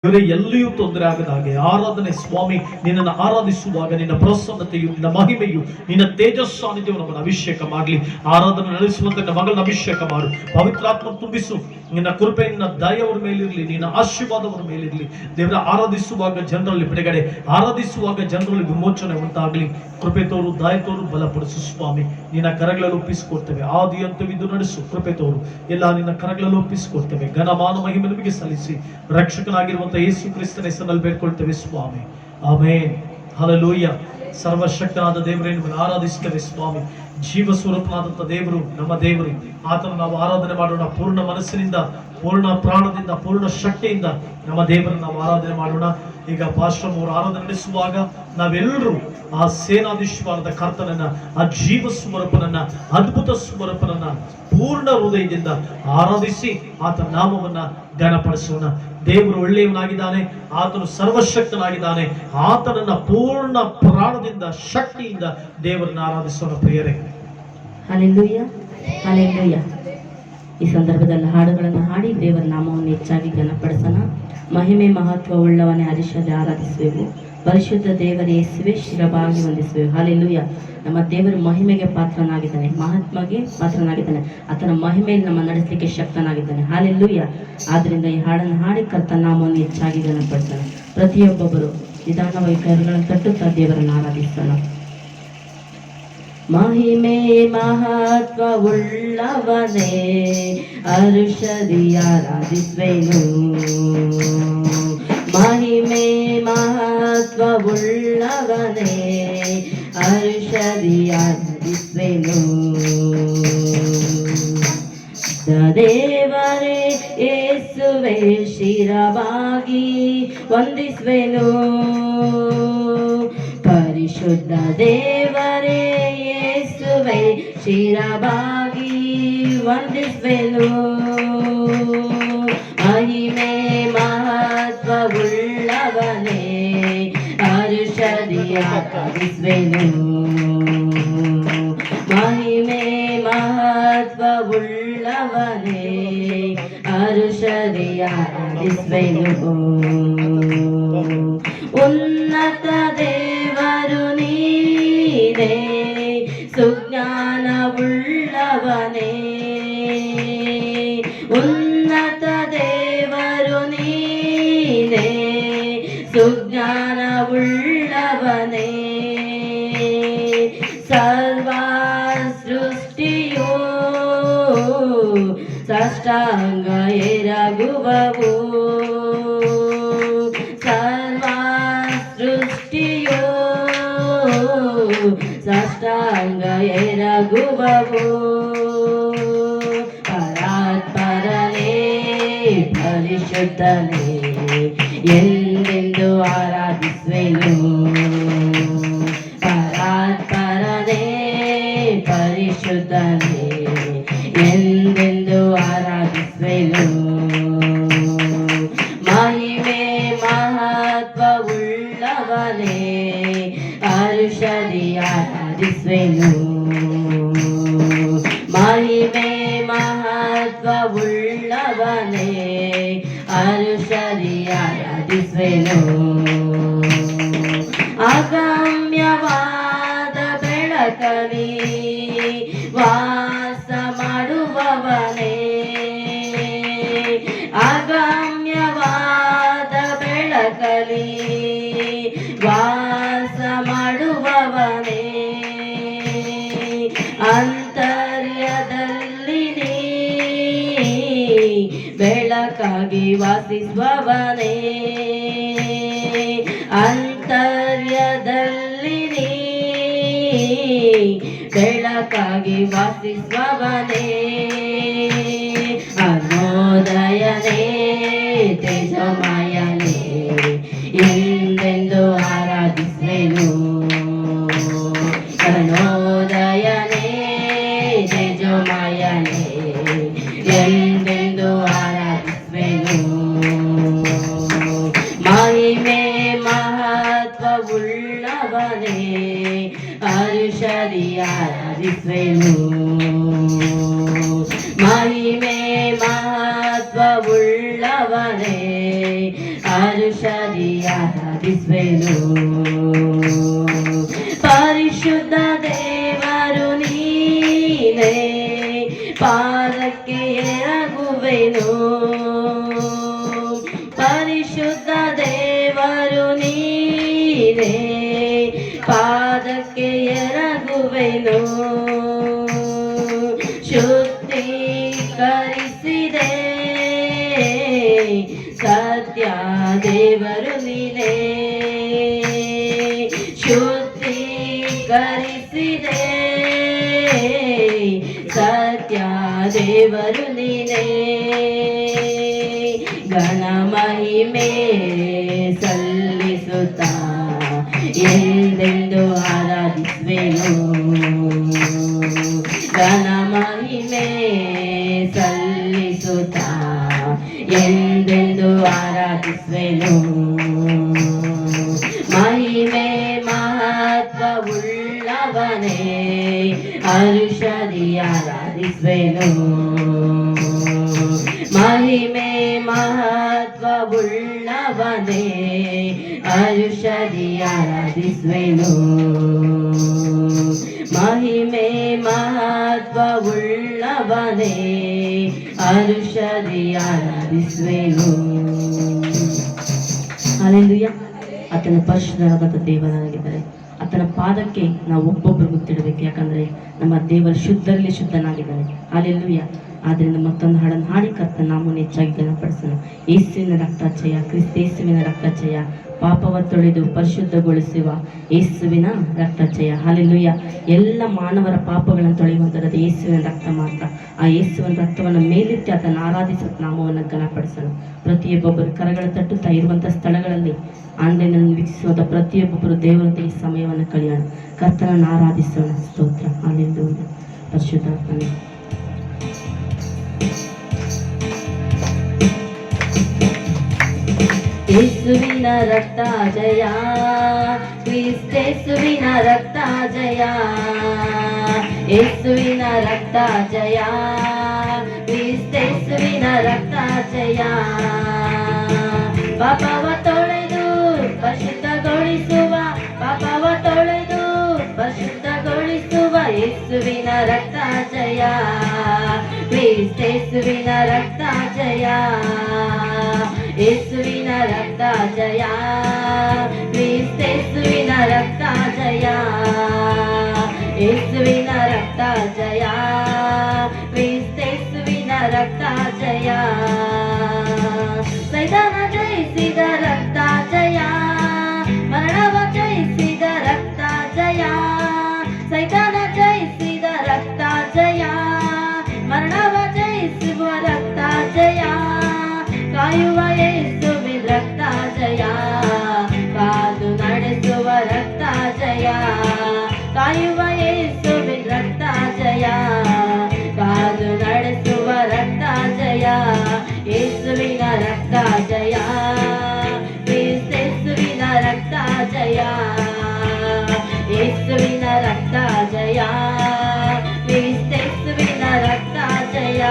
ಎಲ್ಲಿಯೂ ತೊಂದರೆ ಆಗದ ಹಾಗೆ ಆರಾಧನೆ ಸ್ವಾಮಿ ನಿನ್ನನ್ನು ಆರಾಧಿಸುವಾಗ ನಿನ್ನ ಪ್ರಸನ್ನತೆಯು ನಿನ್ನ ಮಹಿಮೆಯು ನಿನ್ನ ತೇಜಸ್ ಸಾನ್ನಿಧ್ಯವು ನಮ್ಮನ್ನು ಅಭಿಷೇಕ ಮಾಡಲಿ. ಆರಾಧನೆ ನಡೆಸುವಂತೆ ನನ್ನ ಮಗಳನ್ನ ಅಭಿಷೇಕ ಮಾಡು. ಪವಿತ್ರಾತ್ಮ ತುಂಬಿಸು. ನಿನ್ನ ಕೃಪೆ ನಿನ್ನ ದಯವರ ಮೇಲಿರಲಿ, ನಿನ್ನ ಆಶೀರ್ವಾದವರ ಮೇಲಿರಲಿ. ದೇವರ ಆರಾಧಿಸುವಾಗ ಜನರಲ್ಲಿ ಬಿಡುಗಡೆ, ಆರಾಧಿಸುವಾಗ ಜನರಲ್ಲಿ ವಿಮೋಚನೆ ಉಂಟಾಗಲಿ. ಕೃಪೆ ತೋರು, ದಯ ತೋರು, ಬಲಪಡಿಸು ಸ್ವಾಮಿ. ನಿನ್ನ ಕರಗಳಲ್ಲಿ ಒಪ್ಪಿಸಿಕೊಡ್ತೇವೆ. ಆದಿ ಅಂತವಿದ್ದು ನಡೆಸು. ಕೃಪೆ ತೋರು. ಎಲ್ಲ ನಿನ್ನ ಕರಗಳಲ್ಲಿ ಒಪ್ಪಿಸಿಕೊಡ್ತೇವೆ. ಘನಮಾನ ಮಹಿಮೆ ನಿಮಗೆ ಸಲ್ಲಿಸಿ ರಕ್ಷಕನಾಗಿರುವಂತಹ ಯೇಸು ಕ್ರಿಸ್ತನ ಹೆಸರಿನಲ್ಲಿ ಬೇಡ್ಕೊಳ್ತೇವೆ ಸ್ವಾಮಿ. ಆಮೆನ್. ಹಲ್ಲೆಲೂಯಾ. ಸರ್ವಶಕ್ತನಾದ ದೇವರೇ ನಿಮ್ಮನ್ನು ಆರಾಧಿಸುತ್ತೇವೆ ಸ್ವಾಮಿ. ಜೀವ ಸ್ವರೂಪನಾದಂಥ ದೇವರು ನಮ್ಮ ದೇವರು. ಆತನ ನಾವು ಆರಾಧನೆ ಮಾಡೋಣ ಪೂರ್ಣ ಮನಸ್ಸಿನಿಂದ, ಪೂರ್ಣ ಪ್ರಾಣದಿಂದ, ಪೂರ್ಣ ಶಕ್ತಿಯಿಂದ ನಮ್ಮ ದೇವರನ್ನು ನಾವು ಆರಾಧನೆ ಮಾಡೋಣ. ಈಗ ಪಾಶ್ರಮ್ ಅವರು ಆರಾಧನೆ ನಡೆಸುವಾಗ ನಾವೆಲ್ಲರೂ ಆ ಸೇನಾಧೀಶ್ವರದ ಕರ್ತನನ್ನ, ಆ ಜೀವ ಸ್ವರೂಪನನ್ನ, ಅದ್ಭುತ ಸ್ವರೂಪನನ್ನ ಪೂರ್ಣ ಹೃದಯದಿಂದ ಆರಾಧಿಸಿ ಆತನ ನಾಮವನ್ನ ಘನಪಡಿಸೋಣ. ದೇವರು ಒಳ್ಳೆಯವನಾಗಿದ್ದಾನೆ, ಆತನು ಸರ್ವಶಕ್ತನಾಗಿದ್ದಾನೆ. ಆತನನ್ನ ಪೂರ್ಣ ಪ್ರಾಣದಿಂದ, ಶಕ್ತಿಯಿಂದ ದೇವರನ್ನ ಆರಾಧಿಸೋಣ ಪ್ರಿಯರೇ. Hallelujah, hallelujah. ಈ ಸಂದರ್ಭದಲ್ಲಿ ಹಾಡುಗಳನ್ನು ಹಾಡಿ ದೇವರ ನಾಮವನ್ನು ಹೆಚ್ಚಾಗಿ ಘನಪಡಿಸೋಣ. ಮಹಿಮೆ ಮಹತ್ವ ಉಳ್ಳವನೇ ಹರಿಷದೆ ಆರಾಧಿಸುವೆವು. ಪರಿಶುದ್ಧ ದೇವರ ಯೇಸುವೆ ಶಿರವಾಗಿ ವಂದಿಸುವೆವು. ಹಲ್ಲೆಲೂಯ. ನಮ್ಮ ದೇವರು ಮಹಿಮೆಗೆ ಪಾತ್ರನಾಗಿದ್ದಾನೆ, ಮಹಾತ್ಮಗೆ ಪಾತ್ರನಾಗಿದ್ದಾನೆ. ಆತನ ಮಹಿಮೆಯಲ್ಲಿ ನಮ್ಮ ನಡೆಸಲಿಕ್ಕೆ ಶಕ್ತನಾಗಿದ್ದಾನೆ. ಹಲ್ಲೆಲೂಯ. ಆದ್ರಿಂದ ಈ ಹಾಡನ್ನು ಹಾಡಿ ಕರ್ತನ ನಾಮವನ್ನು ಹೆಚ್ಚಾಗಿ ಘನಪಡಿಸೋಣ. ಪ್ರತಿಯೊಬ್ಬೊಬ್ಬರು ನಿಧಾನವಾಗಿ ಕೈಗಳನ್ನು ತಟ್ಟುತ್ತಾ ದೇವರನ್ನು ಆರಾಧಿಸೋಣ. ಮಹಿಮೆ ಮಹತ್ವ ಉಳ್ಳವನೇ ಹರುಷದಿ ಆರಾಧಿಸುವೆನು. ಮಹಿಮೆ ಮಹತ್ವ ಉಳ್ಳವನೇ ಹರುಷದಿ ಆರಾಧಿಸುವೆನು. ದೇವರೇ ಯೇಸುವೆ ಶಿರವಾಗಿ ವಂದಿಸುವೆನು. ಪರಿಶುದ್ಧ ದೇವರೇ ಯೇಸುವೆ ಶಿರವಾಗಿ ವಂದಿಸುವೆನು. ಮಹಿಮೆ ಮಹತ್ವ ಉಳ್ಳವನೇ ಹರುಷದಿ ಆರಾಧಿಸುವೆನು. ಮಹಿಮೆ ಮಹತ್ವ ಉಳ್ಳವನೇ ಹರುಷದಿ ಆರಾಧಿಸುವೆನು. ಉನ್ನತ ದೇವರು ನೀನೇ, ಸುಜ್ಞಾನವುಳ್ಳವನೇ. ಉನ್ನತ ದೇವರು ನೀನೇ, ಸುಜ್ಞಾನವುಳ್ಳವನೇ. ಸರ್ವ ಸೃಷ್ಟಿಯೋ ಸಾಷ್ಟಾಂಗ ಎರಗುವವು. ಸರ್ವ ಸೃಷ್ಟಿಯೋ ಸಾಷ್ಟಾಂಗ ಎರಗುವವು. ಪರಾತ್ಪರನೇ ಪರಿಶುದ್ಧನೇ ಎಂದೆಂದು ಆರಾಧಿಸುವೆನು. ಪರಾತ್ಪರನೇ ಪರಿಶುದ್ಧನೇ ಎಂದೆಂದು ಆರಾಧಿಸುವೆನು. ಮಹಿಮೆ ಮಹತ್ವ ಉಳ್ಳವನೇ ಹರುಷದಿ ಆರಾಧಿಸುವೆನು. ಮಹಿಮೆ ಮಹತ್ವ ಉಳ್ಳವನೇ ಹರುಷದಿ ಆರಾಧಿಸುವೆನು. ಅಗಮ್ಯವಾದ ಬೆಳಕಲಿ ವಾಸ ಮಾಡುವವನೇ. ಅಗಮ್ಯವಾದ ಬೆಳಕಲಿ ವಾಸ ಮಾಡುವವನೇ. ಅಂತರ್ಯದಲ್ಲಿ ನೀ ಬೆಳಕಾಗಿ ವಾಸಿಸುವವನೇ. ಅಂತರ್ಯದಲ್ಲಿ ನೀ ಬೆಳಕಾಗಿ ವಾಸಿಸುವವನೇ. ಅರುಣೋದಯನೇ ತೇಜಮಯನೇ ಎಂದೆಂದು ಆರಾಧಿಸುವೆನು. ಅರುಣೋದಯನೇ ತೇಜಮಯನೇ ಎಂದೆಂದು ಆರಾಧಿಸುವೆನು. ಮಹಿಮೆ ಮಹತ್ವ ಉಳ್ಳವನೇ ಹರುಷದಿ ಆರಾಧಿಸುವೆನು. ಮಹಿಮೆ ಮಹತ್ವವುಳ್ಳವನೇ ಹರುಷದಿ ಆರಾಧಿಸುವೆನು. ಪರಿಶುದ್ಧ ದೇವರು ನೀನೇ, ಪಾದಕ್ಕೆ ಎರಗುವೆನು. ಪರಿಶುದ್ಧ ದೇವರು ನೀನೇ, ಪಾದಕ್ಕೆ ಎರಗುವೆನು. ಶುದ್ಧೀಕರಿಸಿದೆ ಸತ್ಯ ದೇವರು ನೀನೇ, ಶುದ್ಧೀಕರಿಸಿದೆ ಸತ್ಯ ದೇವರು ನೀನೇ. ಗಣ ಮಹಿಮೆ ಸಲ್ಲಿಸುತ್ತಾ ಎಂದೆಂದು ಆರಾಧಿಸುವೆನು. ಗಣ ಮಹಿಮೆ ಸಲ್ಲಿಸುತ್ತಾ ಎಂದೆಂದು ಆರಾಧಿಸುವೆನು. ಮಹಿಮೆ ಮಹತ್ವವುಳ್ಳವನೇ, ಹರುಷದಿ ಆರಾಧಿಸುವೆನು. ಮಹಿಮೆ ಮಹತ್ವವುಳ್ಳವನೇ, ಹರುಷದಿ ಆರಾಧಿಸುವೆನು. ಮಹಿಮೆ ಮಹತ್ವವುಳ್ಳವನೇ, ಹರುಷದಿ ಆರಾಧಿಸುವೆನು. ಹಲ್ಲೆಲೂಯಾ. ಆತನ ಪರಿಶುದ್ಧರಾದಂಥ ದೇವರಾಗಿದ್ದಾರೆ. ಆತನ ಪಾದಕ್ಕೆ ನಾವು ಒಬ್ಬೊಬ್ಬರು ಮುತ್ತಿಡಬೇಕು. ಯಾಕಂದರೆ ನಮ್ಮ ದೇವರು ಶುದ್ಧರಲ್ಲಿ ಶುದ್ಧನಾಗಿದ್ದಾನೆ. ಹಲ್ಲೆಲೂಯಾ. ಆದ್ದರಿಂದ ಮತ್ತೊಂದು ಹಾಡನ್ನು ಹಾಡಿ ಕರ್ತನ ನಾಮವನ್ನು ಹೆಚ್ಚಾಗಿ ಘನಪಡಿಸೋಣ. ಯೇಸುವಿನ ರಕ್ತಾಚಯ, ಕ್ರಿಸ್ತೇಸುವಿನ ರಕ್ತಾಚಯ, ಪಾಪವ ತೊಳೆದು ಪರಿಶುದ್ಧಗೊಳಿಸುವ ಯೇಸುವಿನ ರಕ್ತಾಚಯ. ಹಲ್ಲೆಲೂಯಾ. ಎಲ್ಲ ಮಾನವರ ಪಾಪಗಳನ್ನು ತೊಳೆಯುವಂಥದ್ದು ಯೇಸುವಿನ ರಕ್ತ ಮಾತ್ರ. ಆ ಯೇಸುವಿನ ರಕ್ತವನ್ನು ಮೇಲೆತ್ತಿ ಆತನ ಆರಾಧಿಸುವ ನಾಮವನ್ನು ಘನಪಡಿಸೋಣ. ಪ್ರತಿಯೊಬ್ಬೊಬ್ಬರು ಕರಗಳ ತಟ್ಟುತ್ತಾ ಇರುವಂಥ ಸ್ಥಳಗಳಲ್ಲಿ ಆನ್ಲೈನಲ್ಲಿ ವೀಕ್ಷಿಸುವಂಥ ಪ್ರತಿಯೊಬ್ಬೊಬ್ಬರು ದೇವರೊಂದಿಗೆ ಈ ಸಮಯವನ್ನು ಕಳೆಯೋಣ. ಕರ್ತನನ್ನು ಆರಾಧಿಸೋಣ. ಸ್ತೋತ್ರ. ಹಲ್ಲೆಲೂಯಾ. ಪರಿಶುದ್ಧಾತ್ಮನೇ. ಯೇಸುವಿನ ರಕ್ತ ಜಯ, ಕ್ರಿಸ್ತೇಸುವಿನ ರಕ್ತ ಜಯ, ಯೇಸುವಿನ ರಕ್ತ ಜಯ, ಕ್ರಿಸ್ತೇಸುವಿನ ರಕ್ತ ಜಯ. ಪಾಪವ ತೊಳೆದು ಪರಿಶುದ್ಧಗೊಳಿಸುವ, ಪಾಪವ ತೊಳೆದು ಪರಿಶುದ್ಧಗೊಳಿಸುವ ಯೇಸುವಿನ ರಕ್ತ ಜಯ, ಕ್ರಿಸ್ತೇಸುವಿನ ರಕ್ತ ಜಯ. ಯೇಸುವಿನ ರಕ್ತ ಜಯ, ಕ್ರಿಸ್ತೇಸುವಿನ ರಕ್ತ ಜಯ, ಯೇಸುವಿನ ರಕ್ತ ಜಯ, ಕ್ರಿಸ್ತೇಸುವಿನ ರಕ್ತ ಜಯ. ಸೈತಾನ ಜಯಿಸಿದ ರಕ್ತ ಜಯ, ಮರಣವ ಜಯಿಸಿದ ರಕ್ತ ಜಯ, ಸೈತಾನ ಜಯಿಸಿದ ರಕ್ತ ಜಯ, ಮರಣವ ಜಯಿಸುವ ರಕ್ತ ಜಯ. ಕಾಯುವ ಯೇಸುವಿನ ರಕ್ತ ಜಯ, ಕಾದು ನಡೆಸುವ ರಕ್ತ ಜಯ. ಕಾಯುವ ಯೇಸುವಿನ ರಕ್ತ ಜಯ, ಕಾದು ನಡೆಸುವ ರಕ್ತ ಜಯ. ಯೇಸುವಿನ ರಕ್ತ ಜಯ, ಕ್ರಿಸ್ತೇಸುವಿನ ರಕ್ತ ಜಯ, ಯೇಸುವಿನ ರಕ್ತ ಜಯ, ಕ್ರಿಸ್ತೇಸುವಿನ ರಕ್ತ ಜಯ.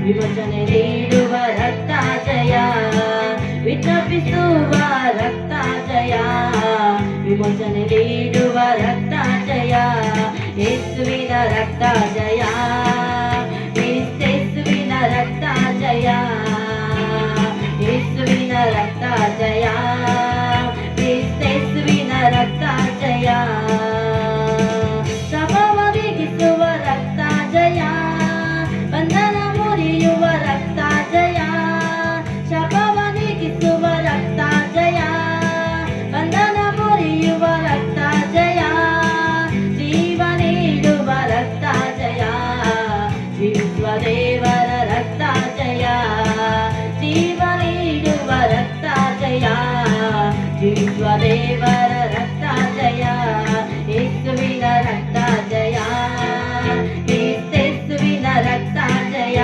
ವಿಮೋಚನೆ ನೀಡುವ ರಕ್ತ ಜಯ, ವಿಜ್ಞಾಪಿಸುವ ರಕ್ತ ಜಯ, ವಿಮೋಚನೆ ನೀಡುವ ರಕ್ತ ಜಯ. ಯೇಸುವಿನ ರಕ್ತ ಜಯ, ಯೇಸುವಿನ ರಕ್ತ ಜಯ, ಯೇಸುವಿನ ರಕ್ತ ಜಯ, ಯೇಸುವಿನ ರಕ್ತ ಜಯ. ಶಪವರಿಗಿಸುವ ರಕ್ತ ಜಯ, ಬಂಧನ ಮುರಿಯುವ ರಕ್ತ ಜಯ, ಶಪವರಿಗಿಸುವ ರಕ್ತ ಜಯ, ಬಂಧನ ಮುರಿಯುವ ರಕ್ತ ಜಯ. ಜೀವ ನೀಡುವ ರಕ್ತ ಜಯ, ಜೀವಿಸುವ ದೇವರ ರಕ್ತ ಜಯ, ಜೀವ ನೀಡುವ ರಕ್ತ ಜಯ, ಜೀವಿಸುವ ದೇವರ ರಕ್ತ ಜಯ. ಯೇಸುವಿನ ರಕ್ತ ಜಯ, ಯೇಸುವಿನ ರಕ್ತ ಜಯ.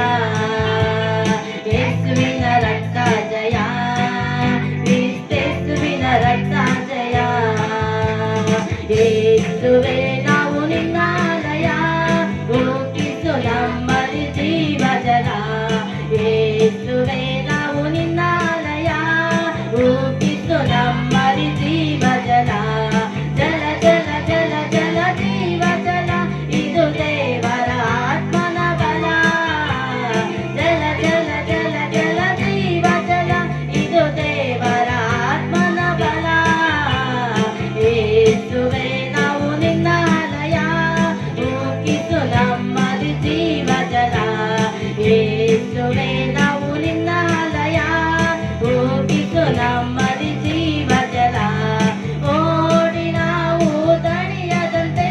ಯೇಸುವೇ ನಾವು ನಿನ್ನ ಆಲಯ, ಹೋಗಿಸು ನಮ್ಮಲ್ಲಿ ಜೀವ ಜಲ. ಓಡಿ ನಾವು ದಣಿಯದಂತೆ,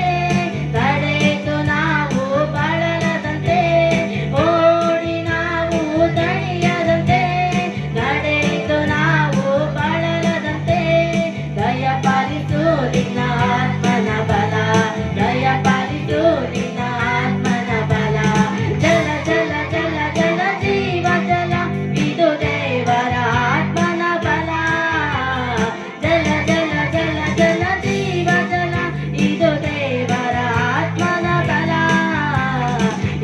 ತಡೆದು ನಾವು ಬಳಲದಂತೆ. ಓಡಿ ನಾವು ದಣಿಯದಂತೆ, ತಡೆದು ನಾವು ಬಳಲದಂತೆ. ದಯಪಾಲಿಸು ನಿನ್ನ ಆತ್ಮನ ಬಲ, ದಯಪಾಲಿಸು ನಿನ್ನ ಆತ್ಮನ ಬಲ. ಜಲ ಜಲ ಜಲ ಜಲ ಜೀವ ಜಲ, ಇದು ದೇವರ ಆತ್ಮನ ಬಲ. ಜಲ ಜಲ ಜಲ ಜಲ ಜೀವ ಜಲ, ಇದು ದೇವರ ಆತ್ಮನ ಬಲ.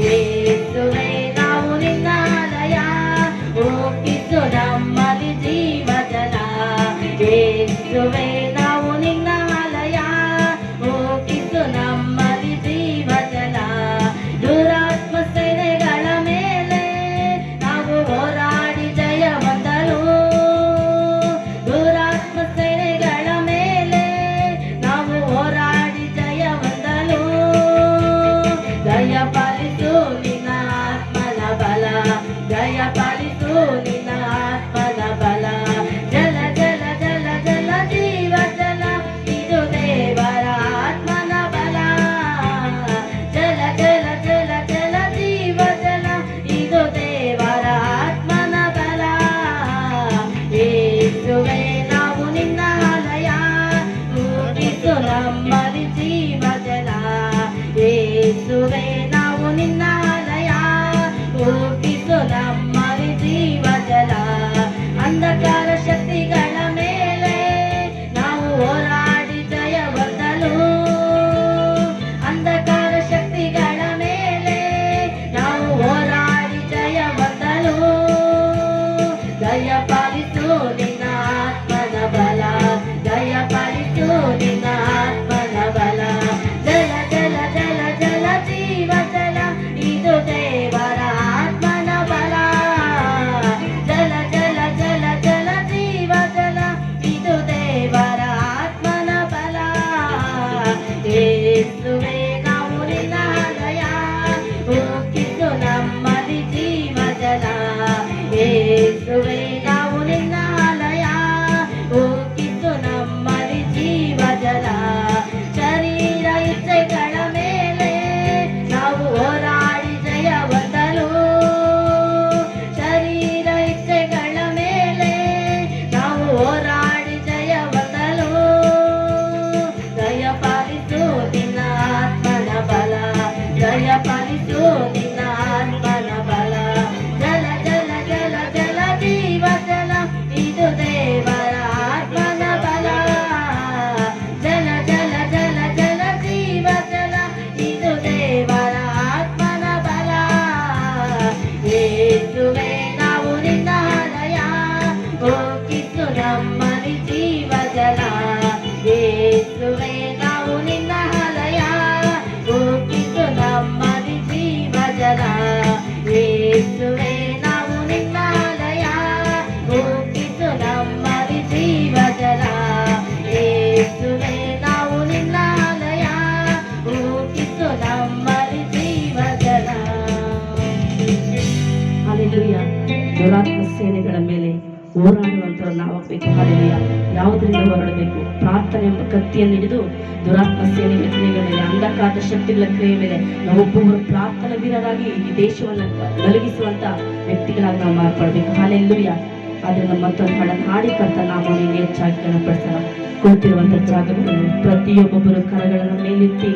ಯೇಸುವೇ ನಾವು ನಿನ್ನ ಆಲಯ, ಹೋಗಿಸು ನಮ್ಮಲ್ಲಿ ಜೀವ ಜಲ. ಯೇಸುವೇ ನಾವು ನಿನ್ನ ಆಲಯ, ಹೋಗಿಸು ನಮ್ಮಲ್ಲಿ ಜೀವ ಜಲ. ದುರಾತ್ಮ ಸೇನೆಗಳ ಮೇಲೆ ನಾವು ಹೋರಾಡಿ ಜಯ ಹೊಂದಲು, ದುರಾತ್ಮ ಸೇನೆಗಳ ಮೇಲೆ ನಾವು ಹೋರಾಡಿ ಜಯ ಹೊಂದಲು. ದಯಪಾಲಿಸು ನಿನ್ನ ಆತ್ಮನ ಬಲ, ದಯಪಾಲಿಸು ನಿನ್ನ ಆತ್ಮನ ಬಲ. ಜಲ ಜಲ ಜಲ ಜಲ ಜೀವ ಜಲ, ಇದು ದೇವರ ಆತ್ಮನ ಬಲ. ಜಲ ಜಲ ಜಲ ಜಲ ಜೀವ ಜಲ, ಇದು ದೇವರ ಆತ್ಮನ ಬಲ. ಯೇಸುವೇ ನಾವು ನಿನ್ನ ಆಲಯ, ಹೋಗಿಸು ನಮ್ಮಲ್ಲಿ ಜೀವ ಜಲ. ಯೇಸುವೇ ನಾವು ನಿನ್ನ ಆಲಯ, ಹೋಗಿಸು ನಮ್ಮಲ್ಲಿ ಜೀವ ಜಲ. ಅಂಧಕಾರ ಶಕ್ತಿಗಳ ಮೇಲೆ ನಾವು ಹೋರಾಡಿ ಜಯ ಹೊಂದಲು, ಅಂಧಕಾರ ಶಕ್ತಿಗಳ ಮೇಲೆ ನಾವು ಹೋರಾಡಿ ಜಯ ಹೊಂದಲು. ದಯಪಾಲಿಸು ನಿನ್ನ ಆತ್ಮನ ಬಲ, ದಯಪಾಲಿಸು ನಿನ್ನ ಆತ್ಮನ ಬಲ. ಜಲ ಜಲ ಜಲ ಜಲ ಜೀವ ಜಲ, ಇದು ದೇವರ ಆತ್ಮನ ಬಲ. ಜಲ ಜಲ ಜಲ ಜಲ ಜೀವ ಜಲ, ಇದು ದೇವರ ಆತ್ಮನ ಬಲ. ಯೇಸುವೇ ನಾವು ನಿನ್ನ ಆಲಯ, ಹೋಗಿಸು ನಮ್ಮಲ್ಲಿ ಜೀವ ಜಲ. ಯೇಸುವೇ ನಾವು ನಿನ್ನ ಆಲಯ, ಹೋಗಿಸು ನಮ್ಮಲ್ಲಿ ಜೀವ ಜಲ. ಶರೀರ ಇಚ್ಛೆಗಳ ಮೇಲೆ ನಾವು ಹೋರಾಡಿ ಜಯ ಹೊಂದಲು, ಶರೀರ ಇಚ್ಛೆಗಳ ಮೇಲೆ ನಾವು ಹೋರಾಡಿ ಜಯ ಹೊಂದಲು. ದಯಪಾಲಿಸು ನಿನ್ನ ಆತ್ಮನ ಬಲ, ದಯಪಾಲಿಸು ನಿನ್ನ ಆತ್ಮನ ಬಲ. ಜಲ ಜಲ ಜಲ ಜಲ ಜೀವ ಜಲ, ಇದು ದೇವರ ಆತ್ಮನ ಬಲ. ಜಲ ಜಲ ಜಲ ಜಲ ಜೀವ ಜಲ, ಇದು ದೇವರ ಆತ್ಮನ ಬಲ. ಯೇಸುವೇ ನಾವು ನಿನ್ನ ಆಲಯ, ಹೋಗಿಸು ನಮ್ಮಲ್ಲಿ ಜೀವ ಜಲ. ಯೇಸುವೇ ನಾವು ನಿನ್ನ ಆಲಯ, ಹೋಗಿಸು ನಮ್ಮಲ್ಲಿ ಜೀವ ಜಲ. ಯೇಸುವೇ ನಾವು ನಿನ್ನ ಆಲಯ, ಹೋಗಿಸು ನಮ್ಮಲ್ಲಿ ಜೀವ ಜಲ. ಯೇಸುವೇ ನಾವು ನಿನ್ನ ಆಲಯ, ಹೋಗಿಸು ನಮ್ಮಲ್ಲಿ ಜೀವ ಜಲ. ಹಾಲೆಲೂಯ. ದುರಾತ್ಮ ಸೇನೆಗಳ ಮೇಲೆ ಹೋರಾಡುವಂಥವ್ರು ನಾವಾಗಬೇಕು. ಹಾಲೆಲೂಯ. ಯಾವುದರಿಂದ ಹೋರಾಡಬೇಕು? ಪ್ರಾರ್ಥನೆ ಎಂಬ ಕತ್ತಿಯನ್ನು ಹಿಡಿದು ದುರಾತ್ಮ ಸೇನೆಗಳ ಮೇಲೆ, ಅಂಧಕಾರದ ಶಕ್ತಿಗಳ ಕ್ರಿಯೆ ಮೇಲೆ ನಾವೊಬ್ಬೊಬ್ಬರು ಪ್ರಾರ್ಥನಾ ವೀರರಾಗಿ ಈ ದೇಶವನ್ನು ನಲಗಿಸುವಂತ ವ್ಯಕ್ತಿಗಳಾಗಿ ನಾವು ಮಾರ್ಪಡಬೇಕು. ಹಾಲೆಲೂಯ. ಆದ್ರಿಂದ ಮತ್ತೊಂದು ಹಾಡನ್ನು ಹಾಡಿ ಕರ್ತ ನಾವು ನೀನು ಹೆಚ್ಚಾಗಿ ಗಣಪಡಿಸೋಣ. ಕೂತಿರುವಂಥ ಜಾಗಗಳಲ್ಲಿ ಪ್ರತಿಯೊಬ್ಬೊಬ್ಬರು ಕರಗಳನ್ನು ಮೇಲೆತ್ತಿ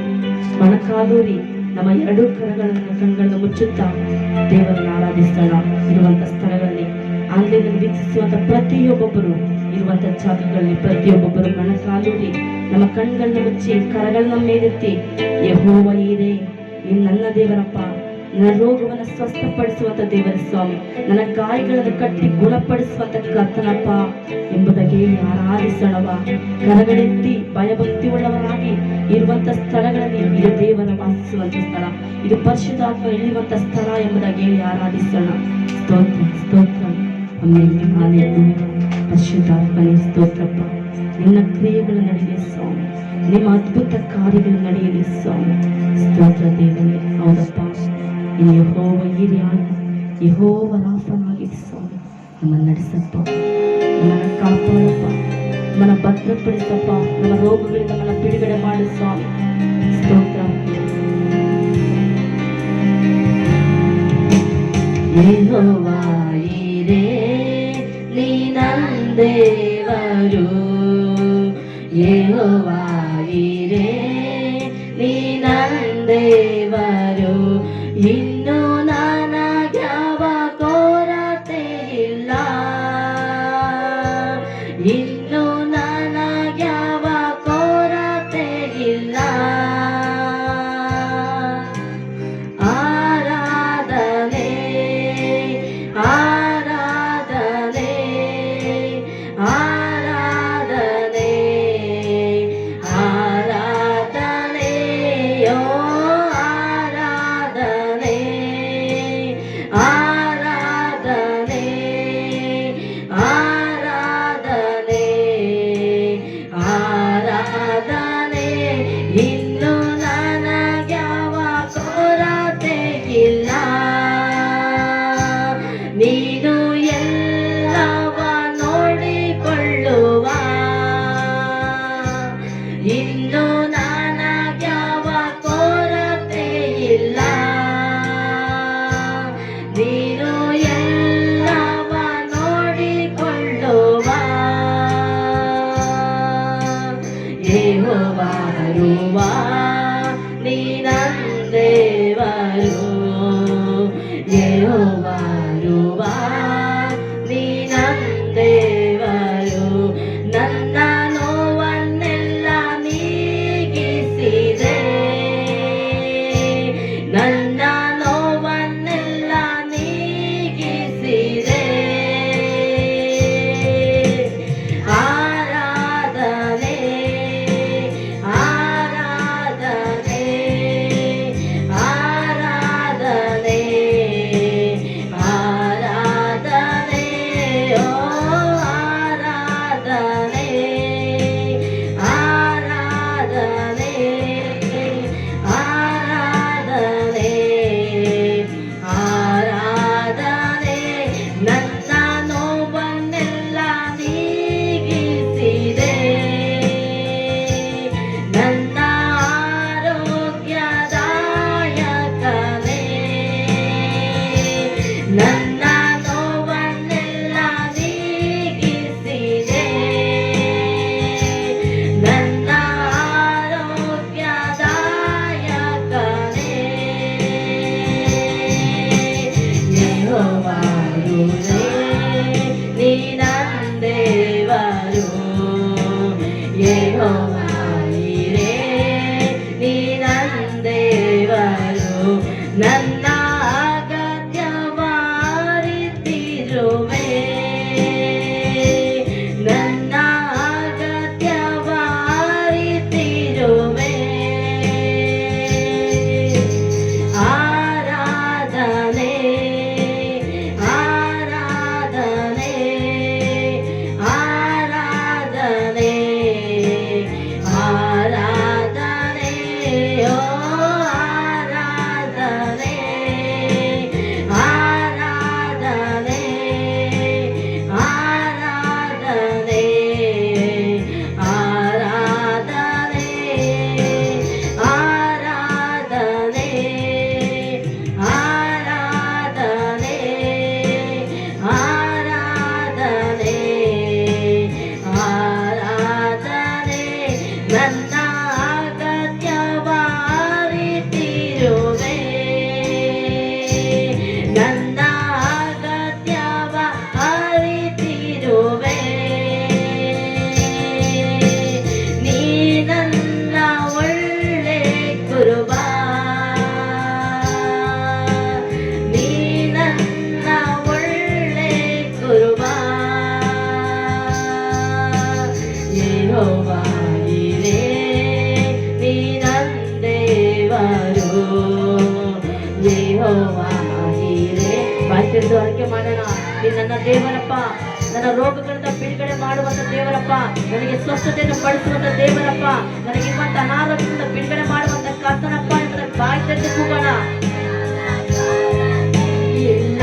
ಮೊಣಕಾಲೂರಿ ನಮ್ಮ ಎರಡೂ ಕಣ್ಗಳನ್ನು ಮುಚ್ಚುತ್ತಾ ದೇವರನ್ನು ಆರಾಧಿಸೋಣ. ಇರುವಂತ ಸ್ಥಳಗಳಲ್ಲಿ ಆನ್ಲೈನ್ ವೀಕ್ಷಿಸುವಂತ ಪ್ರತಿಯೊಬ್ಬೊಬ್ಬರು ಇರುವಂತ ಜಾಗಗಳಲ್ಲಿ ಪ್ರತಿಯೊಬ್ಬೊಬ್ಬರು ಮೊಣಕಾಲೂರಿ ನಮ್ಮ ಕಣ್ಗಳನ್ನ ಮುಚ್ಚಿ ಕರಗಳನ್ನ ಮೇಲೆತ್ತಿ, ಯೆಹೋವ ಈರೇ, ನೀನು ನನ್ನ ದೇವರಪ್ಪ, ನನ್ನ ರೋಗವನ್ನು ಸ್ವಸ್ಥಪಡಿಸುವಂತ ದೇವರ ಸ್ವಾಮಿ, ನನ್ನ ಗಾಯಗಳನ್ನು ಕಟ್ಟಿ ಗುಣಪಡಿಸುವಂತ ಕರ್ತನಪ್ಪ ಎಂಬುದಾಗಿ ಆರಾಧಿಸೋಣವ. ಕರಗಳೆತ್ತಿ ಭಯಭಕ್ತಿ ಉಳ್ಳವರಾಗಿ ಇರುವಂತ ಸ್ಥಳಗಳಲ್ಲಿ ಇದು ದೇವರ ವಾಸಿಸುವಂತ ಸ್ಥಳ, ಇದು ಪರಿಶುದ್ಧಾತ್ಮ ಇಳಿಯುವಂತ ಸ್ಥಳ ಎಂಬುದಾಗಿ ಹೇಳಿ ಆರಾಧಿಸೋಣ. ಸ್ತೋತ್ರ ಸ್ತೋತ್ರ. ಪರಿಶುದ್ಧಾತ್ಮನೇ ಸ್ತೋತ್ರಪ್ಪ. ನಿನ್ನ ಕ್ರಿಯೆಗಳು ನಡೆಯಲಿ ಸ್ವಾಮಿ, ನಿಮ್ಮ ಅದ್ಭುತ ಕಾರ್ಯಗಳು ನಡೆಯಲಿ ಸ್ವಾಮಿ. ಸ್ತೋತ್ರ ದೇವನೇ. ಹೌದಪ್ಪ, ಈ ಯೆಹೋವ ಈರೆಯಾಗಿ ಯೆಹೋವ ರಾಫನಾಗಿ ಸ್ವಾಮಿ ನಮ್ಮನ್ನು ನಡೆಸಪ್ಪ, ನಮ್ಮನ್ನು ಕಾಪಾಡಪ್ಪ, ನಮ್ಮನ್ನು ಭದ್ರಪಡಿಸಪ್ಪ, ನಮ್ಮ ರೋಗಗಳಿಂದ ನಮ್ಮನ್ನು ಬಿಡುಗಡೆ ಮಾಡು ಸ್ವಾಮಿ. ಸ್ತೋತ್ರ. ಯೆಹೋವ ಈರೇ ನೀ ನನ್ನ ದೇವರು, ಯೆಹೋವ ಈರೇ ನೀ ನನ್ನ ದೇವರು, ಇನ್ನು ನನಗ್ಯಾವ ಕೊರತೆ ಇಲ್ಲ, ಇನ್ನು ನನಗ್ಯಾವ ಕೊರತೆ ಇಲ್ಲ. ಆರಾಧನೆ ಆರಾಧನೆ ಆರಾಧನೆ ಆರಾಧನೆ ಯೋ ಆರಾಧನೆ ಆರಾಧನೆ ಆರಾಧನೆ ಆರಾಧನೆ, ಇನ್ನು ನನಗ್ಯಾವ ಕೊರತೆ ಇಲ್ಲ, ನೀನು ಎಲ್ಲವ ನೋಡಿಕೊಳ್ಳುವ, ಇನ್ನು ನನಗ್ಯಾವ ಕೊರತೆ ಇಲ್ಲ, ನೀನು ಎಲ್ಲವ ನೋಡಿಕೊಳ್ಳುವ. ಯೆಹೋವ ರೂವಾ ನೀ ನನ್ನ ದೇವರು, ಯೆಹೋವ ರೂವಾ ನೀ ನನ್ನ ದೇವರು, ನನ್ನ ನೋವನ್ನೆಲ್ಲ ನೀಗಿಸಿದೆ, ನನ್ನ ನೋವನ್ನೆಲ್ಲ ನೀಗಿಸಿದೆ. ಆರಾಧನೆ ಆರಾಧನೆ ಆರಾಧನೆ ಆರಾಧನೆ ಓ ಆರಾಧನೆ ಆರಾಧನೆ ಆರಾಧನೆ ಆರಾಧನೆ, ನನ್ನ ನೋವನ್ನೆಲ್ಲ ನೀಗಿಸಿದೆ, ನನ್ನ ಆರೋಗ್ಯದಾಯಕನೇ, ನನ್ನ ನೋವನ್ನೆಲ್ಲ ನೀಗಿಸಿದೆ, ನನ್ನ ಆರೋಗ್ಯದಾಯಕನೇ. ಯೆಹೋವ ರೂವೇ ನೀ ನನ್ನ ದೇವರು, ಯೆಹೋವ ಈರೇ ನೀ ನನ್ನ ದೇವರು, ನನ್ನ ಅಗತ್ಯವ ಅರಿತಿರುವೆ, ನನ್ನ ಅಗತ್ಯವ ಅರಿತಿರುವೆ. ಆರಾಧನೆ ಆರಾಧನೆ ಆರಾಧನೆ ಆರಾಧನೆ ಓ ಆರಾಧನೆ ಆರಾಧನೆ ಆರಾಧನೆ ಆರಾಧನೆ ಆರಾಧನೆ ಆರಾಧನೆ ಆರಾಧನೆ ಆರಾಧನೆ, ನನ್ನ ಅಗತ್ಯವ ಅರಿತಿರುವೆ, ನನ್ನ ಅಗತ್ಯವ ಅರಿತಿರುವೆ. ನೀ ನನ್ನ ಒಳ್ಳೆ ಕುರುಬ, ನೀ ನನ್ನ ಒಳ್ಳೆ ಕುರುಬ, ಯೆಹೋವ ಈರೇ ನೀ ನನ್ನ ದೇವರು, ಯೆಹೋವ ಈರೇ. ಬಾಯ್ತಿದ್ದು ಅರಿಕೆ ಮಾಡೋಣ, ನೀ ನನ್ನ ದೇವರಪ್ಪ, ನನ್ನ ರೋಗಗಳಿಂದ ಬಿಡುಗಡೆ ಮಾಡುವಂತ ದೇವರಪ್ಪ, ನನಗೆ ಸ್ವಸ್ಥತೆಯನ್ನು ಪಡಿಸುವಂತ ದೇವರಪ್ಪ, ನನಗಿರುವಂತ ಅನಾರೋಗ್ಯದಿಂದ ಬಿಡುಗಡೆ ಮಾಡುವಂತ ಕರ್ತನಪ್ಪ ಎಂಬುದಕ್ಕೆ ಬಾಯಿ ತೆರೆದು ಕೂಗೋಣ. ಇಲ್ಲ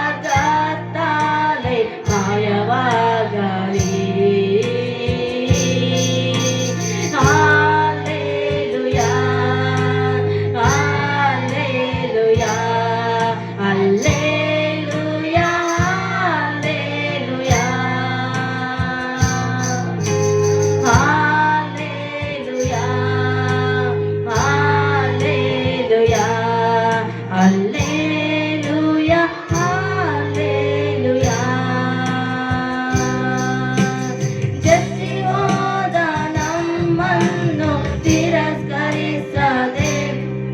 ಕಾಗತ್ತಾಲೆ ಮಾಯವಾಗಲಿ. Hallelujah, hallelujah, hallelujah, hallelujah, hallelujah, hallelujah, hallelujah, hallelujah. ಜಜ್ಜಿ ಹೋದ ನಮ್ಮನ್ನು ತಿರಸ್ಕರಿಸದೆ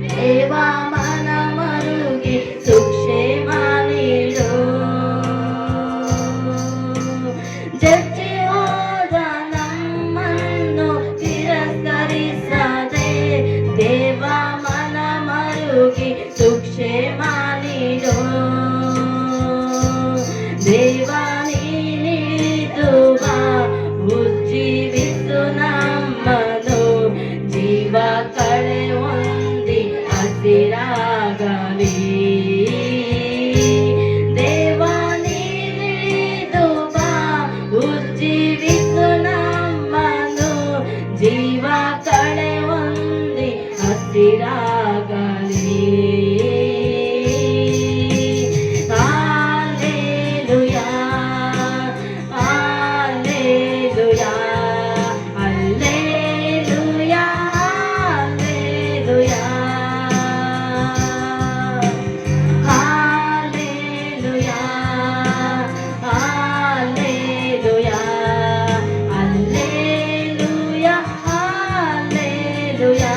ದೇವ ಮನ ಮರುಗಿ ಸುಕ್ಷೇಮ ನೀಡು. ಜಜ್ಜಿ ಹೋದ ನಮ್ಮನ್ನು ತಿರಸ್ಕರಿಸದೆ ದೇವ ಮನ ಮರುಗಿ ಸುಕ್ಷೇಮ ನೀಡು. ದೇವ ನೀನಿಳಿದು ಬಾ, ಉಜ್ಜೀವಿಸು ನಮ್ಮನು, ಜೀವ ಕಳೆ ಹೊಂದಿ ಹಸಿರಾಗಲಿ. ದೇವ ನೀನಿಳಿದು ಬಾ, ಉಜ್ಜೀವಿಸು ನಮ್ಮನು, ಜೀವ ಕಳೆ ಹೊಂದಿ ಹಸಿರಾಗಲಿ. Hallelujah, hallelujah, hallelujah, hallelujah, hallelujah, hallelujah, hallelujah, hallelujah.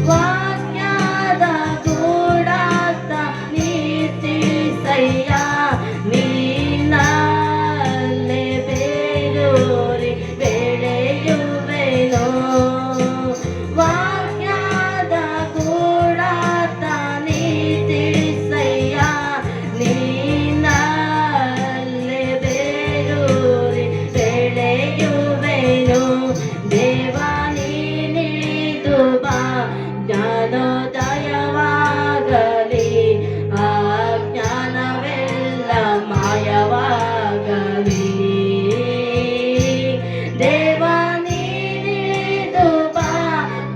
ವಾಕ್ಯದ ಗೂಢಾರ್ಥ ನೀ ತಿಳಿಸಯ್ಯ, ನೀನಲ್ಲೇ ಬೇರೂರಿ ಬೆಳೆಯುವೆನೋ. ವಾಕ್ಯದ ಗೂಢಾರ್ಥ ನೀ ತಿಳಿಸಯ್ಯ, ನೀನಲ್ಲೇ ಬೇರೂರಿ ಬೆಳೆಯುವೆನೋ. ದೇವ ನೀನಿಳಿದು ಬಾ, ಜ್ಞಾನೋದಯವಾಗಲಿ, ಅಜ್ಞಾನವೆಲ್ಲ ಮಾಯವಾಗಲಿ. ದೇವ ನೀನಿಳಿದು ಬಾ,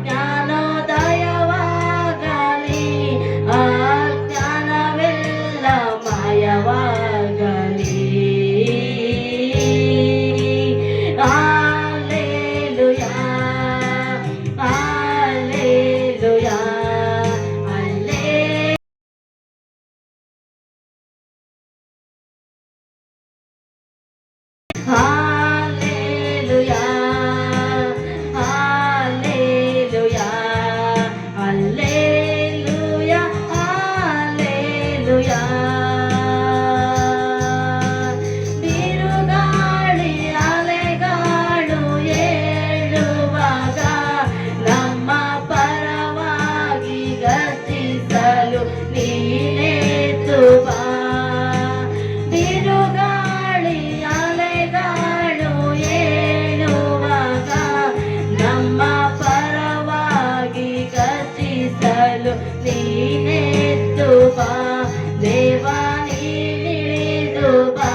ಜ್ಞಾನೋದಯವಾಗಲಿ, ಅಜ್ಞಾನವೆಲ್ಲ ಮಾಯವಾಗಲಿ. Hallelujah, hallelujah, hallelujah, hallelujah, hallelujah, hallelujah. ಬಿರುಗಾಳಿ ಅಲೆಗಳು ಏಳುವಾಗ ನಮ್ಮ ಪರವಾಗಿ ಗರ್ಜಿಸಲು ನೀನೆದ್ದು ಬಾ. ಬಿರುಗಾಳಿ ಅಲೆಗಳು ಏಳುವಾಗ ನಮ್ಮ ಪರವಾಗಿ ಗರ್ಜಿಸಲು ನೀನೆದ್ದು ಬಾ. ದೇವ ನೀನಿಳಿದು ಬಾ,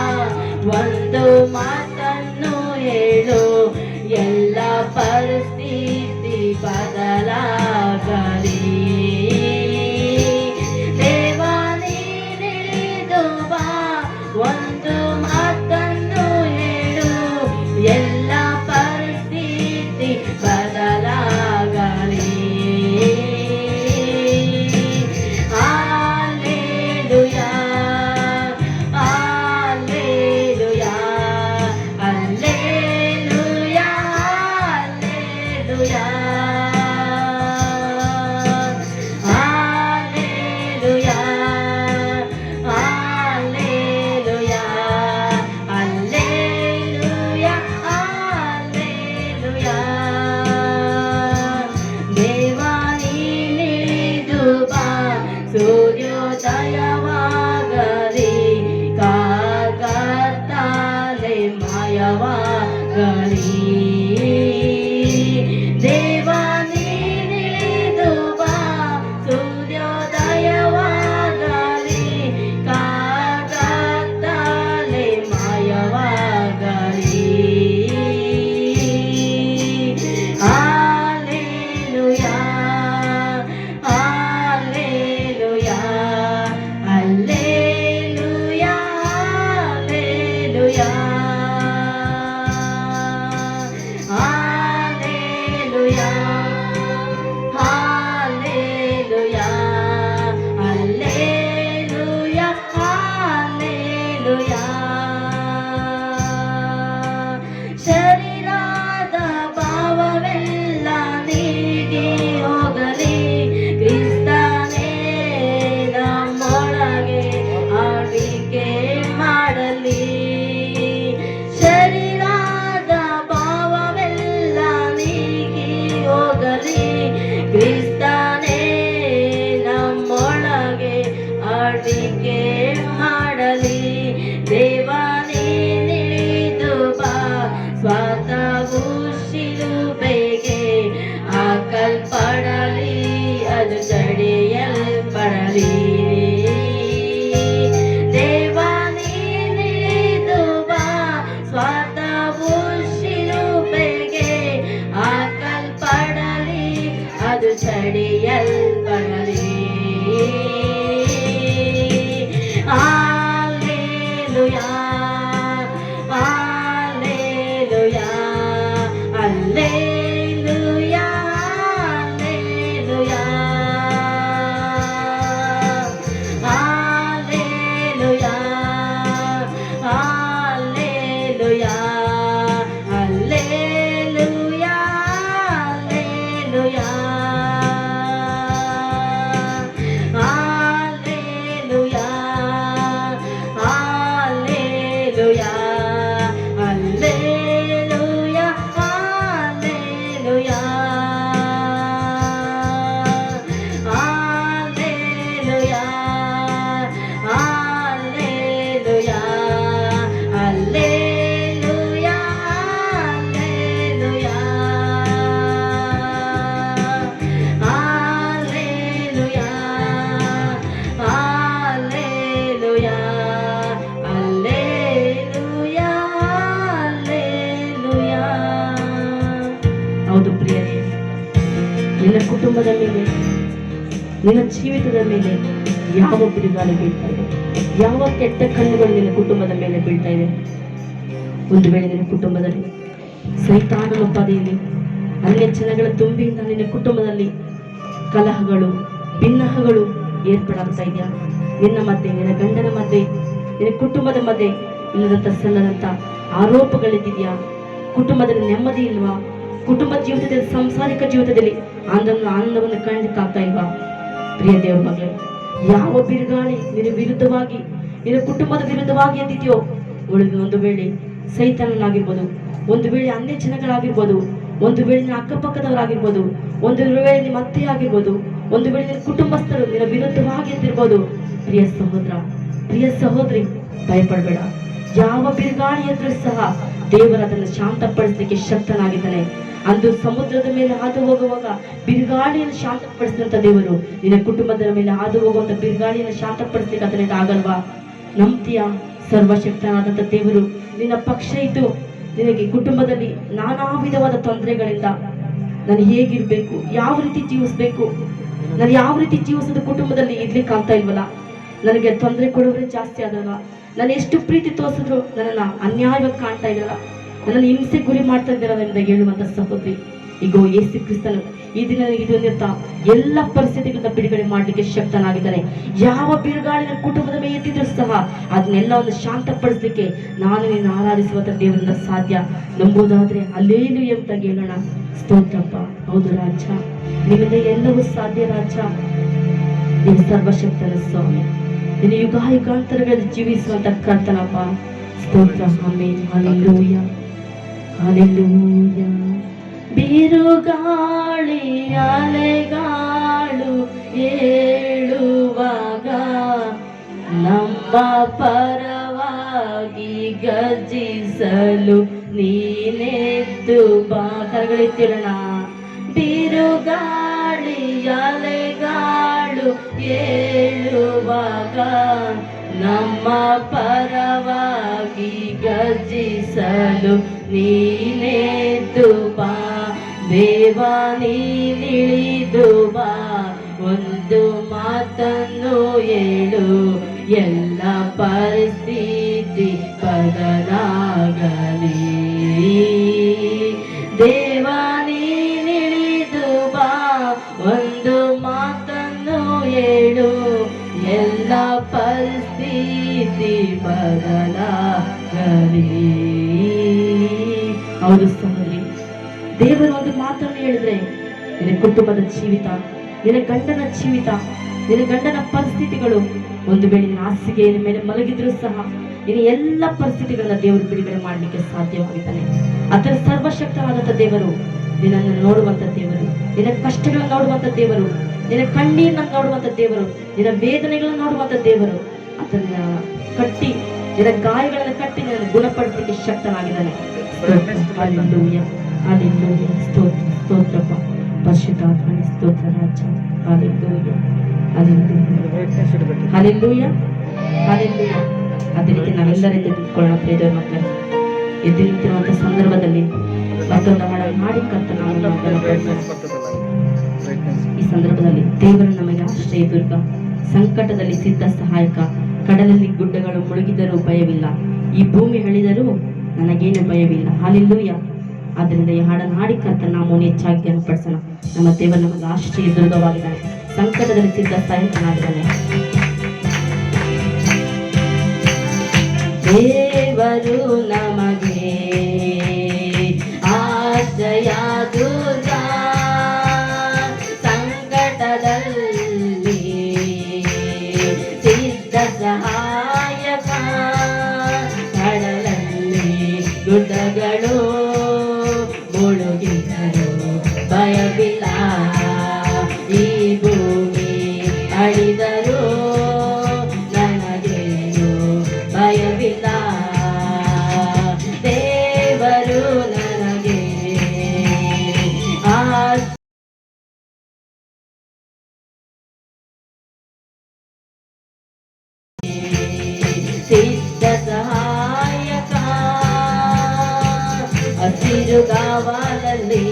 ಒಂದು ಮಾತನ್ನು ಹೇಳು, ಎಲ್ಲ ಪರಿಸ್ಥಿತಿ ಬದಲಾಗಲಿ. ದೇವ ನೀನಿಳಿದು ಬಾ, ಒಂದು ಮಾತನ್ನು ಹೇಳು, ಎಲ್ಲ ಪರಿಸ್ಥಿತಿ ಬದಲಾಗಲಿ. Hallelujah, hallelujah, hallelujah, hallelujah, hallelujah, hallelujah, hallelujah, hallelujah. ದೇವ ನೀನಿಳಿದು ಬಾ, ಸೂರ್ಯೋದಯವಾಗಲಿ, ಕಾಗತ್ತಾಲೆ ಮಾಯವಾಗಲಿ. ದೇವ ನೀನಿಳಿದು ಬಾ, ಸೂರ್ಯೋದಯವಾಗಲಿ, ಆಳ್ವಿಕೆ ಮಾಡಲಿ. ದೇವನೇ ನಿಳಿದು ಬಾ, ಸ್ವತಃ ಶಿಲುಬೆಗೆ ಹಾಕಲ್ಪಡಲಿ, ಅದು ತಡೆಯಲ್ಪಡಲಿ. ದೇವನೇ ನಿಳಿದು ಬಾ, ಸ್ವತಃ ಶಿಲುಬೆಗೆ ಹಾಕಲ್ಪಡಲಿ, ಅದು ತಡೆಯಲ್ಪಡಲಿ. Alleluia, Alleluia, Alleluia, Alleluia, Alleluia, Alleluia, Alleluia, Alleluia. ಹೌದು ಪ್ರಿಯರೇ, ನಿನ್ನ ಕುಟುಂಬದ ಮೇಲೆ, ನಿನ್ನ ಜೀವಿತದ ಮೇಲೆ ಯಾವ ಬಿರುಗಾಳಿ ಬೀಳ್ತಾ ಇದೆ, ಯಾವ ಕೆಟ್ಟ ಕಣ್ಣುಗಳು ನಿನ್ನ ಕುಟುಂಬದ ಮೇಲೆ ಬೀಳ್ತಾ ಇದೆ. ಒಂದು ವೇಳೆ ನಿನ್ನ ಕುಟುಂಬದಲ್ಲಿ ಸೈತಾನನ ಪದೆಯಲ್ಲಿ ಅನ್ಯ ಜನಗಳ ತುಂಬಿಯಿಂದ ನಿನ್ನ ಕುಟುಂಬದಲ್ಲಿ ಕಲಹಗಳು, ಭಿನ್ನಹಗಳು ಏರ್ಪಡಾಗ್ತಾ ಇದೆಯಾ? ನಿನ್ನ ಮಧ್ಯೆ, ನಿನ್ನ ಗಂಡನ ಮಧ್ಯೆ, ನಿನ್ನ ಕುಟುಂಬದ ಮಧ್ಯೆ ಇಲ್ಲದಂತ ಸಲ್ಲದಂತ ಆರೋಪಗಳಿದೆಯಾ? ಕುಟುಂಬದಲ್ಲಿ ನೆಮ್ಮದಿ ಇಲ್ವಾ? ಕುಟುಂಬ ಜೀವಿತದಲ್ಲಿ, ಸಂಸಾರಿಕ ಜೀವಿತದಲ್ಲಿ ಆನಂದವನ್ನು ಕಾಣಲಿಕ್ಕಾಗ್ತಾ ಇಲ್ವಾ? ಪ್ರಿಯ ದೇವರ ಮಗಳೇ, ಯಾವ ಬಿರುಗಾಳಿ ನಿನ್ನ ವಿರುದ್ಧವಾಗಿ, ನಿನ್ನ ಕುಟುಂಬದ ವಿರುದ್ಧವಾಗಿ ಎದ್ದಿದೆಯೋ, ಒಂದು ವೇಳೆ ಸೈತಾನನಾಗಿರ್ಬೋದು, ಒಂದು ವೇಳೆ ಅನ್ಯ ಜನಗಳಾಗಿರ್ಬೋದು, ಒಂದು ವೇಳೆ ನಿನ್ನ ಅಕ್ಕಪಕ್ಕದವರಾಗಿರ್ಬೋದು, ಒಂದು ವೇಳೆ ನಿಮ್ಮ ಅತ್ತೆ ಆಗಿರ್ಬೋದು, ಒಂದು ವೇಳೆ ನಿನ್ನ ಕುಟುಂಬಸ್ಥರು ನಿನ್ನ ವಿರುದ್ಧವಾಗಿ ಎದ್ದಿರ್ಬೋದು. ಪ್ರಿಯ ಸಹೋದರ, ಪ್ರಿಯ ಸಹೋದರಿ, ಭಯಪಡಬೇಡ. ಯಾವ ಬಿರುಗಾಳಿ ಎದುರು ಸಹ ದೇವರ ಅದನ್ನು ಶಾಂತಪಡಿಸಲಿಕ್ಕೆ ಶಕ್ತನಾಗಿದ್ದಾನೆ. ಅಂದು ಸಮುದ್ರದ ಮೇಲೆ ಹಾದು ಹೋಗುವಾಗ ಬಿರುಗಾಳಿಯನ್ನು ಶಾಂತಪಡಿಸಿದಂತ ದೇವರು ನಿನ್ನ ಕುಟುಂಬದ ಮೇಲೆ ಹಾದು ಹೋಗುವಂತ ಬಿರುಗಾಳಿಯನ್ನು ಶಾಂತಪಡಿಸ್ಲಿಕ್ಕೆ ಅದರಿಂದ ಆಗಲ್ವಾ? ನಂಬ್ತೀಯ? ಸರ್ವಶಕ್ತನಾದಂಥ ದೇವರು ನಿನ್ನ ಪಕ್ಷ ಇದ್ದು ನಿನಗೆ ಕುಟುಂಬದಲ್ಲಿ ನಾನಾ ವಿಧವಾದ ತೊಂದರೆಗಳಿಂದ ನಾನು ಹೇಗಿರ್ಬೇಕು, ಯಾವ ರೀತಿ ಜೀವಿಸ್ಬೇಕು, ನಾನು ಯಾವ ರೀತಿ ಜೀವಿಸೋದು ಕುಟುಂಬದಲ್ಲಿ ಇರ್ಲಿಕ್ಕೆ ಆಗ್ತಾ ಇಲ್ವಲ್ಲ, ನನಗೆ ತೊಂದರೆ ಕೊಡೋರೇ ಜಾಸ್ತಿ ಆದಲ್ವಾ, ನಾನು ಎಷ್ಟು ಪ್ರೀತಿ ತೋರಿಸಿದ್ರು ನನ್ನನ್ನು ಅನ್ಯಾಯವಾಗಿ ಕಾಣ್ತಾ ಇರಲ್ಲ, ನನ್ನನ್ನು ಹಿಂಸೆ ಗುರಿ ಮಾಡ್ತಾ ಇದ್ದೀರಲ್ಲ ಎಂದು ಹೇಳುವಂತ ಸಹೋದರಿ, ಈಗ ಯೇಸು ಕ್ರಿಸ್ತನು ಈ ದಿನ ಇದನ್ನಿರ್ತಾ ಎಲ್ಲ ಪರಿಸ್ಥಿತಿಗಳಿಂದ ಬಿಡುಗಡೆ ಮಾಡಲಿಕ್ಕೆ ಶಕ್ತನಾಗಿದ್ದಾನೆ. ಯಾವ ಬಿರುಗಾಳಿನ ಕುಟುಂಬದ ಮೇಲೆ ಎತ್ತಿದ್ರು ಸಹ ಅದನ್ನೆಲ್ಲವನ್ನು ಶಾಂತಪಡಿಸಲಿಕ್ಕೆ ನಾನು ನಿನ್ನ ಆರಾಧಿಸುವಂತ ದೇವರಿಂದ ಸಾಧ್ಯ. ನಂಬುವುದಾದ್ರೆ ಅಲ್ಲೇಲುಯ್ಯ ಅಂತ ಹೇಳೋಣ. ಸ್ತೋತ್ರಪ್ಪ. ಹೌದು ರಾಜ, ನಿಮ್ಮಿಂದ ಎಲ್ಲವೂ ಸಾಧ್ಯ ರಾಜ. ನೀನು ಸರ್ವಶಕ್ತನ ಸ್ವಾಮಿ, ನೀನು ಯುಗಾಂತರಗಳಲ್ಲಿ ಜೀವಿಸುವಂತ ಕರ್ತನಪ್ಪ. ಸ್ತೋತ್ರ. ಆಮೆನ್. Hallelujah, hallelujah. ಬಿರುಗಾಳಿ ಅಲೆಗಾಳು ಏಳುವಾಗ ನಮ್ಮ ಪರವಾಗಿ ಗರ್ಜಿಸಲು ನೀನೆದ್ದು ಬಾ. ಕರಗಳಿತ್ತಿರೋಣ. ಬಿರುಗಾಳಿ ಅಲೆಗಾಳು ಏಳುವಾಗ ನಮ್ಮ ಪರವಾಗಿ ಗರ್ಜಿಸಲು ನೀನೆದ್ದು ಬಾ. ದೇವ ನೀನಿಳಿದು ಬಾ, ಒಂದು ಮಾತನ್ನು ಹೇಳು, ಎಲ್ಲ ಪರಿಸ್ಥಿತಿ ಬದಲಾಗಲಿ. ದೇವ ನೀನಿಳಿದು ಬಾ, ಒಂದು ಮಾತನ್ನು ಹೇಳು, ಎಲ್ಲ ಪರಿಸ್ಥಿತಿ ಬದಲಾಗಲಿ. ಹೌದು ಸಹೋದರಿ, ದೇವರು ಒಂದು ಮಾತನ್ನು ಹೇಳಿದ್ರೆ ನಿನ್ನ ಕುಟುಂಬದ ಜೀವಿತ, ನಿನ್ನ ಗಂಡನ ಜೀವಿತ, ನಿನ್ನ ಗಂಡನ ಪರಿಸ್ಥಿತಿಗಳು, ಒಂದು ವೇಳೆ ನಿನ್ನ ಹಾಸಿಗೆ ಮೇಲೆ ಮಲಗಿದ್ರು ಸಹ ನಿನ್ನ ಎಲ್ಲ ಪರಿಸ್ಥಿತಿಗಳನ್ನ ದೇವರು ಬಿಡುಗಡೆ ಮಾಡಲಿಕ್ಕೆ ಸಾಧ್ಯವಾಗಿದ್ದಾನೆ. ಅದರ ಸರ್ವಶಕ್ತವಾದಂಥ ದೇವರು, ನಿನ್ನನ್ನು ನೋಡುವಂತ ದೇವರು, ನಿನ್ನ ಕಷ್ಟಗಳನ್ನು ನೋಡುವಂತ ದೇವರು, ನಿನ್ನ ಕಣ್ಣೀರನ್ನ ನೋಡುವಂತ ದೇವರು, ನಿನ್ನ ವೇದನೆಗಳನ್ನ ನೋಡುವಂತ ದೇವರು. ಅದನ್ನ ಕಟ್ಟಿ, ನಿನ್ನ ಗಾಯಗಳನ್ನ ಕಟ್ಟಿ ನಿನ್ನ ಗುಣಪಡಿಸಲಿಕ್ಕೆ ಶಕ್ತನಾಗಿದ್ದಾನೆ. Hallelujah, hallelujah. ಸ್ತೋತ್ರ, ಸ್ತೋತ್ರಪ್ಪ ಪರಿಶುದ್ಧಾತ್ಮನೇ, ಸ್ತೋತ್ರ ರಾಜ. Hallelujah, hallelujah, hallelujah, hallelujah. ಅದೇ ರೀತಿ ನಾವೆಲ್ಲರಿಂದ ತಿಳ್ಕೊಳ್ಳೋಣ ಪ್ರಿಯ ಮಕ್ಕಳೇ. ಎದ್ದು ನಿಂತಿರುವಂತ ಸಂದರ್ಭದಲ್ಲಿ ಮತ್ತೊಂದು ಹಾಡನ್ನು ಹಾಡಿ ಕರ್ತನ ಈ ಸಂದರ್ಭದಲ್ಲಿ ದೇವರು ನಮಗೆ ಆಶ್ರಯ ದುರ್ಗ, ಸಂಕಟದಲ್ಲಿ ಸಿದ್ಧ ಸಹಾಯಕ, ಕಡಲಲ್ಲಿ ಗುಡ್ಡಗಳು ಮುಳುಗಿದರೂ ಭಯವಿಲ್ಲ, ಈ ಭೂಮಿ ಹಳಿದರೂ ನನಗೇನು ಭಯವಿಲ್ಲ. ಹಲ್ಲೆಲೂಯ. ಆದ್ದರಿಂದ ಈ ಹಾಡನ್ನು ಹಾಡಿ ಕರ್ತನ ನಾಮವನ್ನು ಹೆಚ್ಚಾಗಿ ಧ್ಯಾನಪಡಿಸೋಣ. ನಮ್ಮ ದೇವರು ನಮಗೆ ಆಶ್ರಯ ದುರ್ಗವಾಗಿದ್ದಾನೆ, ಸಂಕಟದಲ್ಲಿ ಸಿದ್ಧ ಸಹಾಯಕನಾಗಿದ್ದಾನೆ. ದೇವರು ನಮಗೆ ಆಶ್ರಯ ದುರ್ಗ, ಸಂಕಟದಲ್ಲಿ ಸಿದ್ಧ ಸಹಾಯಕ, ಕಡಲಲ್ಲಿ ಗುಡ್ಡಗಳು ಮುಳುಗಿದರು ಭಯವಿಲ್ಲ, ಈ ಭೂಮಿ ಅಳಿದರು ನನಗೇನು ಭಯವಿಲ್ಲ. ದೇವರು ನನಗೆ ಸಿದ್ಧ ಸಹಾಯಕ, ಹಸಿರು ಗಾವಲಲ್ಲಿ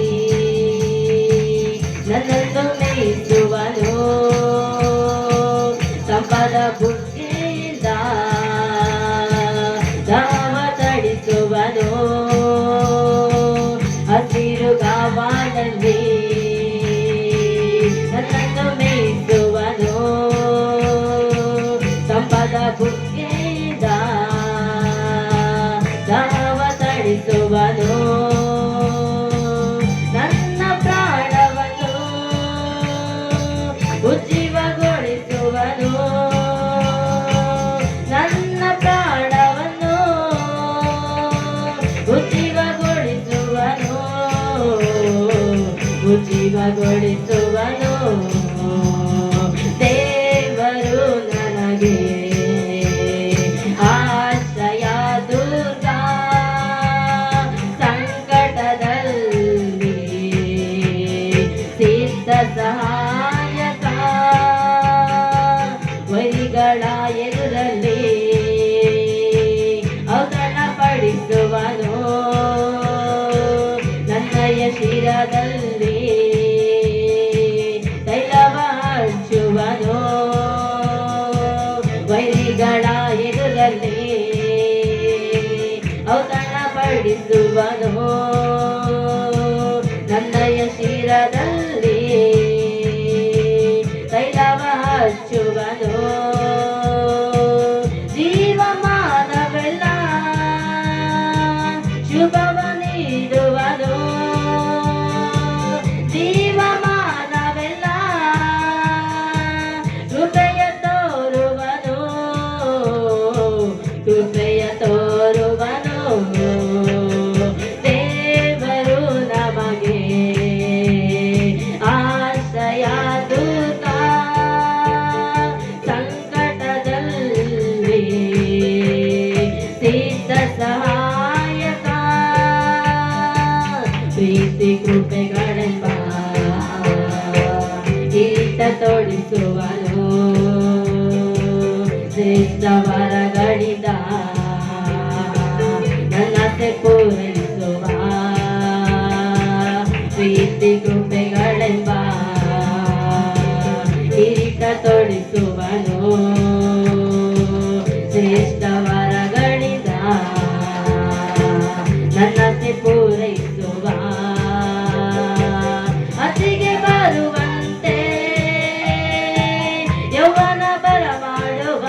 ನನ್ನನ್ನು ಮೇಯಿಸುವನು, ತಂಪಾದ ಬುಗ್ಗೆಯಿಂದ ದಾವ ತಡಿಸುವನು. ಹಸಿರು ಗಾವಲಲ್ಲಿ ನನ್ನನ್ನು ಮೇಯಿಸುವನು, ತಂಪಾದ ಬುಗ್ಗೆಯಿಂದ ದಾವ ತಡಿಸುವನು. ನನ್ನ ಪ್ರಾಣವನ್ನು ಉಜ್ಜೀವಗೊಳಿಸುವನು, ನನ್ನ ಪ್ರಾಣವನ್ನು ಉಜ್ಜೀವಗೊಳಿಸುವನು, ಉಜ್ಜೀವಗೊಳಿಸುವನು. ದೇವರು ನನಗೆ ಆಶ್ರಯ ದುರ್ಗ, ಸಂಕಟದಲ್ಲಿ ಸಿದ್ಧ ಸಹಾಯಕ, ವೈರಿಗಳ ಎದುರಲ್ಲಿ ಔತಣ ಪಡಿಸುವನು, ನನ್ನಯ ಶಿರದಲ್ಲಿ ತೈಲವ ಹಚ್ಚುವನು. ವೈರಿಗಳ ಎದುರಲ್ಲಿ ಔತಣ ಪಡಿಸುವನು, ನನ್ನಯ ಶಿರದಲ್ಲಿ ತೈಲವ ಹಚ್ಚುವನು. ಜೀವಮಾನವೆಲ್ಲ ಶುಭವ ನೀಡುವನು, ಜೀವಮಾನವೆಲ್ಲ ಕೃಪೆಯ ತೋರುವನು, ಕೃಪೆಯ ತೋರುವನು. ದೇವರು ನಮಗೆ ಆಶ್ರಯ ದುರ್ಗ, ಸಂಕಟದಲ್ಲಿ ಸಿದ್ಧ ಸಹಾಯಕ, ಪ್ರೀತಿ ಕೃಪೆಗಳೆಂಬ ಈಟ ತೊಡಿಸುವನು, ಶ್ರೇಷ್ಠ ವರಗಳಿಂದ ನನ್ನತೆ ಪೂರೈಸುವ, ಪ್ರೀತಿ ಕೃಪೆಗಳೆಂಬ ಈಟ ತೊಡಿಸುವನು, ಶ್ರೇಷ್ಠ ವರಗಳಿಂದ ನನ್ನತೆ ಪೂರೈಸುವ. ಅತಿಗೆ ಬರುವಂತೆ ಯೌವನ ಬರಮಾಡುವ,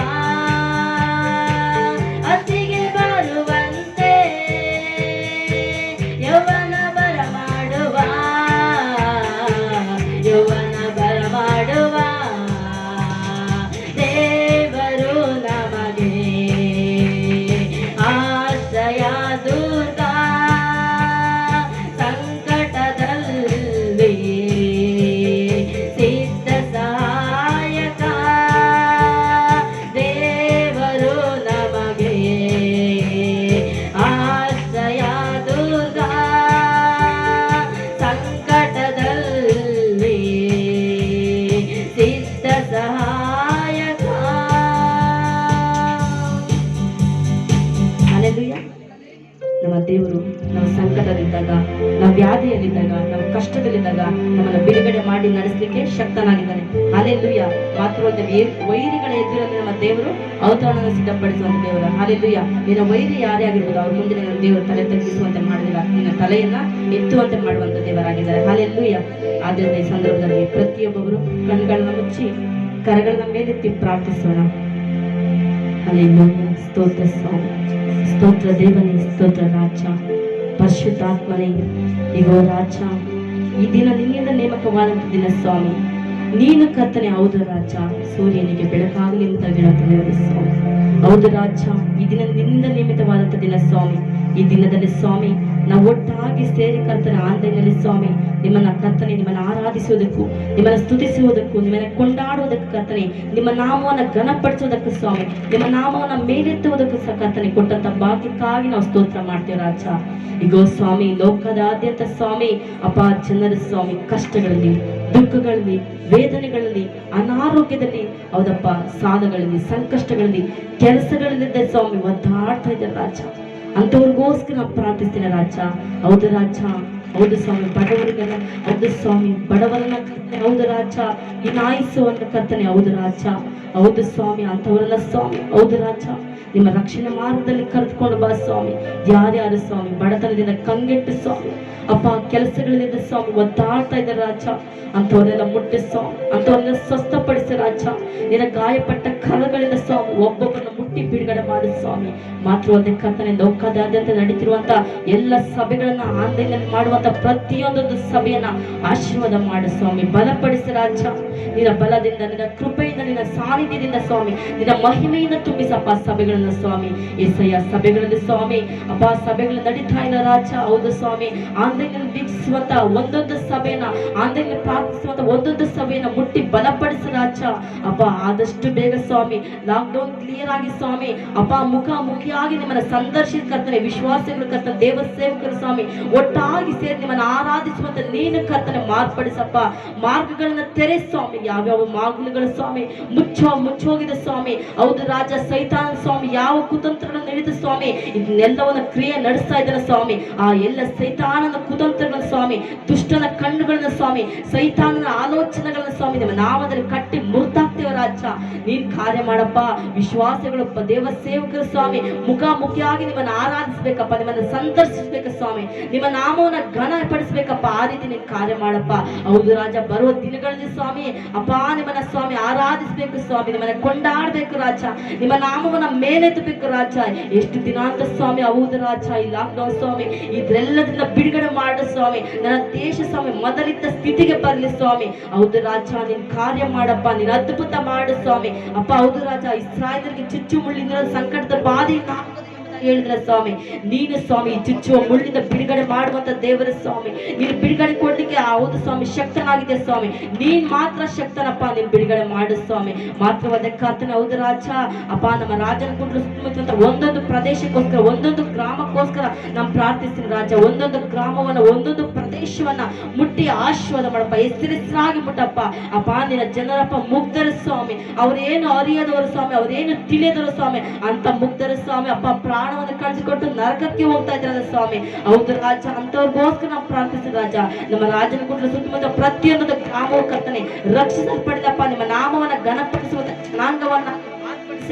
ಮಾಡಿ ನಡೆಸಲಿಕ್ಕೆ ಶಕ್ತನಾಗಿದ್ದಾನೆ. ಹಲ್ಲೆಲೂಯಾ. ಮಾತ್ರವಲ್ಲದೆ ವೈರಿಗಳ ಎದುರಲ್ಲಿ ನಮ್ಮ ದೇವರು ಔತಣವನ್ನು ಸಿದ್ಧಪಡಿಸುವಂತ ದೇವರ. ಹಲ್ಲೆಲೂಯಾ. ನಿನ್ನ ವೈರಿ ಯಾರೇ ಆಗಿರ್ಬೋದು, ಅವ್ರ ಮುಂದೆ ನನ್ನ ದೇವರು ತಲೆ ತಗ್ಗಿಸುವಂತೆ ಮಾಡೋದಿಲ್ಲ, ನಿನ್ನ ತಲೆಯನ್ನ ಎತ್ತುವಂತೆ ಮಾಡುವಂತ ದೇವರಾಗಿದ್ದಾರೆ. ಹಲ್ಲೆಲೂಯಾ. ಆದ್ದರಿಂದ ಈ ಸಂದರ್ಭದಲ್ಲಿ ಪ್ರತಿಯೊಬ್ಬರು ಕಣ್ಗಳನ್ನ ಮುಚ್ಚಿ ಕರಗಳನ್ನ ಮೇಲೆತ್ತಿ ಪ್ರಾರ್ಥಿಸೋಣ. ಹಲ್ಲೆಲೂಯಾ. ಸ್ತೋತ್ರ ಸ್ವಾಮಿ, ಸ್ತೋತ್ರ ದೇವನೇ, ಸ್ತೋತ್ರ ರಾಜ, ಪರಿಶುದ್ಧಾತ್ಮನೇ. ಇಗೋ ರಾಜ, ಈ ದಿನ ನಿನ್ನಿಂದ ನೇಮಕವಾದಂತ ದಿನ ಸ್ವಾಮಿ. ನೀನು ಕರ್ತನೆ. ಹೌದು ರಾಜ. ಸೂರ್ಯನಿಗೆ ಬೆಳಕಾಗಲಿ ಅಂತ ಹೇಳುತ್ತದೆ ಸ್ವಾಮಿ. ಹೌದು ರಾಜ, ಈ ದಿನ ನಿನ್ನಿಂದ ನೇಮಿತವಾದಂತ ದಿನ ಸ್ವಾಮಿ. ಈ ದಿನದಲ್ಲಿ ಸ್ವಾಮಿ ನಾವು ಒಟ್ಟಾಗಿ ಸೇರಿ ಕರ್ತನ ಆನ್ಲೈನ್ನಲ್ಲಿ ಸ್ವಾಮಿ ನಿಮ್ಮನ್ನ ಕರ್ತನೆ, ನಿಮ್ಮನ್ನ ಆರಾಧಿಸುವುದಕ್ಕೂ, ನಿಮ್ಮನ್ನ ಸ್ತುತಿಸುವುದಕ್ಕೂ, ನಿಮ್ಮನ್ನ ಕೊಂಡಾಡುವುದಕ್ಕೆ ಕರ್ತನೆ, ನಿಮ್ಮ ನಾಮವನ್ನು ಘನಪಡಿಸುವುದಕ್ಕೆ ಸ್ವಾಮಿ, ನಿಮ್ಮ ನಾಮವನ್ನು ಮೇಲೆತ್ತುವುದಕ್ಕೂ ಸಹ ಕರ್ತನೆ ಕೊಟ್ಟಂತ ಭಾಗ್ಯಕ್ಕಾಗಿ ನಾವು ಸ್ತೋತ್ರ ಮಾಡ್ತೇವೆ ರಾಜ. ಈಗೋ ಸ್ವಾಮಿ, ಲೋಕದಾದ್ಯಂತ ಸ್ವಾಮಿ ಅಪ್ಪ ಜನರ ಸ್ವಾಮಿ ಕಷ್ಟಗಳಲ್ಲಿ, ದುಃಖಗಳಲ್ಲಿ, ವೇದನೆಗಳಲ್ಲಿ, ಅನಾರೋಗ್ಯದಲ್ಲಿ, ಹೌದಪ್ಪ ಸಾಲಗಳಲ್ಲಿ, ಸಂಕಷ್ಟಗಳಲ್ಲಿ, ಕೆಲಸಗಳಲ್ಲಿದ್ದ ಸ್ವಾಮಿ ಒದ್ದಾಡ್ತಾ ಇದ್ದಾರೆ ರಾಜ. ಅಂತವ್ರಿಗೋಸ್ಕರ ನಾವು ಪ್ರಾರ್ಥಿಸ್ತೀನಿ ರಾಜ. ಹೌದು ರಾಜ. ಹೌದು ಸ್ವಾಮಿ. ಬಡವರಿಗೆಲ್ಲ ಹೌದು ಸ್ವಾಮಿ, ಬಡವರನ್ನ ಕರ್ತನೆ ಹೌದು ರಾಜ ಇನಾಯಿಸುವಂತ ಕರ್ತನೆ ಹೌದು ರಾಜ. ಹೌದು ಸ್ವಾಮಿ, ಅಂತವರನ್ನ ಸ್ವಾಮಿ ಹೌದು ರಾಜ ನಿಮ್ಮ ರಕ್ಷಣೆ ಮಾರ್ಗದಲ್ಲಿ ಕರೆದುಕೊಂಡು ಬಾ ಸ್ವಾಮಿ. ಯಾರ್ಯಾರು ಸ್ವಾಮಿ ಬಡತನದಿಂದ ಕಂಗೆಟ್ಟು ಸ್ವಾಮಿ ಅಪ್ಪ ಕೆಲಸಗಳಿಂದ ಸ್ವಾಮಿ ಒದ್ದಾಡ್ತಾ ಇದ್ದಾರೆ ರಾಜ, ಅಂತವರೆಲ್ಲ ಮುಟ್ಟಿ ಸ್ವಾಮಿ, ಅಂತವರೆಲ್ಲ ಸ್ವಸ್ಥಪಡಿಸಿ ರಾಜ. ನಿನ್ನ ಗಾಯಪಟ್ಟ ಕರಗಳಿಂದ ಸ್ವಾಮಿ ಒಬ್ಬೊಬ್ಬರನ್ನ ಮುಟ್ಟಿ ಬಿಡುಗಡೆ ಮಾಡಿ ಸ್ವಾಮಿ. ಮಾತ್ರವಲ್ಲದೆ ಕರ್ತನೆ, ಲೋಕದಾದ್ಯಂತ ನಡೀತಿರುವಂತ ಎಲ್ಲ ಸಭೆಗಳನ್ನ ಆನ್ಲೈನ್ ಮಾಡುವಂತ ಪ್ರತಿಯೊಂದೊಂದು ಸಭೆಯನ್ನ ಆಶೀರ್ವಾದ ಮಾಡಿ ಸ್ವಾಮಿ, ಬಲಪಡಿಸಿ ರಾಜ. ನಿನ್ನ ಬಲದಿಂದ, ನಿನ್ನ ಕೃಪೆಯಿಂದ, ನಿನ್ನ ಸಾನ್ನಿಧ್ಯದಿಂದ ಸ್ವಾಮಿ, ನಿನ್ನ ಮಹಿಮೆಯಿಂದ ತುಂಬಿಸಪ್ಪ ಸಭೆಗಳನ್ನ ಸ್ವಾಮಿ. ಏಸಯ್ಯ ಸಭೆಗಳಲ್ಲಿ ಸ್ವಾಮಿ ಅಪ್ಪ ಸಭೆಗಳು ನಡೀತಾ ಇಲ್ಲ ರಾಜ. ಹೌದು ಸ್ವಾಮಿ, ಆನ್ಲೈನ್ ನಲ್ಲಿ ವೀಕ್ಷಿಸುವಂತ ಒಂದೊಂದು ಸಭೆಯನ್ನ, ಆನ್ಲೈನ್ ಪ್ರಾರ್ಥಿಸುವಂತ ಒಂದೊಂದು ಸಭೆಯನ್ನ ಮುಟ್ಟಿ ಬಲಪಡಿಸಿ ರಾಜ. ಅಪ್ಪ ಆದಷ್ಟು ಬೇಗ ಸ್ವಾಮಿ ಲಾಕ್ಡೌನ್ ಕ್ಲಿಯರ್ ಆಗಿ ಸ್ವಾಮಿ ಅಪ್ಪ ಮುಖಾಮುಖಿಯಾಗಿ ನಿಮ್ಮನ್ನ ಸಂದರ್ಶಿಸಿ ವಿಶ್ವಾಸಿಗಳು ಕರ್ತನೆ, ದೇವ ಸೇವಕರು ಸ್ವಾಮಿ ಒಟ್ಟಾಗಿ ಸೇರಿ ನಿಮ್ಮನ್ನ ಆರಾಧಿಸುವಂತ ನೀನು ಕರ್ತನೆ ಮಾರ್ಪಡಿಸಪ್ಪ. ಮಾರ್ಗಗಳನ್ನ ತೆರೆ ಸ್ವಾಮಿ. ಯಾವ್ಯಾವ ಮಾರ್ಗಗಳು ಸ್ವಾಮಿ ಮುಚ್ಚೋಗಿದೆ ಸ್ವಾಮಿ. ಹೌದು ರಾಜ, ಸೈತಾನ ಸ್ವಾಮಿ ಯಾವ ಕುತಂತ್ರಗಳನ್ನು ನಡೆದು ಸ್ವಾಮಿ ಇದನ್ನೆಲ್ಲವನ್ನ ಕ್ರಿಯೆ ನಡೆಸ್ತಾ ಇದ್ದಾನೆ ಸ್ವಾಮಿ. ಆ ಎಲ್ಲ ಸೈತಾನನ ಕುತಂತ್ರಗಳನ್ನ ಸ್ವಾಮಿ, ದುಷ್ಟನ ಕಣ್ಣುಗಳನ್ನ ಸ್ವಾಮಿ, ಸೈತಾನನ ಆಲೋಚನೆಗಳನ್ನ ಸ್ವಾಮಿ ನಿಮ್ಮ ನಾಮದಲ್ಲಿ ಕಟ್ಟಿ ಮುರ್ತಾಕ್ತೇವೆ ರಾಜ. ನೀನ್ ಕಾರ್ಯ ಮಾಡಪ್ಪ. ವಿಶ್ವಾಸಿಗಳು ದೇವ ಸೇವಕರು ಸ್ವಾಮಿ ಮುಖಾಮುಖಿಯಾಗಿ ನಿಮ್ಮನ್ನ ಆರಾಧಿಸ್ಬೇಕಪ್ಪ, ನಿಮ್ಮನ್ನ ಸಂದರ್ಶಿಸ್ಬೇಕ ಸ್ವಾಮಿ, ನಿಮ್ಮ ನಾಮವನ್ನ ಘನಪಡಿಸ್ಬೇಕಪ್ಪ. ಆ ರೀತಿ ನೀನ್ ಕಾರ್ಯ ಮಾಡಪ್ಪ. ಹೌದು ರಾಜ, ಬರುವ ದಿನಗಳಲ್ಲಿ ಸ್ವಾಮಿ ಅಪ್ಪ ನಿಮ್ಮನ್ನ ಸ್ವಾಮಿ ಆರಾಧಿಸ್ಬೇಕು ಸ್ವಾಮಿ, ನಿಮ್ಮನ್ನ ಕೊಂಡಾಡ್ಬೇಕು ರಾಜ, ನಿಮ್ಮ ನಾಮವನ್ನ ಮೇಲೆತ್ತಬೇಕು ರಾಜ. ಎಷ್ಟು ದಿನ ಅಂತ ಸ್ವಾಮಿ ಹೌದು ರಾಜ ಈ ಲಾಕ್ಡೌನ್ ಸ್ವಾಮಿ ಇದ್ರೆಲ್ಲದಿಂದ ಬಿಡುಗಡೆ ಮಾಡು ಸ್ವಾಮಿ. ನನ್ನ ದೇಶ ಸ್ವಾಮಿ ಮೊದಲಿದ್ದ ಸ್ಥಿತಿಗೆ ಬರಲಿ ಸ್ವಾಮಿ. ಹೌದು ರಾಜ, ನೀನ್ ಕಾರ್ಯ ಮಾಡಪ್ಪ, ನೀನ್ ಅದ್ಭುತ ಮಾಡು ಸ್ವಾಮಿ ಅಪ್ಪ. ಹೌದು ರಾಜ, ಇಸ್ರಾಯೇಲರಿಗೆ ಚುಚ್ಚು ಮುಳ್ಳಿನ ಸಂಕಟದ ಬಾಧೆ ಹೇಳಿದ್ರೆ ಸ್ವಾಮಿ ನೀನು ಸ್ವಾಮಿ ಚುಚ್ಚುವ ಮುಳ್ಳಿಂದ ಬಿಡುಗಡೆ ಮಾಡುವಂತ ದೇವರ ಸ್ವಾಮಿ. ನೀನು ಬಿಡುಗಡೆ ಕೊಡ್ಲಿಕ್ಕೆ ಹೌದು ಸ್ವಾಮಿ ಶಕ್ತನಾಗಿದೆ ಸ್ವಾಮಿ. ನೀನ್ ಮಾತ್ರ ಶಕ್ತನಪ್ಪ, ನೀನ್ ಬಿಡುಗಡೆ ಮಾಡು ಸ್ವಾಮಿ. ಮಾತ್ರವಾದ ಕರ್ತನೆ ಹೌದು ರಾಜ ಅಪ್ಪ, ನಮ್ಮ ರಾಜನ ಕುಂಡ್ಲು ಸುತ್ತಮುತ್ತ ಒಂದೊಂದು ಪ್ರದೇಶಕ್ಕೋಸ್ಕರ, ಒಂದೊಂದು ಗ್ರಾಮಕ್ಕೋಸ್ಕರ ನಾವು ಪ್ರಾರ್ಥಿಸ್ತೀನಿ ರಾಜ. ಒಂದೊಂದು ಗ್ರಾಮವನ್ನ, ಒಂದೊಂದು ಪ್ರದೇಶವನ್ನ ಮುಟ್ಟಿ ಆಶೀರ್ವಾದ ಮಾಡಪ್ಪ. ಹೆಸರಿಸಲಾಗಿ ಮುಟ್ಟಪ್ಪ ಅಪ್ಪ. ನಿನ್ನ ಜನರಪ್ಪ ಮುಗ್ಧರ ಸ್ವಾಮಿ, ಅವ್ರೇನು ಅರಿಯದವರು ಸ್ವಾಮಿ, ಅವ್ರೇನು ತಿಳಿಯದವರು ಸ್ವಾಮಿ, ಅಂತ ಮುಗ್ಧರ ಸ್ವಾಮಿ ಅಪ್ಪ ಪ್ರಾಣವನ್ನು ಕಳಿಸಿಕೊಟ್ಟು ನರಕಕ್ಕೆ ಹೋಗ್ತಾ ಇದ್ದಾರೆ ಸ್ವಾಮಿ. ಹೌದು ರಾಜ, ಅಂತವ್ರಿಗೋಸ್ಕರ ನಾವು ಪ್ರಾರ್ಥಿಸಿದ ರಾಜ. ನಮ್ಮ ರಾಜನ ಕುಂಡ್ಲ ಸುತ್ತಮುತ್ತ ಪ್ರತಿಯೊಂದು ಗ್ರಾಮವು ಕರ್ತನೆ ರಕ್ಷಿಸಲ್ಪಡಿದಪ್ಪ. ನಿಮ್ಮ ನಾಮವನ್ನ ಘನಪಡಿಸುವಂತ ಜನಾಂಗವನ್ನ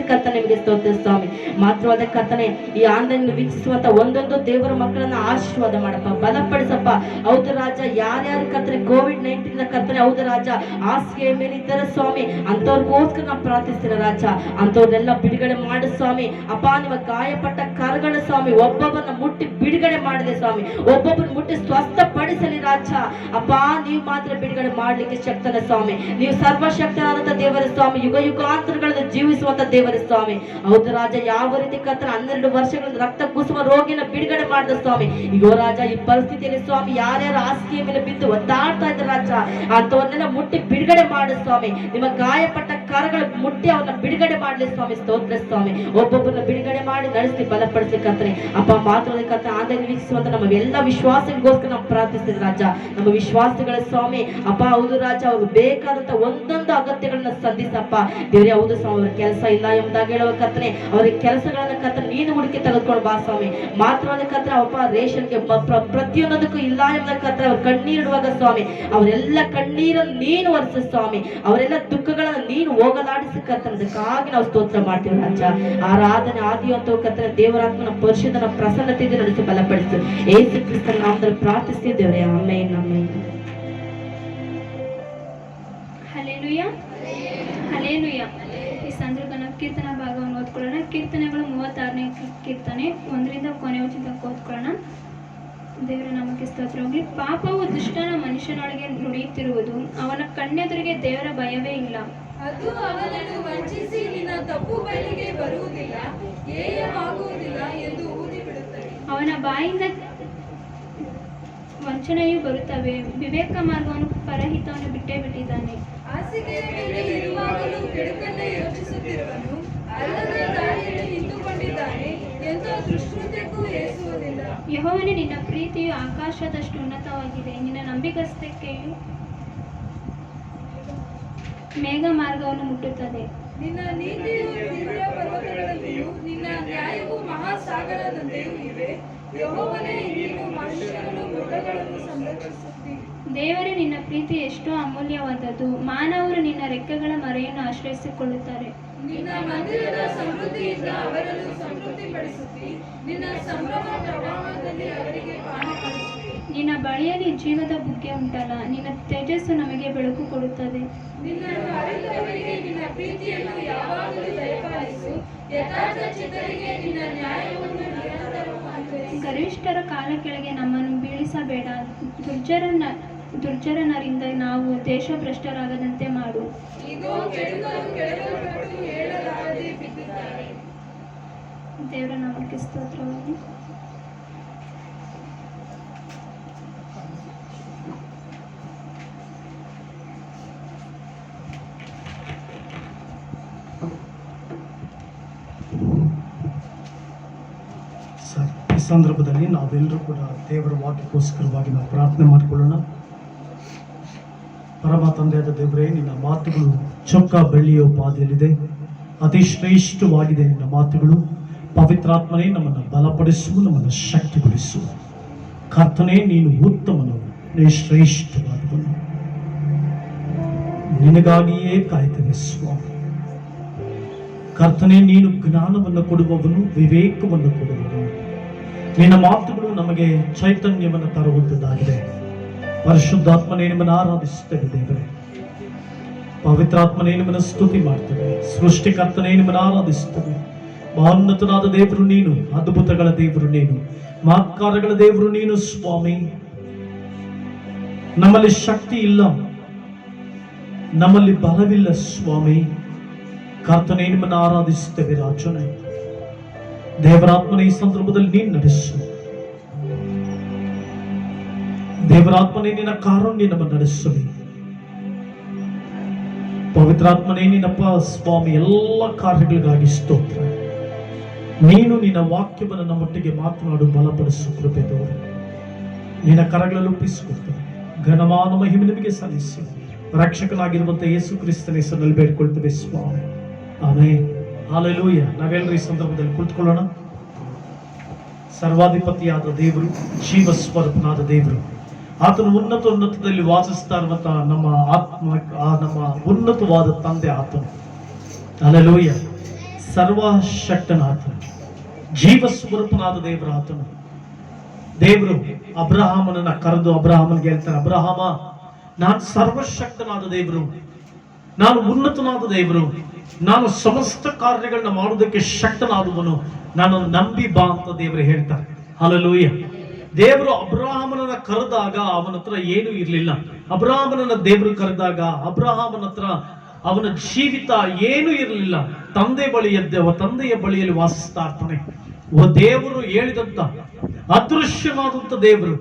ಕರ್ತನೆ ನಿಮಗೆ ಸ್ತೋತ್ರ ಸ್ವಾಮಿ. ಮಾತ್ರವಾದ ಕರ್ತನೆ, ಈ ಆನ್ಲೈನ್ ವೀಕ್ಷಿಸುವಂತ ಒಂದೊಂದು ದೇವರ ಮಕ್ಕಳನ್ನ ಆಶೀರ್ವಾದ ಮಾಡಪ್ಪ, ಬಲಪಡಿಸಪ್ಪ. ಹೌದು ರಾಜ, ಯಾರ್ಯಾರು ಕರ್ತನೆ COVID-19 ಕರ್ತನೆ ಹೌದು ರಾಜ ಹಾಸಿಗೆ ಮೇಲೆ ಇದ್ದಾರೆ ಸ್ವಾಮಿ, ಅಂತವ್ರಿಗೋಸ್ಕರ ನಾವು ಪ್ರಾರ್ಥಿಸ್ತೀರ ರಾಜ. ಅಂತವ್ರೆಲ್ಲ ಬಿಡುಗಡೆ ಮಾಡು ಸ್ವಾಮಿ ಅಪ್ಪ. ನಿಮ್ಮ ಗಾಯಪಟ್ಟ ಕರಗಳ ಸ್ವಾಮಿ ಒಬ್ಬೊಬ್ಬರನ್ನ ಮುಟ್ಟಿ ಬಿಡುಗಡೆ ಮಾಡಿದೆ ಸ್ವಾಮಿ, ಒಬ್ಬೊಬ್ಬರನ್ನ ಮುಟ್ಟಿ ಸ್ವಸ್ಥಪಡಿಸಲಿ ರಾಜ ಅಪ್ಪ. ನೀವು ಮಾತ್ರ ಬಿಡುಗಡೆ ಮಾಡ್ಲಿಕ್ಕೆ ಶಕ್ತನ ಸ್ವಾಮಿ. ನೀವು ಸರ್ವಶಕ್ತನಾದಂತ ದೇವರ ಸ್ವಾಮಿ, ಯುಗ ಯುಗಾಂತರಗಳಲ್ಲಿ ಜೀವಿಸುವಂತ ದೇವರ ಸ್ವಾಮಿ. ಹೌದು ರಾಜ, ಯಾವ ರೀತಿ ಕರ್ತನ 12 ವರ್ಷಗಳಿಂದ ರಕ್ತ ಕುಸುಮ ರೋಗಿನ ಬಿಡುಗಡೆ ಮಾಡಿದ ಸ್ವಾಮಿ. ಈಗ ರಾಜ ಈ ಪರಿಸ್ಥಿತಿಯಲ್ಲಿ ಸ್ವಾಮಿ ಯಾರ್ಯಾರು ಹಾಸಿಗೆಯ ಮೇಲೆ ಬಿದ್ದು ಒದ್ದಾಡ್ತಾ ಇದ್ದಾರೆ ರಾಜ, ಅಂತವನ್ನೆಲ್ಲ ಮುಟ್ಟಿ ಬಿಡುಗಡೆ ಮಾಡು ಸ್ವಾಮಿ. ನಿಮ್ಮ ಗಾಯಪಟ್ಟ ಕರಗಳು ಮುಟ್ಟಿ ಅವ್ರನ್ನ ಬಿಡುಗಡೆ ಮಾಡಲಿ ಸ್ವಾಮಿ. ಸ್ತೋತ್ರ ಸ್ವಾಮಿ. ಒಬ್ಬೊಬ್ಬರನ್ನ ಬಿಡುಗಡೆ ಮಾಡಿ ನಡೆಸಿ ಬಲಪಡಿಸ್ಲಿಕ್ಕಂತಾನೆ ಅಪ್ಪ ಮಾತುಗಳಿಕಂತ ಆನ್ಲೈನ್ ವೀಕ್ಷಿಸುವಂತ ನಮ್ಮ ಎಲ್ಲ ವಿಶ್ವಾಸಗಳಿಗೋಸ್ಕರ ನಾವು ಪ್ರಾರ್ಥಿಸ್ತೀವಿ ರಾಜ. ನಮ್ಮ ವಿಶ್ವಾಸಗಳ ಸ್ವಾಮಿ ಅಪ್ಪ ಹೌದು ರಾಜ, ಅವ್ರು ಬೇಕಾದಂತ ಒಂದೊಂದು ಅಗತ್ಯಗಳನ್ನ ಸಂಧಿಸಪ್ಪ ದೇವ್ರೆ. ಹೌದು ಸ್ವಾಮಿ, ಅವ್ರ ಕೆಲಸ ಇಲ್ಲ ಎಂಬುದಾಗ ಹೇಳುವ ಕರ್ತನೆ ಅವ್ರಿಗೆ ಕೆಲಸಗಳನ್ನ ಕರ್ತನೆ ನೀನು ಹುಡುಕಿ ತೆಗೆದುಕೊಂಡು ಬಾ ಸ್ವಾಮಿ. ಮಾತ್ರವಲ್ಲ ಕರ್ತನೆ ಅಪ್ಪ ರೇಷನ್ಗೆ ಪ್ರತಿಯೊಂದಕ್ಕೂ ಇಲ್ಲ ಎಂಬ ಕರ್ತನೆ ಅವ್ರ ಕಣ್ಣೀರಿಡುವಾಗ ಸ್ವಾಮಿ ಅವರೆಲ್ಲ ಕಣ್ಣೀರನ್ನು ನೀನು ಒರೆಸು ಸ್ವಾಮಿ. ಅವರೆಲ್ಲ ದುಃಖಗಳನ್ನ ನೀನು ಹೋಗಲಾಡಿಸಿ ಕರ್ತನೆ. ಅದಕ್ಕಾಗಿ ನಾವು ಸ್ತೋತ್ರ ಮಾಡ್ತೀವಿ ರಾಜ. ಆರಾಧನೆ ಆದಿಯಂತ ಕರ್ತನೆ ದೇವರಾತ್ಮನ ಪರಿಶುದ್ಧನ ಪ್ರಸನ್ನತೆಯಿಂದ ನಡೆಸಿ ಬಲಪಡಿಸು. ಯೇಸು ಕ್ರಿಸ್ತನ ನಾಮದಲ್ಲಿ ಪ್ರಾರ್ಥಿಸ್ತೀವಿ ದೇವರೇ. Amen amen. Hallelujah hallelujah. ಈ ಸಂದರ್ಭನ ಕೀರ್ತನ ಭಾಗವನ್ನು ಓದ್ಕೊಳ್ಳೋಣ. ಕೀರ್ತನೆಗಳು 36ನೇ ಕೀರ್ತನೆ 1ರಿಂದ ಕೊನೆಯ ವಚನಕ್ಕೆ ಓದ್ಕೊಳ್ಳೋಣ. ದೇವರ ನಾಮಕ್ಕೆ ಸ್ತೋತ್ರವಾಗಲಿ. ಪಾಪವು ದುಷ್ಟನ ಮನುಷ್ಯನೊಳಗೆ ನುಡಿಯುತ್ತಿರುವುದು, ಅವನ ಕಣ್ಣೆದುರಿಗೆ ದೇವರ ಭಯವೇ ಇಲ್ಲ. ಅದು ಅವನನ್ನು ವಂಚಿಸಿ ನಿನ್ನ ತಪ್ಪು ಬಯಲಿಗೆ ಬರುವುದಿಲ್ಲ, ಹೇಯವಾಗುವುದಿಲ್ಲ ಎಂದು ಊದಿಬಿಡುತ್ತದೆ. ಅವನ ಬಾಯಿಂದ ವಂಚನೆಯು ಬರುತ್ತವೆ, ವಿವೇಕ ಮಾರ್ಗವನ್ನು ಪರಹಿತವನ್ನು ಬಿಟ್ಟೇ ಬಿಟ್ಟಿದ್ದಾನೆ. ಹಾಸಿಗೆಯ ಮೇಲೆ ಇರುವಾಗಲೂ ಕೆಡುಕನ್ನೇ ಯೋಚಿಸುತ್ತಿರುವನು, ಅಲ್ಲದ ದಾರಿಯಲ್ಲಿ ನಿಂತುಕೊಂಡಿದ್ದಾನೆ, ಎಂಥ ದುಷ್ಕೃತ್ಯಕ್ಕೂ ಏಸುವುದಿಲ್ಲ. ಯೆಹೋವನೇ, ನಿನ್ನ ಪ್ರೀತಿಯು ಆಕಾಶದಷ್ಟು ಉನ್ನತವಾಗಿದೆ, ನಿನ್ನ ನಂಬಿಗಸ್ತಿಕೆಯು ಮೇಘ ಮಾರ್ಗವನ್ನು ಮುಟ್ಟುತ್ತದೆ. ನಿನ್ನ ನೀತಿಯು ದಿವ್ಯ ಪರ್ವತಗಳಂತೆಯೂ ನಿನ್ನ ನ್ಯಾಯವು ಮಹಾಸಾಗರದಂತೆಯೂ ಇವೆ. ಯೆಹೋವನೇ, ನೀನು ಮನುಷ್ಯರನ್ನು ಮೃಗಗಳನ್ನು ಸಂರಕ್ಷಿಸುತ್ತಿ. ದೇವರೇ, ನಿನ್ನ ಪ್ರೀತಿ ಎಷ್ಟೋ ಅಮೂಲ್ಯವಾದದ್ದು, ಮಾನವರು ನಿನ್ನ ರೆಕ್ಕೆಗಳ ಮರೆಯನ್ನು ಆಶ್ರಯಿಸಿಕೊಳ್ಳುತ್ತಾರೆ. ನಿನ್ನ ಮಂದಿರದ ಸಮೃದ್ಧಿಯಿಂದ ಅವರನ್ನು ಸಮೃದ್ಧಿಪಡಿಸುತ್ತಿ, ನಿನ್ನ ಸಂಭ್ರಮ ಪ್ರವಾಹದಲ್ಲಿ ಅವರಿಗೆ ಪಾನಪಡಿಸುತ್ತಿ. ನಿನ್ನ ಬಳಿಯಲ್ಲಿ ಜೀವದ ಬುಗ್ಗೆ ಉಂಟಲ್ಲ, ನಿನ್ನ ತೇಜಸ್ಸು ನಮಗೆ ಬೆಳಕು ಕೊಡುತ್ತದೆ. ನಿನ್ನನ್ನು ಅರಿತವರಿಗೆ ನಿನ್ನ ಪ್ರೀತಿಯನ್ನು ಯಾವಾಗಲೂ ದಯಪಾಲಿಸು, ಯಥಾರ್ಥ ಚಿತ್ತರಿಗೆ ನಿನ್ನ ನ್ಯಾಯವನ್ನು ನಿರಂತರವೂ ಅನುಗ್ರಹಿಸು. ಗರ್ವಿಷ್ಠರ ಕಾಲ ಕೆಳಗೆ ನಮ್ಮನ್ನು ಬೀಳಿಸಬೇಡ, ದುರ್ಜನರಿಂದ ನಾವು ದೇಶಭ್ರಷ್ಟರಾಗದಂತೆ ಮಾಡು. ಇಗೋ, ಕೆಡುಕರು ಕೆಡವಲ್ಪಟ್ಟು ಹೇಳಲಾರದೆ ಬಿದ್ದಿದ್ದಾರೆ. ದೇವರ ನಾಮಕ್ಕೆ ಸ್ತೋತ್ರವಾಗಲಿ. ಸರ್, ಈ ಸಂದರ್ಭದಲ್ಲಿ ನಾವೆಲ್ಲರೂ ಕೂಡ ದೇವರ ವಾಕ್ಯಕ್ಕೋಸ್ಕರವಾಗಿ ನಾವು ಪ್ರಾರ್ಥನೆ ಮಾಡಿಕೊಳ್ಳೋಣ. ಪರಮ ತಂದೆಯಾದ ದೇವರೇ, ನಿನ್ನ ಮಾತುಗಳು ಚೊಕ್ಕ ಬೆಳ್ಳಿಯ ಉಪಾದಿಯಲ್ಲಿದೆ, ಅತಿ ಶ್ರೇಷ್ಠವಾಗಿದೆ ನಿನ್ನ ಮಾತುಗಳು. ಪವಿತ್ರಾತ್ಮನೇ, ನಮ್ಮನ್ನು ಬಲಪಡಿಸು, ನಮ್ಮನ್ನು ಶಕ್ತಿಗೊಳಿಸು. ಕರ್ತನೇ, ನೀನು ಉತ್ತಮನು, ನೀ ಶ್ರೇಷ್ಠವಾದವನು. ನಿನಗಾಗಿಯೇ ಕಾಯ್ತೇವೆ ಸ್ವಾಮಿ. ಕರ್ತನೇ, ನೀನು ಜ್ಞಾನವನ್ನು ಕೊಡುವವನು, ವಿವೇಕವನ್ನು ಕೊಡುವವನು. ನಿನ್ನ ಮಾತುಗಳು ನಮಗೆ ಚೈತನ್ಯವನ್ನು ತರುವಂಥದ್ದಾಗಿದೆ. ಪರಿಶುದ್ಧಾತ್ಮನೇ, ನಿಮ್ಮನ್ನು ಆರಾಧಿಸುತ್ತೇವೆ ದೇವರೇ. ಪವಿತ್ರಾತ್ಮನೇ, ನಿಮ್ಮನ್ನು ಸ್ತುತಿ ಮಾಡ್ತೇವೆ. ಸೃಷ್ಟಿಕರ್ತನೇ, ನಿಮ್ಮನ್ನು ಆರಾಧಿಸುತ್ತೇವೆ. ಮಹೋನ್ನತನಾದ ದೇವರು ನೀನು, ಅದ್ಭುತಗಳ ದೇವರು ನೀನು, ಮಹತ್ಕಾರ್ಯಗಳ ದೇವರು ನೀನು ಸ್ವಾಮಿ. ನಮ್ಮಲ್ಲಿ ಶಕ್ತಿ ಇಲ್ಲ, ನಮ್ಮಲ್ಲಿ ಬಲವಿಲ್ಲ ಸ್ವಾಮಿ. ಕರ್ತನೇ, ನಿಮ್ಮನ್ನು ಆರಾಧಿಸುತ್ತೇವೆ ರಾಜನೇ. ದೇವರಾತ್ಮನ ಈ ಸಂದರ್ಭದಲ್ಲಿ ನೀನು ನಡೆಸು. ದೇವರಾತ್ಮನೇ, ನಿನ್ನ ಕಾರುಣ್ಯ ನಮ್ಮನ್ನು ನಡೆಸಲಿ. ಪವಿತ್ರಾತ್ಮನೇ, ನಿನ್ನಪ್ಪ ಸ್ವಾಮಿ, ಎಲ್ಲ ಕಾರ್ಯಗಳಿಗಾಗಿ ಸ್ತೋತ್ರ. ನೀನು ನಿನ್ನ ವಾಕ್ಯವನ್ನು ನಮ್ಮೊಟ್ಟಿಗೆ ಮಾತನಾಡು, ಬಲಪಡಿಸು ಕೃಪೆ ತೋರು. ನಿನ್ನ ಕರಗಳಲ್ಲಿ ಒಪ್ಪಿಸಿಕೊಡ್ತೇವೆ. ಘನಮಾನ ಮಹಿಮೆ ನಿಮಗೆ ಸಲ್ಲಿಸಿ ರಕ್ಷಕನಾಗಿರುವಂತ ಯೇಸು ಕ್ರಿಸ್ತನ ಹೆಸರಿನಲ್ಲಿ ಬೇಡ್ಕೊಳ್ತೇವೆ ಸ್ವಾಮಿ. ಆಮೆನ್. ಹಲ್ಲೆಲೂಯಾ. ನಾವೆಲ್ಲರೂ ಈ ಸಂದರ್ಭದಲ್ಲಿ ಕುಳಿತುಕೊಳ್ಳೋಣ. ಸರ್ವಾಧಿಪತಿಯಾದ ದೇವರು, ಜೀವ ಸ್ವರೂಪನಾದ ದೇವರು, ಆತನು ಉನ್ನತದಲ್ಲಿ ವಾಸಿಸ್ತಾ ಇರುವಂತ ನಮ್ಮ ನಮ್ಮ ಉನ್ನತವಾದ ತಂದೆ ಆತನು. ಹಲ್ಲೆಲೂಯಾ. ಸರ್ವಶಕ್ತನ ಆತನು, ಜೀವ ಸ್ವರೂಪನಾದ ದೇವರ ಆತನು. ದೇವರು ಅಬ್ರಹಾಮನನ್ನ ಕರೆದು ಅಬ್ರಹಾಮನ್ಗೆ ಹೇಳ್ತಾರೆ, ಅಬ್ರಹಾಮ, ನಾನು ಸರ್ವಶಕ್ತನಾದ ದೇವರು, ನಾನು ಉನ್ನತನಾದ ದೇವರು, ನಾನು ಸಮಸ್ತ ಕಾರ್ಯಗಳನ್ನ ಮಾಡುವುದಕ್ಕೆ ಶಕ್ತನಾದವನು, ನಾನು ನಂಬಿ ಬಾ ಅಂತ ದೇವರು ಹೇಳ್ತಾರೆ. ಹಲ್ಲೆಲೂಯಾ. ದೇವರು ಅಬ್ರಹಾಮನನ್ನ ಕರೆದಾಗ ಅವನ ಹತ್ರ ಏನೂ ಇರಲಿಲ್ಲ. ಅಬ್ರಹಾಮನನ್ನ ದೇವರು ಕರೆದಾಗ ಅಬ್ರಹಾಮನ ಹತ್ರ ಅವನ ಜೀವಿತ ಏನೂ ಇರಲಿಲ್ಲ. ತಂದೆಯ ಬಳಿಯಲ್ಲಿ ವಾಸಿಸ್ತಾ ಇರ್ತಾನೆ. ದೇವರು ಹೇಳಿದಂತ ಅದೃಶ್ಯವಾದಂತ ದೇವರು,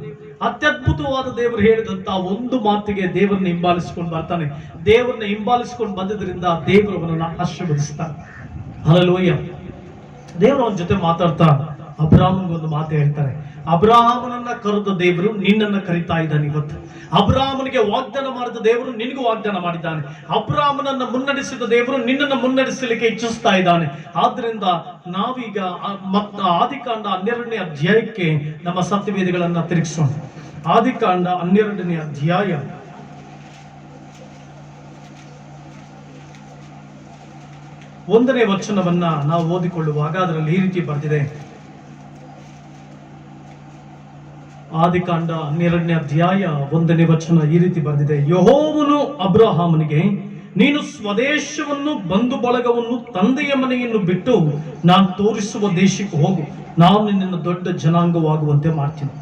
ಅತ್ಯದ್ಭುತವಾದ ದೇವರು ಹೇಳಿದಂತ ಒಂದು ಮಾತಿಗೆ ದೇವರನ್ನ ಹಿಂಬಾಲಿಸಿಕೊಂಡು ಬರ್ತಾನೆ. ದೇವರನ್ನ ಹಿಂಬಾಲಿಸಿಕೊಂಡು ಬಂದಿದ್ರಿಂದ ದೇವರು ಅವನನ್ನ ಆಶೀರ್ವದಿಸ್ತಾನೆ. ಹಲ್ಲೆಲೂಯಾ. ದೇವರು ಅವನ ಜೊತೆ ಮಾತಾಡ್ತಾ ಅಬ್ರಾಹ್ಮನಿಗೆ ಒಂದು ಮಾತು ಹೇಳ್ತಾರೆ. ಅಬ್ರಾಹ್ಮನನ್ನ ಕರೆದ ದೇವರು ನಿನ್ನನ್ನು ಕರಿತಾ ಇದ್ದಾನೆ ಇವತ್ತು. ಅಬ್ರಾಹ್ಮನಿಗೆ ವಾಗ್ದಾನ ಮಾಡಿದ ದೇವರು ನಿನಗೂ ವಾಗ್ದಾನ ಮಾಡಿದ್ದಾನೆ. ಅಬ್ರಾಹ್ಮನನ್ನ ಮುನ್ನಡೆಸಿದ ದೇವರು ನಿನ್ನನ್ನು ಮುನ್ನಡೆಸಲಿಕ್ಕೆ ಇಚ್ಛಿಸ್ತಾ ಇದ್ದಾನೆ. ಆದ್ರಿಂದ ನಾವೀಗ ಆದಿಕಾಂಡ 12ನೇ ಅಧ್ಯಾಯಕ್ಕೆ ನಮ್ಮ ಸತ್ಯವೇದಿಗಳನ್ನ ತಿರುಗಿಸೋಣ. ಆದಿಕಾಂಡ 12ನೇ ಅಧ್ಯಾಯ 1ನೇ ವಚನವನ್ನ ನಾವು ಓದಿಕೊಳ್ಳುವಾಗ ಅದರಲ್ಲಿ ಈ ರೀತಿ ಬರೆದಿದೆ. ಆದಿಕಾಂಡ 12ನೇ ಅಧ್ಯಾಯ 1ನೇ ವಚನ ಈ ರೀತಿ ಬರೆದಿದೆ. ಯೆಹೋವನು ಅಬ್ರಹಾಮನಿಗೆ, ನೀನು ಸ್ವದೇಶವನ್ನು, ಬಂಧು ಬಳಗವನ್ನು, ತಂದೆಯ ಮನೆಯನ್ನು ಬಿಟ್ಟು ನಾನು ತೋರಿಸುವ ದೇಶಕ್ಕೆ ಹೋಗು, ನಾನು ನಿನ್ನನ್ನು ದೊಡ್ಡ ಜನಾಂಗವಾಗುವಂತೆ ಮಾಡ್ತೀನಿ.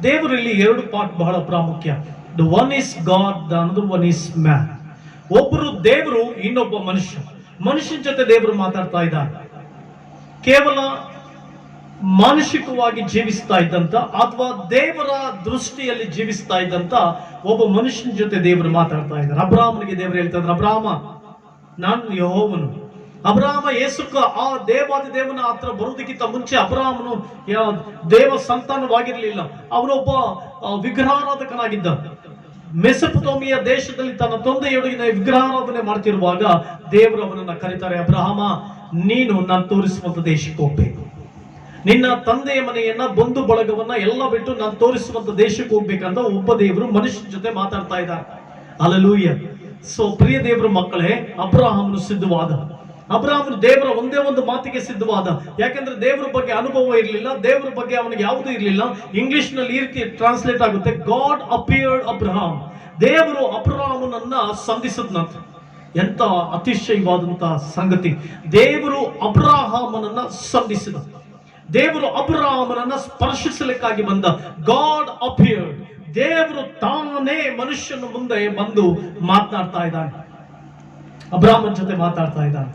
ದೇವರಲ್ಲಿ 2 ಪಾರ್ಟ್ ಬಹಳ ಪ್ರಾಮುಖ್ಯ. The one is god, the another one is man. ಒಬ್ಬರು ದೇವರು, ಇನ್ನೊಬ್ಬ ಮನುಷ್ಯ. ಮನುಷ್ಯನ ಜೊತೆ ದೇವರು ಮಾತಾಡ್ತಾ ಇದ್ದಾರೆ. ಕೇವಲ ಮಾನಸಿಕವಾಗಿ ಜೀವಿಸ್ತಾ ಇದ್ದಂತ ಅಥವಾ ದೇವರ ದೃಷ್ಟಿಯಲ್ಲಿ ಜೀವಿಸ್ತಾ ಇದ್ದಂತ ಒಬ್ಬ ಮನುಷ್ಯನ ಜೊತೆ ದೇವರು ಮಾತಾಡ್ತಾ ಇದ್ದಾರೆ. ಅಬ್ರಾಹ್ಮನಿಗೆ ದೇವರು ಹೇಳ್ತಾ ಇದ್ದಾರೆ, ಅಬ್ರಾಹ್ಮ, ನಾನು ಯೆಹೋವನು. ಅಬ್ರಾಹ್ಮ ಯೇಸುಕ ಆ ದೇವಾದಿ ದೇವನ ಹತ್ರ ಬರುವುದಕ್ಕಿಂತ ಮುಂಚೆ ಅಬ್ರಾಹ್ಮನು ದೇವ ಸಂತಾನವಾಗಿರ್ಲಿಲ್ಲ. ಅವನೊಬ್ಬ ವಿಗ್ರಹಾರಾಧಕನಾಗಿದ್ದ. ಮೆಸೊಪೊತಾಮಿಯ ದೇಶದಲ್ಲಿ ತನ್ನ ತಂದೆಯೊಳಗಿನ ವಿಗ್ರಹಾರಾಧನೆ ಮಾಡ್ತಿರುವಾಗ ದೇವರು ಅವನನ್ನ ಕರೀತಾರೆ, ಅಬ್ರಹಾಮ, ನೀನು ನಾನು ತೋರಿಸುವಂತ ದೇಶಕ್ಕೆ ಹೋಗ್ಬೇಕು. ನಿನ್ನ ತಂದೆಯ ಮನೆಯನ್ನ, ಬಂಧು ಬಳಗವನ್ನ ಎಲ್ಲ ಬಿಟ್ಟು ನಾನು ತೋರಿಸುವಂತ ದೇಶಕ್ಕೆ ಹೋಗ್ಬೇಕಂತ ಒಬ್ಬ ದೇವರು ಮನುಷ್ಯನ ಜೊತೆ ಮಾತಾಡ್ತಾ ಇದ್ದಾರೆ. ಹಲ್ಲೆಲೂಯಾ. ಸೊ ಪ್ರಿಯ ದೇವರ ಮಕ್ಕಳೇ, ಅಬ್ರಹಾಮನು ಸಿದ್ಧವಾದ. ಅಬ್ರಹಾಮನು ದೇವರ ಒಂದೇ ಒಂದು ಮಾತಿಗೆ ಸಿದ್ಧವಾದ. ಯಾಕೆಂದ್ರೆ ದೇವರ ಬಗ್ಗೆ ಅನುಭವ ಇರಲಿಲ್ಲ, ದೇವರ ಬಗ್ಗೆ ಅವನಿಗೆ ಯಾವುದೂ ಇರಲಿಲ್ಲ. ಇಂಗ್ಲಿಷ್ ನಲ್ಲಿ ಈ ರೀತಿ ಟ್ರಾನ್ಸ್ಲೇಟ್ ಆಗುತ್ತೆ, ಗಾಡ್ ಅಪಿಯರ್ಡ್ ಅಬ್ರಹಾಮ್. ದೇವರು ಅಬ್ರಹಾಮನನ್ನ ಸಂಧಿಸಿದ್ನಂತ. ಎಂತ ಅತಿಶಯವಾದಂತ ಸಂಗತಿ. ದೇವರು ಅಬ್ರಹಾಮನನ್ನ ಸಂಧಿಸಿದ. ದೇವರು ಅಬ್ರಹಾಮನನ್ನ ಸ್ಪರ್ಶಿಸಲಿಕ್ಕಾಗಿ ಬಂದ. God appeared. ದೇವರು ತಾನೇ ಮನುಷ್ಯನ ಮುಂದೆ ಬಂದು ಮಾತನಾಡ್ತಾ ಇದ್ದಾನೆ. ಅಬ್ರಹಾಮನ ಜೊತೆ ಮಾತಾಡ್ತಾ ಇದ್ದಾನೆ.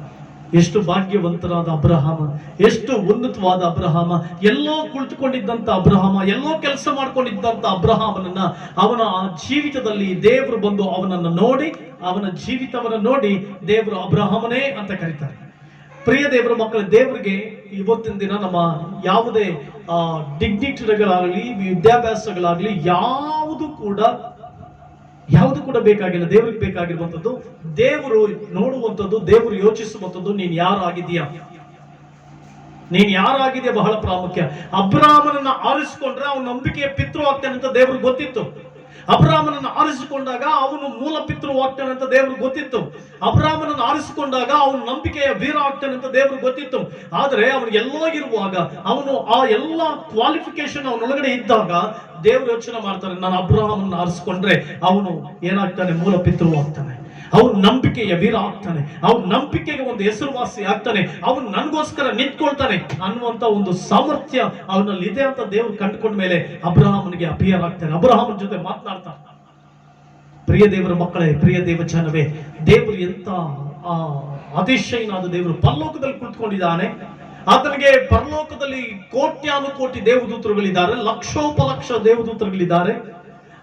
ಎಷ್ಟು ಭಾಗ್ಯವಂತರಾದ ಅಬ್ರಹಾಮ, ಎಷ್ಟು ಉನ್ನತವಾದ ಅಬ್ರಹಾಮ. ಎಲ್ಲೋ ಕುಳಿತುಕೊಂಡಿದ್ದಂತ ಅಬ್ರಹಾಮ, ಎಲ್ಲೋ ಕೆಲಸ ಮಾಡ್ಕೊಂಡಿದ್ದಂತ ಅಬ್ರಹಾಮನನ್ನ ಅವನ ಜೀವಿತದಲ್ಲಿ ದೇವರು ಬಂದು ಅವನನ್ನು ನೋಡಿ, ಅವನ ಜೀವಿತವನ್ನ ನೋಡಿ ದೇವರು ಅಬ್ರಹಾಮನೇ ಅಂತ ಕರೀತಾರೆ. ಪ್ರಿಯ ದೇವರ ಮಕ್ಕಳ, ದೇವರಿಗೆ ಇವತ್ತಿನ ದಿನ ನಮ್ಮ ಯಾವುದೇ ಡಿಗ್ನಿಟರಿಗಳಾಗಲಿ, ವಿದ್ಯಾಭ್ಯಾಸಗಳಾಗಲಿ ಯಾವುದು ಕೂಡ ಬೇಕಾಗಿಲ್ಲ. ದೇವರಿಗೆ ಬೇಕಾಗಿರುವಂಥದ್ದು, ದೇವರು ನೋಡುವಂಥದ್ದು, ದೇವರು ಯೋಚಿಸುವಂಥದ್ದು, ನೀನು ಯಾರಾಗಿದೆಯಾ, ನೀನು ಯಾರಾಗಿದೆಯಾ ಬಹಳ ಪ್ರಾಮುಖ್ಯ. ಅಬ್ರಹಾಮನನ್ನ ಆರಿಸಿಕೊಂಡ್ರೆ ಅವನ ನಂಬಿಕೆಯ ಪಿತೃ ಆಗ್ತಾನೆ ಅಂತ ದೇವ್ರಿಗೆ ಗೊತ್ತಿತ್ತು. ಅಬ್ರಹಾಮನನ್ನು ಆರಿಸಿಕೊಂಡಾಗ ಅವನು ಮೂಲ ಪಿತೃ ಆಗ್ತಾನೆ ಅಂತ ದೇವ್ರಿಗೆ ಗೊತ್ತಿತ್ತು. ಅಬ್ರಹಾಮನನ್ನು ಆರಿಸಿಕೊಂಡಾಗ ಅವನು ನಂಬಿಕೆಯ ವೀರ ಆಗ್ತಾನೆ ಅಂತ ದೇವ್ರಿಗೆ ಗೊತ್ತಿತ್ತು. ಆದ್ರೆ ಅವನು ಎಲ್ಲೋ ಇರುವಾಗ, ಅವನು ಆ ಎಲ್ಲ ಕ್ವಾಲಿಫಿಕೇಶನ್ ಅವನೊಳಗಡೆ ಇದ್ದಾಗ ದೇವರು ಯೋಚನೆ ಮಾಡ್ತಾರೆ, ನಾನು ಅಬ್ರಹಾಮನನ್ನು ಆರಿಸಿಕೊಂಡ್ರೆ ಅವನು ಏನಾಗ್ತಾನೆ, ಮೂಲ ಪಿತೃ ಆಗ್ತಾನೆ, ಅವನು ನಂಬಿಕೆಯ ವೀರ ಆಗ್ತಾನೆ, ಅವನ ನಂಬಿಕೆಗೆ ಒಂದು ಹೆಸರುವಾಸಿ ಆಗ್ತಾನೆ, ಅವನು ನನಗೋಸ್ಕರ ನಿಂತ್ಕೊಳ್ತಾನೆ ಅನ್ನುವಂತ ಒಂದು ಸಾಮರ್ಥ್ಯ ಅವನಲ್ಲಿ ಇದೆ ಅಂತ ದೇವರು ಕಂಡುಕೊಂಡ ಮೇಲೆ ಅಬ್ರಹಾಮನಿಗೆ ಅಪಿಯರ್ ಆಗ್ತಾನೆ. ಅಬ್ರಹಾಮನ ಜೊತೆ ಮಾತನಾಡ್ತಾನೆ. ಪ್ರಿಯ ದೇವರ ಮಕ್ಕಳೇ, ಪ್ರಿಯ ದೇವ ಜನವೇ, ದೇವರು ಎಂತ ಅತಿಶಯನಾದ ದೇವರು. ಪರಲೋಕದಲ್ಲಿ ಕುಳಿತುಕೊಂಡಿದ್ದಾನೆ. ಆತನಿಗೆ ಪರಲೋಕದಲ್ಲಿ ಕೋಟ್ಯಾನುಕೋಟಿ ದೇವದೂತರುಗಳಿದ್ದಾರೆ, ಲಕ್ಷೋಪಲಕ್ಷ ದೇವದೂತರುಗಳಿದ್ದಾರೆ.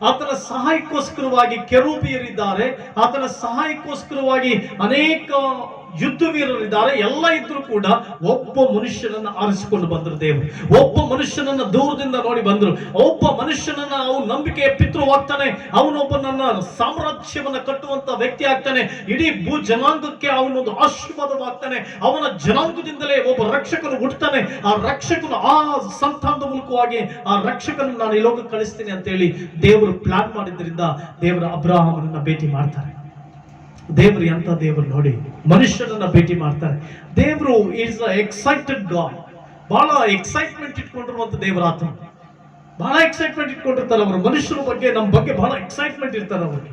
ಆತನ ಸಹಾಯಕ್ಕೋಸ್ಕರವಾಗಿ ಕೆರೂಬಿಯರಿದ್ದಾರೆ, ಆತನ ಸಹಾಯಕ್ಕೋಸ್ಕರವಾಗಿ ಅನೇಕ ಯುದ್ಧ ವೀರರಿದ್ದಾರೆ. ಎಲ್ಲ ಇದ್ರೂ ಕೂಡ ಒಬ್ಬ ಮನುಷ್ಯನನ್ನ ಆರಿಸಿಕೊಂಡು ಬಂದರು ದೇವರು. ಒಬ್ಬ ಮನುಷ್ಯನನ್ನ ದೂರದಿಂದ ನೋಡಿ ಬಂದರು. ಒಬ್ಬ ಮನುಷ್ಯನನ್ನ ಅವನು ನಂಬಿಕೆಯ ಪಿತೃವಾಗ್ತಾನೆ. ಅವನೊಬ್ಬನನ್ನ ಸಾಮ್ರಾಜ್ಯವನ್ನ ಕಟ್ಟುವಂತ ವ್ಯಕ್ತಿ ಆಗ್ತಾನೆ. ಇಡೀ ಭೂ ಜನಾಂಗಕ್ಕೆ ಅವನೊಂದು ಆಶೀರ್ವಾದವಾಗ್ತಾನೆ. ಅವನ ಜನಾಂಗದಿಂದಲೇ ಒಬ್ಬ ರಕ್ಷಕನು ಹುಟ್ಟುತ್ತಾನೆ. ಆ ರಕ್ಷಕನು, ಆ ಸಂತಾನದ ಮೂಲಕವಾಗಿ ಆ ರಕ್ಷಕನನ್ನು ನಾನು ಈ ಲೋಕಕ್ಕೆ ಕಳಿಸ್ತೀನಿ ಅಂತ ಹೇಳಿ ದೇವರು ಪ್ಲಾನ್ ಮಾಡಿದ್ರಿಂದ ದೇವರ ಅಬ್ರಹಾಮನನ್ನ ಭೇಟಿ ಮಾಡ್ತಾರೆ. ದೇವರು ಎಂತ ದೇವರು ನೋಡಿ, ಮನುಷ್ಯನನ್ನ ಭೇಟಿ ಮಾಡ್ತಾರೆ. ದೇವರು ಈಸ್ ಎಕ್ಸೈಟೆಡ್ ಗಾಡ್. ಬಹಳ ಎಕ್ಸೈಟ್ಮೆಂಟ್ ಇಟ್ಕೊಂಡಿರುವಂತ ದೇವರ ಆತನು. ಬಹಳ ಎಕ್ಸೈಟ್ಮೆಂಟ್ ಇಟ್ಕೊಂಡಿರ್ತಾರೆ ಅವರು. ಮನುಷ್ಯರ ಬಗ್ಗೆ, ನಮ್ಮ ಬಗ್ಗೆ ಬಹಳ ಎಕ್ಸೈಟ್ಮೆಂಟ್ ಇರ್ತಾರೆ ಅವರಿಗೆ.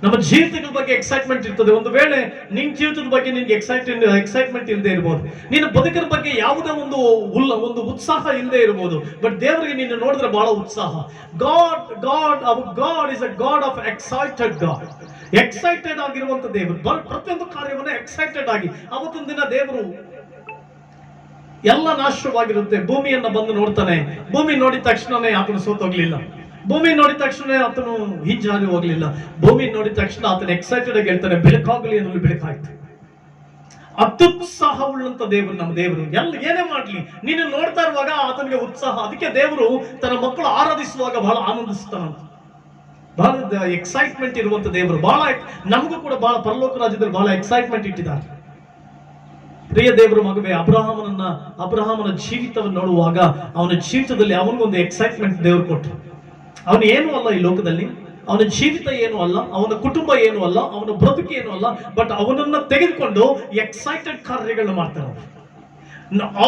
ನಮ್ಮ ಜೀವಿತಗಳ ಬಗ್ಗೆ ಎಕ್ಸೈಟ್ಮೆಂಟ್ ಇರ್ತದೆ. ಒಂದು ವೇಳೆ ನಿನ್ ಜೀವಿತದ ಬಗ್ಗೆ ನಿನ್ಗೆ ಎಕ್ಸೈಟ್ಮೆಂಟ್ ಇಲ್ಲದೆ ಇರಬಹುದು. ನಿನ್ನ ಬದುಕಿನ ಬಗ್ಗೆ ಯಾವುದೇ ಒಂದು ಉತ್ಸಾಹ ಇಲ್ಲದೆ ಇರಬಹುದು. ಬಟ್ ದೇವರಿಗೆ ನಿನ್ನ ನೋಡಿದ್ರೆ ಬಹಳ ಉತ್ಸಾಹ. God is a god of excited god. Excited ಆಗಿರುವಂತ ದೇವರು. ಪ್ರತಿಯೊಂದು ಕಾರ್ಯವನ್ನ ಎಕ್ಸೈಟೆಡ್ ಆಗಿ. ಅವತ್ತಿನ ದಿನ ದೇವರು ಎಲ್ಲ ನಾಶವಾಗಿರುತ್ತೆ. ಭೂಮಿಯನ್ನ ಬಂದು ನೋಡ್ತಾನೆ. ಭೂಮಿ ನೋಡಿದ ತಕ್ಷಣನೇ ಆತನು ಸೋತೋಗ್ಲಿಲ್ಲ. ಭೂಮಿ ನೋಡಿದ ತಕ್ಷಣ ಆತನು ಹಿಂಜಾರಿ ಹೋಗ್ಲಿಲ್ಲ. ಭೂಮಿ ನೋಡಿದ ತಕ್ಷಣ ಆತನ ಎಕ್ಸೈಟೆಡ್ ಆಗಿ ಹೇಳ್ತಾನೆ, ಬೆಳಕಾಗಲಿ ಅನ್ನೋದು ಬೆಳಕಾಯ್ತು. ಅತ್ಯುತ್ಸಾಹ ಉಳ್ಳಂತ ದೇವರು ನಮ್ಮ ದೇವರು. ಏನೇ ಮಾಡ್ಲಿ ನೀನು ನೋಡ್ತಾ ಇರುವಾಗ ಆತನಿಗೆ ಉತ್ಸಾಹ. ಅದಕ್ಕೆ ದೇವರು ತನ್ನ ಮಕ್ಕಳು ಆರಾಧಿಸುವಾಗ ಬಹಳ ಆನಂದಿಸ್ತಾನಂತ. ಬಹಳ ಎಕ್ಸೈಟ್ಮೆಂಟ್ ಇರುವಂತ ದೇವರು. ಬಹಳ ನಮಗೂ ಕೂಡ ಬಹಳ ಪರಲೋಕ ರಾಜ್ಯದಲ್ಲಿ ಬಹಳ ಎಕ್ಸೈಟ್ಮೆಂಟ್ ಇಟ್ಟಿದ್ದಾರೆ. ಪ್ರಿಯ ದೇವರು ಮಗುವೆ, ಅಬ್ರಹಾಮನ ಜೀವಿತವನ್ನು ನೋಡುವಾಗ ಅವನ ಜೀವಿತದಲ್ಲಿ ಅವನಿಗೊಂದು ಎಕ್ಸೈಟ್ಮೆಂಟ್ ದೇವರು ಕೊಟ್ಟರು. ಅವನು ಏನೂ ಅಲ್ಲ ಈ ಲೋಕದಲ್ಲಿ, ಅವನ ಜೀವಿತ ಏನು ಅಲ್ಲ, ಅವನ ಕುಟುಂಬ ಏನು ಅಲ್ಲ, ಅವನ ಬದುಕು ಏನು ಅಲ್ಲ, ಬಟ್ ಅವನನ್ನ ತೆಗೆದುಕೊಂಡು ಎಕ್ಸೈಟೆಡ್ ಕಾರ್ಯಗಳನ್ನ ಮಾಡ್ತಾರೆ.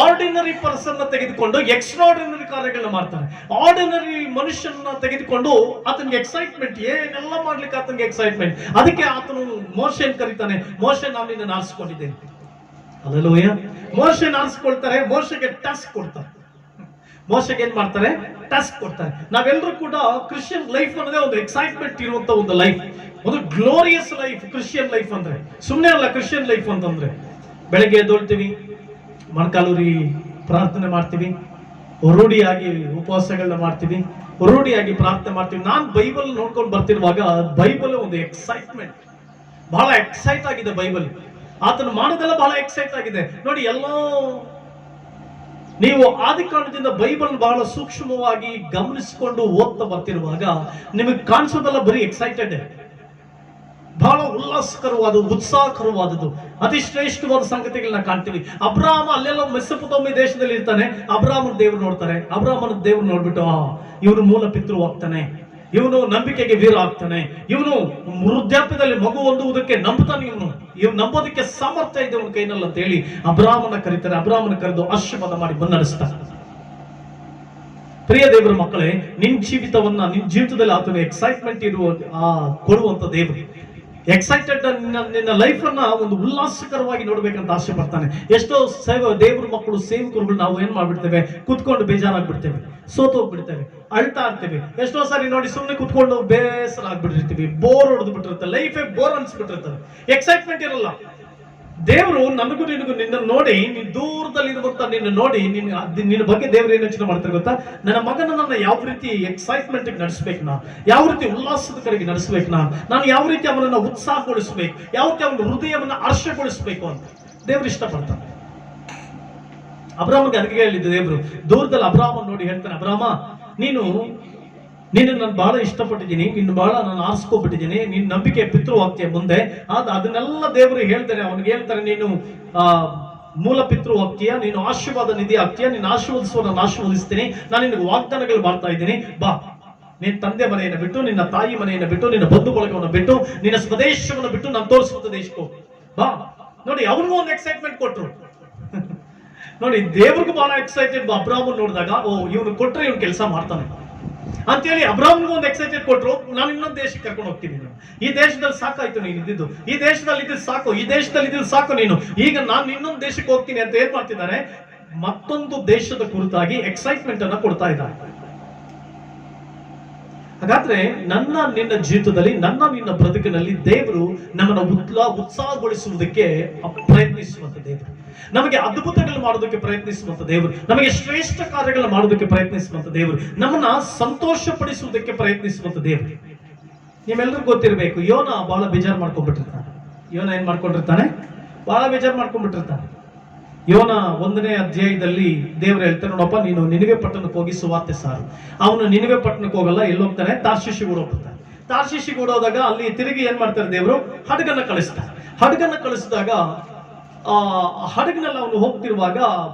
ಆರ್ಡಿನರಿ ಪರ್ಸನ್ ತೆಗೆದುಕೊಂಡು ಎಕ್ಸ್ಟ್ರಾರ್ಡಿನರಿ ಕಾರ್ಯಗಳನ್ನ ಮಾಡ್ತಾರೆ. ಆರ್ಡಿನರಿ ಮನುಷ್ಯನ ತೆಗೆದುಕೊಂಡು ಆತನಿಗೆ ಎಕ್ಸೈಟ್ಮೆಂಟ್, ಏನೆಲ್ಲ ಮಾಡ್ಲಿಕ್ಕೆ ಆತನಿಗೆ ಎಕ್ಸೈಟ್ಮೆಂಟ್. ಅದಕ್ಕೆ ಆತನು ಮೋಶೆನ್ ಕರೀತಾನೆ, ಮೋಶೆ ನಾನು ನಿನ್ನನ್ನು ಆರಿಸಿಕೊಂಡಿದ್ದೇನೆ. ಹಲ್ಲೆಲೂಯಾ. ಮೋಶೆನ ಆರಿಸ್ಕೊಳ್ತಾರೆ, ಮೋಶೆಗೆ ಟಾಸ್ಕ್ ಕೊಡ್ತಾರೆ. ಮೋಶೆಗೆ ಏನ್ ಮಾಡ್ತಾರೆ? ಟಾಸ್ಕ್ ಕೊಡ್ತಾರೆ. ನಾವೆಲ್ಲರೂ ಕೂಡ ಕ್ರಿಶ್ಚಿಯನ್ ಲೈಫ್ ಅನ್ನೋದೇ ಒಂದು ಎಕ್ಸೈಟ್ಮೆಂಟ್ ಇರುವಂತ ಒಂದು ಲೈಫ್, ಒಂದು ಗ್ಲೋರಿಯಸ್ ಲೈಫ್. ಕ್ರಿಶ್ಚಿಯನ್ ಲೈಫ್ ಅಂದ್ರೆ ಸುಮ್ಮನೆ ಅಲ್ಲ. ಕ್ರಿಶ್ಚಿಯನ್ ಲೈಫ್ ಅಂತಂದ್ರೆ ಬೆಳಗ್ಗೆ ಎದ್ದೊಳ್ತೀವಿ, ಮೊಣಕಾಲೂರಿ ಪ್ರಾರ್ಥನೆ ಮಾಡ್ತೀವಿ, ರೂಢಿಯಾಗಿ ಉಪವಾಸಗಳನ್ನ ಮಾಡ್ತೀವಿ, ರೂಢಿಯಾಗಿ ಪ್ರಾರ್ಥನೆ ಮಾಡ್ತೀವಿ. ನಾನು ಬೈಬಲ್ ನೋಡ್ಕೊಂಡು ಬರ್ತಿರುವಾಗ ಬೈಬಲ್ ಒಂದು ಎಕ್ಸೈಟ್ಮೆಂಟ್, ಬಹಳ ಎಕ್ಸೈಟ್ ಆಗಿದೆ ಬೈಬಲ್. ಆತನು ಮಾಡೋದೆಲ್ಲ ಬಹಳ ಎಕ್ಸೈಟ್ ಆಗಿದೆ ನೋಡಿ. ಎಲ್ಲೋ ನೀವು ಆದಿಕಾಂಡದಿಂದ ಬೈಬಲ್ ಬಹಳ ಸೂಕ್ಷ್ಮವಾಗಿ ಗಮನಿಸಿಕೊಂಡು ಓದ್ತಾ ಬರ್ತಿರುವಾಗ ನಿಮಗೆ ಕಾಣಿಸೋದೆಲ್ಲ ಬರೀ ಎಕ್ಸೈಟೆಡ್, ಬಹಳ ಉಲ್ಲಾಸಕರವಾದದ್ದು, ಉತ್ಸಾಹಕರವಾದದ್ದು, ಅತಿ ಶ್ರೇಷ್ಠವಾದ ಸಂಗತಿಗಳನ್ನ ಕಾಣ್ತೀವಿ. ಅಬ್ರಾಮ ಅಲ್ಲೆಲ್ಲ ಮೆಸೊಪೊತಾಮಿಯ ದೇಶದಲ್ಲಿ ಇರ್ತಾನೆ. ಅಬ್ರಾಮನ ದೇವ್ರು ನೋಡ್ತಾರೆ. ಅಬ್ರಾಮನ ದೇವ್ರು ನೋಡ್ಬಿಟ್ಟು ಇವನು ಮೂಲ ಪಿತೃ ಆಗ್ತಾನೆ, ಇವನು ನಂಬಿಕೆಗೆ ವೀರ ಆಗ್ತಾನೆ, ಇವನು ವೃದ್ಧಾಪ್ಯದಲ್ಲಿ ಮಗು ಹೊಂದುವುದಕ್ಕೆ ನಂಬುತ್ತಾನೆ, ಇವನು ನಂಬೋದಕ್ಕೆ ಸಾಮರ್ಥ್ಯ ಇದೆ ಅವನ ಕೈನಲ್ಲಿ ಅಂತ ಹೇಳಿ ಅಬ್ರಾಮನ ಕರೀತಾರೆ. ಅಬ್ರಾಮನ ಕರೆದು ಆಶೀರ್ವಾದ ಮಾಡಿ ಮುನ್ನಡೆಸ್ತಾರೆ. ಪ್ರಿಯ ದೇವರ ಮಕ್ಕಳೇ, ನಿನ್ ಜೀವಿತದಲ್ಲಿ ಆತನ ಎಕ್ಸೈಟ್ಮೆಂಟ್ ಕೊಡುವಂತ ದೇವರು. ಎಕ್ಸೈಟೆಡ್ ನಿನ್ನ ಲೈಫ್ ಅನ್ನ ಒಂದು ಉಲ್ಲಾಸಕರವಾಗಿ ನೋಡ್ಬೇಕಂತ ಆಸೆ ಪಡ್ತಾನೆ. ಎಷ್ಟೋ ದೇವ್ರ ಮಕ್ಕಳು, ಸೇವಕರುಗಳು ನಾವು ಏನ್ ಮಾಡ್ಬಿಡ್ತೇವೆ, ಕುತ್ಕೊಂಡು ಬೇಜಾರಾಗ್ಬಿಡ್ತೇವೆ, ಸೋತೋಗ್ಬಿಡ್ತೇವೆ, ಅಳ್ತಾ ಇರ್ತೇವೆ. ಎಷ್ಟೋ ಸಾರಿ ನೋಡಿ ಸುಮ್ಮನೆ ಕುತ್ಕೊಂಡು ಬೇಸರ ಆಗ್ಬಿಟ್ಟಿರ್ತೀವಿ, ಬೋರ್ ಹೊಡೆದು ಬಿಟ್ಟಿರುತ್ತೆ, ಲೈಫೇ ಬೋರ್ ಅನ್ಸ್ಬಿಟ್ಟಿರ್ತದೆ, ಎಕ್ಸೈಟ್ಮೆಂಟ್ ಇರಲ್ಲ. ದೇವರು ನನಗೂ ನಿನಗೂ ನಿನ್ನ ನೋಡಿ, ನೀನ್ ದೂರದಲ್ಲಿರುವಂತ ನಿನ್ನ ನೋಡಿ ನಿನ್ನ ಬಗ್ಗೆ ದೇವರು ಏನು ಯೋಚನೆ ಮಾಡ್ತಾರೆ ಗೊತ್ತಾ? ನನ್ನ ಮಗನನ್ನ ಯಾವ ರೀತಿ ಎಕ್ಸೈಟ್ಮೆಂಟ್ ನಡೆಸ್ಬೇಕು, ಯಾವ ರೀತಿ ಉಲ್ಲಾಸದ ಕಡೆಗೆ ನಡೆಸ್ಬೇಕು, ನಾನು ಯಾವ ರೀತಿ ಅವನನ್ನ ಉತ್ಸಾಹಗೊಳಿಸ್ಬೇಕು, ಯಾವ ರೀತಿ ಅವನ ಹೃದಯವನ್ನ ಹರ್ಷಗೊಳಿಸ್ಬೇಕು ಅಂತ ದೇವರು ಇಷ್ಟಪಡ್ತಾನೆ. ಅಬ್ರಾಮಗೆ ಅದಕ್ಕೆ ಹೇಳಿದ್ದು ದೇವರು. ದೂರದಲ್ಲಿ ಅಬ್ರಾಮನ್ ನೋಡಿ ಹೇಳ್ತಾನೆ, ಅಬ್ರಾಮ ನೀನು ನಾನು ಬಹಳ ಇಷ್ಟಪಟ್ಟಿದ್ದೀನಿ, ನಿನ್ನ ಬಹಳ ನಾನು ಆರಿಸ್ಕೊಬಿಟ್ಟಿದ್ದೀನಿ, ನಿನ್ನ ನಂಬಿಕೆ ಪಿತೃ ಆಗ್ತೀಯ ಮುಂದೆ. ಅದನ್ನೆಲ್ಲ ದೇವರು ಹೇಳ್ತಾರೆ. ಅವನಿಗೆ ಹೇಳ್ತಾರೆ, ನೀನು ಮೂಲ ಪಿತೃ ಆಗ್ತೀಯ, ನೀನು ಆಶೀರ್ವಾದ ನಿಧಿ ಆಗ್ತೀಯ, ನೀನು ಆಶೀರ್ವದಿಸುವ ನಾನು ಆಶೀರ್ವದಿಸ್ತೀನಿ, ನಾನು ನಿನಗೆ ವಾಗ್ದಾನಗಳು ಮಾಡ್ತಾ ಇದ್ದೀನಿ. ಬಾ, ನಿನ್ನ ತಂದೆ ಮನೆಯನ್ನು ಬಿಟ್ಟು, ನಿನ್ನ ತಾಯಿ ಮನೆಯನ್ನು ಬಿಟ್ಟು, ನಿನ್ನ ಬಂಧು ಬಳಗವನ್ನು ಬಿಟ್ಟು, ನಿನ್ನ ಸ್ವದೇಶವನ್ನು ಬಿಟ್ಟು ನಾನು ತೋರಿಸುವಂತ ದೇಶಕ್ಕೂ ಬಾ. ನೋಡಿ, ಅವನಿಗೂ ಒಂದು ಎಕ್ಸೈಟ್ಮೆಂಟ್ ಕೊಟ್ರು. ನೋಡಿ, ದೇವ್ರಿಗೂ ಬಹಳ ಎಕ್ಸೈಟೆಡ್. ಅಬ್ರಾಮನ್ ನೋಡಿದಾಗ, ಓ ಇವನು ಕೊಟ್ರೆ ಇವನು ಕೆಲಸ ಮಾಡ್ತಾನೆ ಅಂತೇಳಿ ಅಬ್ರಾಮ್ಗೂ ಒಂದು ಎಕ್ಸೈಟೆಡ್ ಕೊಟ್ರು. ನಾನು ಇನ್ನೊಂದು ದೇಶಕ್ಕೆ ಕರ್ಕೊಂಡು ಹೋಗ್ತೀನಿ, ಈ ದೇಶದಲ್ಲಿ ಸಾಕಾಯ್ತು ನೀನು ಇದ್ದಿದ್ದು, ಈ ದೇಶದಲ್ಲಿ ಇದ್ದು ಸಾಕು, ಈ ದೇಶದಲ್ಲಿ ಇದ್ದು ಸಾಕು ನೀನು, ಈಗ ನಾನು ಇನ್ನೊಂದು ದೇಶಕ್ಕೆ ಹೋಗ್ತೀನಿ ಅಂತ ಏನ್ ಮಾಡ್ತಿದ್ದಾರೆ, ಮತ್ತೊಂದು ದೇಶದ ಕುರಿತಾಗಿ ಎಕ್ಸೈಟ್ಮೆಂಟ್ ಅನ್ನ ಕೊಡ್ತಾ ಇದ್ದಾರೆ. ಹಾಗಾದ್ರೆ ನಿನ್ನ ಜೀವಿತದಲ್ಲಿ, ನಿನ್ನ ಬದುಕಿನಲ್ಲಿ ದೇವರು ನಮ್ಮನ್ನ ಉತ್ಸಾಹಗೊಳಿಸುವುದಕ್ಕೆ ಪ್ರಯತ್ನಿಸುವಂತ ದೇವರು, ನಮಗೆ ಅದ್ಭುತಗಳು ಮಾಡೋದಕ್ಕೆ ಪ್ರಯತ್ನಿಸುವಂತ ದೇವರು, ನಮಗೆ ಶ್ರೇಷ್ಠ ಕಾರ್ಯಗಳನ್ನು ಮಾಡೋದಕ್ಕೆ ಪ್ರಯತ್ನಿಸುವಂತ ದೇವರು, ನಮ್ಮನ್ನ ಸಂತೋಷ ಪಡಿಸುವುದಕ್ಕೆ ಪ್ರಯತ್ನಿಸುವಂತ ದೇವರು. ನಿಮ್ಮೆಲ್ಲರಿಗೂ ಗೊತ್ತಿರಬೇಕು, ಯೋನ ಬಹಳ ಬೇಜಾರು ಮಾಡ್ಕೊಂಡ್ಬಿಟ್ಟಿರ್ತಾನೆ. ಯೋನ ಏನ್ ಮಾಡ್ಕೊಂಡಿರ್ತಾನೆ? ಬಹಳ ಬೇಜಾರು ಮಾಡ್ಕೊಂಡ್ಬಿಟ್ಟಿರ್ತಾನೆ. ಯೋನ 1ನೇ ಅಧ್ಯಾಯದಲ್ಲಿ ದೇವರು ಹೇಳ್ತಾರೆ, ನೋಡಪ್ಪ, ನೀನು ನಿನವೆ ಪಟ್ಟಣಕ್ಕೆ ಹೋಗಿ ಸುವಾರ್ತೆ ಸಾರು. ಅವನು ನಿನವೆ ಪಟ್ಟಣಕ್ಕೆ ಹೋಗಲ್ಲ, ಎಲ್ಲೋಗ್ತಾನೆ? ತಾರ್ಷೀಷಿಗೆ ಹೋಗ್ತಾನೆ. ತಾರ್ಷೀಷಿಗೆ ಓಡೋದಾಗ ಅಲ್ಲಿ ತಿರುಗಿ ಏನ್ ಮಾಡ್ತಾರೆ ದೇವರು? ಹಡಗನ್ನ ಕಳಿಸ್ತಾರೆ. ಹಡಗನ್ನ ಕಳಿಸಿದಾಗ ಹಡಗಿನಲ್ಲಿ ಅವನು ಹೋಗ್ತಿರುವಾಗ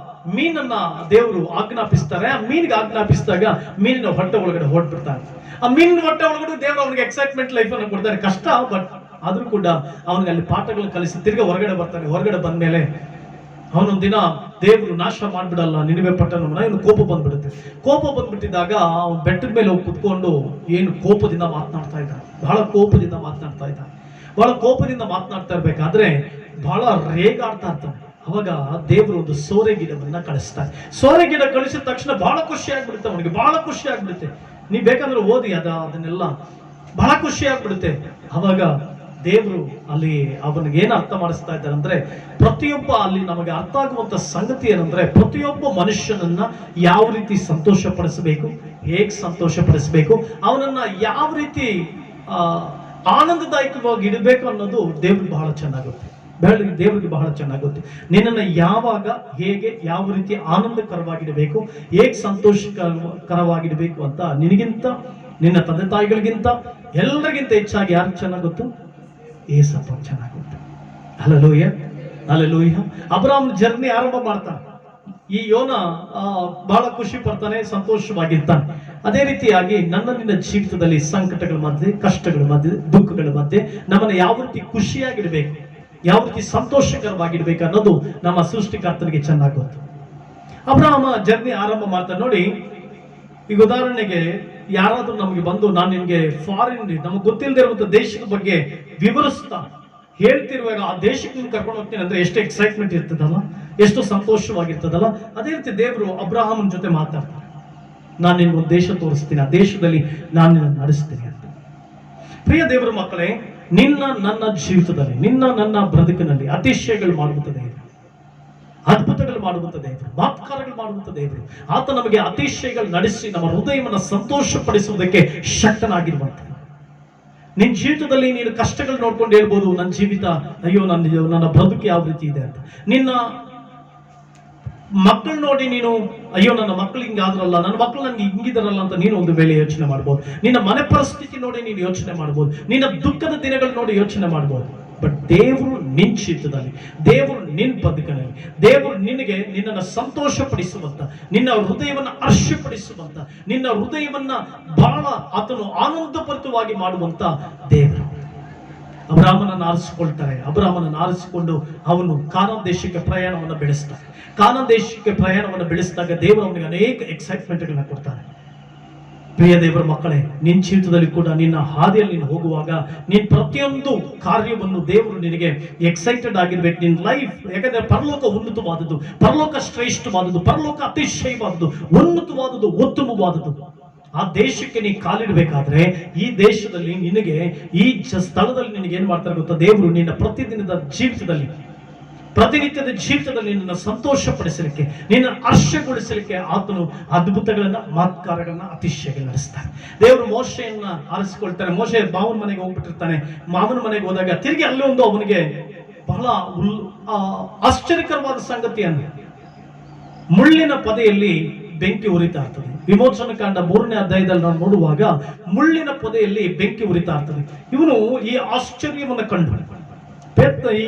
ಮೀನನ್ನ ದೇವರು ಆಜ್ಞಾಪಿಸ್ತಾರೆ. ಆ ಮೀನಿಗೆ ಆಜ್ಞಾಪಿಸಿದಾಗ ಮೀನಿನ ಹೊಟ್ಟೆ ಒಳಗಡೆ ಹೊರಟ್ಬಿಡ್ತಾನೆ. ಆ ಮೀನಿನ ಹೊಟ್ಟೆ ಒಳಗಡೆ ದೇವರು ಅವನಿಗೆ ಎಕ್ಸೈಟ್ಮೆಂಟ್ ಲೈಫ್ ಅನ್ನು ಕೊಡ್ತಾರೆ. ಕಷ್ಟ, ಬಟ್ ಆದ್ರೂ ಕೂಡ ಅವನಿಗೆ ಅಲ್ಲಿ ಪಾಠಗಳು ಕಲಿಸಿ ತಿರ್ಗಿ ಹೊರಗಡೆ ಬರ್ತಾನೆ. ಹೊರಗಡೆ ಬಂದ್ಮೇಲೆ ಅವನೊಂದ್ ದಿನ ದೇವರು ನಾಶ ಮಾಡ್ಬಿಡಲ್ಲ ನಿನವೆ ಪಟ್ಟಣವನ್ನ, ಇವನು ಕೋಪ ಬಂದ್ಬಿಡುತ್ತೆ. ಕೋಪ ಬಂದ್ಬಿಟ್ಟಿದ್ದಾಗ ಅವನು ಬೆಟ್ಟದ ಮೇಲೆ ಹೋಗಿ ಕುತ್ಕೊಂಡು ಏನು ಕೋಪದಿಂದ ಮಾತನಾಡ್ತಾ ಇದ್ದ, ಬಹಳ ಕೋಪದಿಂದ ಮಾತನಾಡ್ತಾ ಇರ್ಬೇಕಾದ್ರೆ ಬಹಳ ರೇಗಾಡ್ತಾ ಇರ್ತಾನೆ. ಅವಾಗ ದೇವರು ಒಂದು ಸೋರೆ ಗಿಡವನ್ನ ಕಳಿಸ್ತಾರೆ. ಸೋರೆ ಗಿಡ ಕಳಿಸಿದ ತಕ್ಷಣ ಬಹಳ ಖುಷಿ ಆಗ್ಬಿಡುತ್ತೆ ಅವನಿಗೆ, ಬಹಳ ಖುಷಿ ಆಗ್ಬಿಡುತ್ತೆ. ನೀವ್ ಬೇಕಾದ್ರೆ ಓದಿ ಅದನ್ನೆಲ್ಲ, ಬಹಳ ಖುಷಿ ಆಗ್ಬಿಡುತ್ತೆ. ಅವಾಗ ದೇವರು ಅಲ್ಲಿ ಅವನಿಗೆ ಏನು ಅರ್ಥ ಮಾಡಿಸ್ತಾ ಇದ್ದಾರೆ ಅಂದ್ರೆ, ಪ್ರತಿಯೊಬ್ಬ ಅಲ್ಲಿ ನಮಗೆ ಅರ್ಥ ಆಗುವಂತ ಸಂಗತಿ ಏನಂದ್ರೆ, ಪ್ರತಿಯೊಬ್ಬ ಮನುಷ್ಯನನ್ನ ಯಾವ ರೀತಿ ಸಂತೋಷ ಪಡಿಸಬೇಕು, ಹೇಗೆ ಸಂತೋಷ ಪಡಿಸಬೇಕು, ಅವನನ್ನ ಯಾವ ರೀತಿ ಆನಂದದಾಯಕವಾಗಿ ಇಡಬೇಕು ಅನ್ನೋದು ದೇವ್ರಿಗೆ ಬಹಳ ಚೆನ್ನಾಗುತ್ತೆ. ದೇವರಿಗೆ ಬಹಳ ಚೆನ್ನಾಗುತ್ತೆ. ನಿನ್ನನ್ನು ಯಾವಾಗ, ಹೇಗೆ, ಯಾವ ರೀತಿ ಆನಂದಕರವಾಗಿಡಬೇಕು, ಹೇಗೆ ಸಂತೋಷಕರವಾಗಿಡಬೇಕು ಅಂತ ನಿನಗಿಂತ, ನಿನ್ನ ತಂದೆ ತಾಯಿಗಳಿಗಿಂತ, ಎಲ್ಲರಿಗಿಂತ ಹೆಚ್ಚಾಗಿ ಯಾರು ಚೆನ್ನಾಗೊತ್ತು? ಏಸಪ್ಪ ಚೆನ್ನಾಗುತ್ತೆ. Hallelujah, hallelujah. ಅಬ್ರಾಹ್ಮನ ಜರ್ನಿ ಆರಂಭ ಮಾಡ್ತಾನೆ. ಈ ಯೋನ ಬಹಳ ಖುಷಿ ಪಡ್ತಾನೆ, ಸಂತೋಷವಾಗಿರ್ತಾನೆ. ಅದೇ ರೀತಿಯಾಗಿ ನಿನ್ನ ಜೀವಿತದಲ್ಲಿ ಸಂಕಟಗಳ ಮಧ್ಯೆ, ಕಷ್ಟಗಳ ಮಧ್ಯೆ, ದುಃಖಗಳ ಮಧ್ಯೆ ನಮ್ಮನ್ನು ಯಾವ ರೀತಿ ಖುಷಿಯಾಗಿಡಬೇಕು, ಯಾವ ರೀತಿ ಸಂತೋಷಕರವಾಗಿಡ್ಬೇಕು ಅನ್ನೋದು ನಮ್ಮ ಸೃಷ್ಟಿಕರ್ತನಿಗೆ ಚೆನ್ನಾಗಿ ಗೊತ್ತು. ಅಬ್ರಾಹ್ಮ ಜರ್ನಿ ಆರಂಭ ಮಾಡ್ತಾನೆ. ನೋಡಿ, ಈಗ ಉದಾಹರಣೆಗೆ ಯಾರಾದ್ರೂ ನಮಗೆ ಬಂದು, ನಾನು ನಿನ್ಗೆ ಫಾರಿನ್, ನಮಗೆ ಗೊತ್ತಿಲ್ಲದೆ ಇರುವಂತ ದೇಶದ ಬಗ್ಗೆ ವಿವರಿಸ್ತಾ ಹೇಳ್ತಿರುವಾಗ ಆ ದೇಶಕ್ಕೆ ನೀನು ಕರ್ಕೊಂಡು ಹೋಗ್ತೀನಿ ಅಂದ್ರೆ ಎಷ್ಟು ಎಕ್ಸೈಟ್ಮೆಂಟ್ ಇರ್ತದಲ್ಲ, ಎಷ್ಟು ಸಂತೋಷವಾಗಿರ್ತದಲ್ಲ. ಅದೇ ರೀತಿ ದೇವರು ಅಬ್ರಾಹಮನ ಜೊತೆ ಮಾತಾಡ್ತಾರೆ. ನಾನು ನಿನ್ಗೊಂದು ದೇಶ ತೋರಿಸ್ತೀನಿ, ಆ ದೇಶದಲ್ಲಿ ನಾನು ನಿನ್ನ ನಡೆಸ್ತೀನಿ ಅಂತ. ಪ್ರಿಯ ದೇವರ ಮಕ್ಕಳೇ, ನನ್ನ ಜೀವಿತದಲ್ಲಿ, ನನ್ನ ಬದುಕಿನಲ್ಲಿ ಅತಿಶಯಗಳು ಮಾಡುವಂತ ದೇವರು, ಅದ್ಭುತಗಳು ಮಾಡುವಂತ ದೇವರು, ಮಾತ್ಕಾರಗಳು ಮಾಡುವಂತ ದೇವರು, ಆತ ನಮಗೆ ಅತಿಶಯಗಳು ನಡೆಸಿ ನಮ್ಮ ಹೃದಯವನ್ನು ಸಂತೋಷಪಡಿಸುವುದಕ್ಕೆ ಶಕ್ತನಾಗಿರುವಂತ. ನಿನ್ನ ಜೀವಿತದಲ್ಲಿ ನೀನು ಕಷ್ಟಗಳು ನೋಡ್ಕೊಂಡು ಹೇಳ್ಬೋದು, ನನ್ನ ಜೀವಿತ, ಅಯ್ಯೋ ನನ್ನ ಬದುಕು ಯಾವ ರೀತಿ ಇದೆ ಅಂತ. ನಿನ್ನ ಮಕ್ಕಳು ನೋಡಿ ನೀನು, ಅಯ್ಯೋ ನನ್ನ ಮಕ್ಕಳು ಹಿಂಗಾದ್ರಲ್ಲ, ನನ್ನ ಮಕ್ಕಳು ನನ್ಗೆ ಹಿಂಗಿದಾರಲ್ಲ ಅಂತ ನೀನು ಒಂದು ವೇಳೆ ಯೋಚನೆ ಮಾಡ್ಬೋದು. ನಿನ್ನ ಮನೆ ಪರಿಸ್ಥಿತಿ ನೋಡಿ ನೀನು ಯೋಚನೆ ಮಾಡ್ಬೋದು, ನಿನ್ನ ದುಃಖದ ದಿನಗಳು ನೋಡಿ ಯೋಚನೆ ಮಾಡ್ಬೋದು. ಬಟ್ ದೇವರು ನಿನ್ನ ಜೀವಿತದಲ್ಲಿ, ದೇವರು ನಿನ್ನ ಬದುಕಿನಲ್ಲಿ, ದೇವರು ನಿನ್ನನ್ನು ಸಂತೋಷ ಪಡಿಸುವಂತ, ನಿನ್ನ ಹೃದಯವನ್ನು ಹರ್ಷಪಡಿಸುವಂತ, ನಿನ್ನ ಹೃದಯವನ್ನ ಬಹಳ ಆತನು ಆನಂದಭರಿತವಾಗಿ ಮಾಡುವಂತ ದೇವರು. ಅಬ್ರಾಹ್ಮನನ್ನು ಆರಿಸಿಕೊಳ್ತಾರೆ. ಅಬ್ರಾಹ್ಮನನ್ನು ಆರಿಸಿಕೊಂಡು ಅವನು ಕಾನಾನ್ ದೇಶಕ್ಕೆ ಪ್ರಯಾಣವನ್ನು ಬೆಳೆಸ್ತಾನೆ. ಕಾನಾನ್ ದೇಶಕ್ಕೆ ಪ್ರಯಾಣವನ್ನು ಬೆಳೆಸಿದಾಗ ದೇವರು ಅವನಿಗೆ ಅನೇಕ ಎಕ್ಸೈಟ್ಮೆಂಟ್ಗಳನ್ನ ಕೊಡ್ತಾರೆ. ಪ್ರಿಯ ದೇವರ ಮಕ್ಕಳೇ, ನಿನ್ನ ಜೀವಿತದಲ್ಲಿ ಕೂಡ ನಿನ್ನ ಹಾದಿಯಲ್ಲಿ ನೀನು ಹೋಗುವಾಗ ನೀನು ಪ್ರತಿಯೊಂದು ಕಾರ್ಯವನ್ನು ದೇವರು ನಿನಗೆ ಎಕ್ಸೈಟೆಡ್ ಆಗಿರ್ಬೇಕು. ನಿನ್ನ ಲೈಫ್, ಯಾಕಂದ್ರೆ ಪರಲೋಕ ಉನ್ನತವಾದದ್ದು, ಪರಲೋಕ ಶ್ರೇಷ್ಠವಾದದ್ದು, ಪರಲೋಕ ಅತಿಶಯವಾದದ್ದು, ಉನ್ನತವಾದದ್ದು, ಉತ್ತಮವಾದದ್ದು. ಆ ದೇಶಕ್ಕೆ ನೀ ಕಾಲಿಡಬೇಕಾದ್ರೆ, ಈ ದೇಶದಲ್ಲಿ ನಿನಗೆ, ಈ ಸ್ಥಳದಲ್ಲಿ ನಿನಗೆ ಏನ್ ಮಾಡ್ತಾರೆ ಗೊತ್ತಾ? ದೇವರು ನಿನ್ನ ಪ್ರತಿದಿನದ ಜೀವಿತದಲ್ಲಿ, ಪ್ರತಿನಿತ್ಯದ ಜೀವಿತದಲ್ಲಿ ನಿನ್ನ ಸಂತೋಷ ಪಡಿಸಲಿಕ್ಕೆ, ನಿನ್ನ ಹರ್ಷಗೊಳಿಸಲಿಕ್ಕೆ ಆತನು ಅದ್ಭುತಗಳನ್ನ, ಮಾತ್ಕಾರಗಳನ್ನ, ಅತಿಶಯಗಳನ್ನ ನಡೆಸ್ತಾನೆ. ದೇವರು ಮೋಶೆಯನ್ನ ಆರಿಸಿಕೊಳ್ತಾರೆ. ಮೋಶೆ ಮಾವನ ಮನೆಗೆ ಹೋಗ್ಬಿಟ್ಟಿರ್ತಾನೆ. ಮಾವನ ಮನೆಗೆ ಹೋದಾಗ ತಿರುಗಿ ಅಲ್ಲಿ ಒಂದು ಅವನಿಗೆ ಬಹಳ ಆಶ್ಚರ್ಯಕರವಾದ ಸಂಗತಿಯನ್ನು, ಮುಳ್ಳಿನ ಪೊದೆಯಲ್ಲಿ ಬೆಂಕಿ ಉರಿತಾ ಇರ್ತದೆ. ವಿಮೋಚನ ಕಾಂಡ 3ನೇ ಅಧ್ಯಾಯದಲ್ಲಿ ನಾವು ನೋಡುವಾಗ ಮುಳ್ಳಿನ ಪೊದೆಯಲ್ಲಿ ಬೆಂಕಿ ಉರಿತಾ ಇರ್ತದೆ. ಇವನು ಈ ಆಶ್ಚರ್ಯವನ್ನು ಕಂಡು, ಈ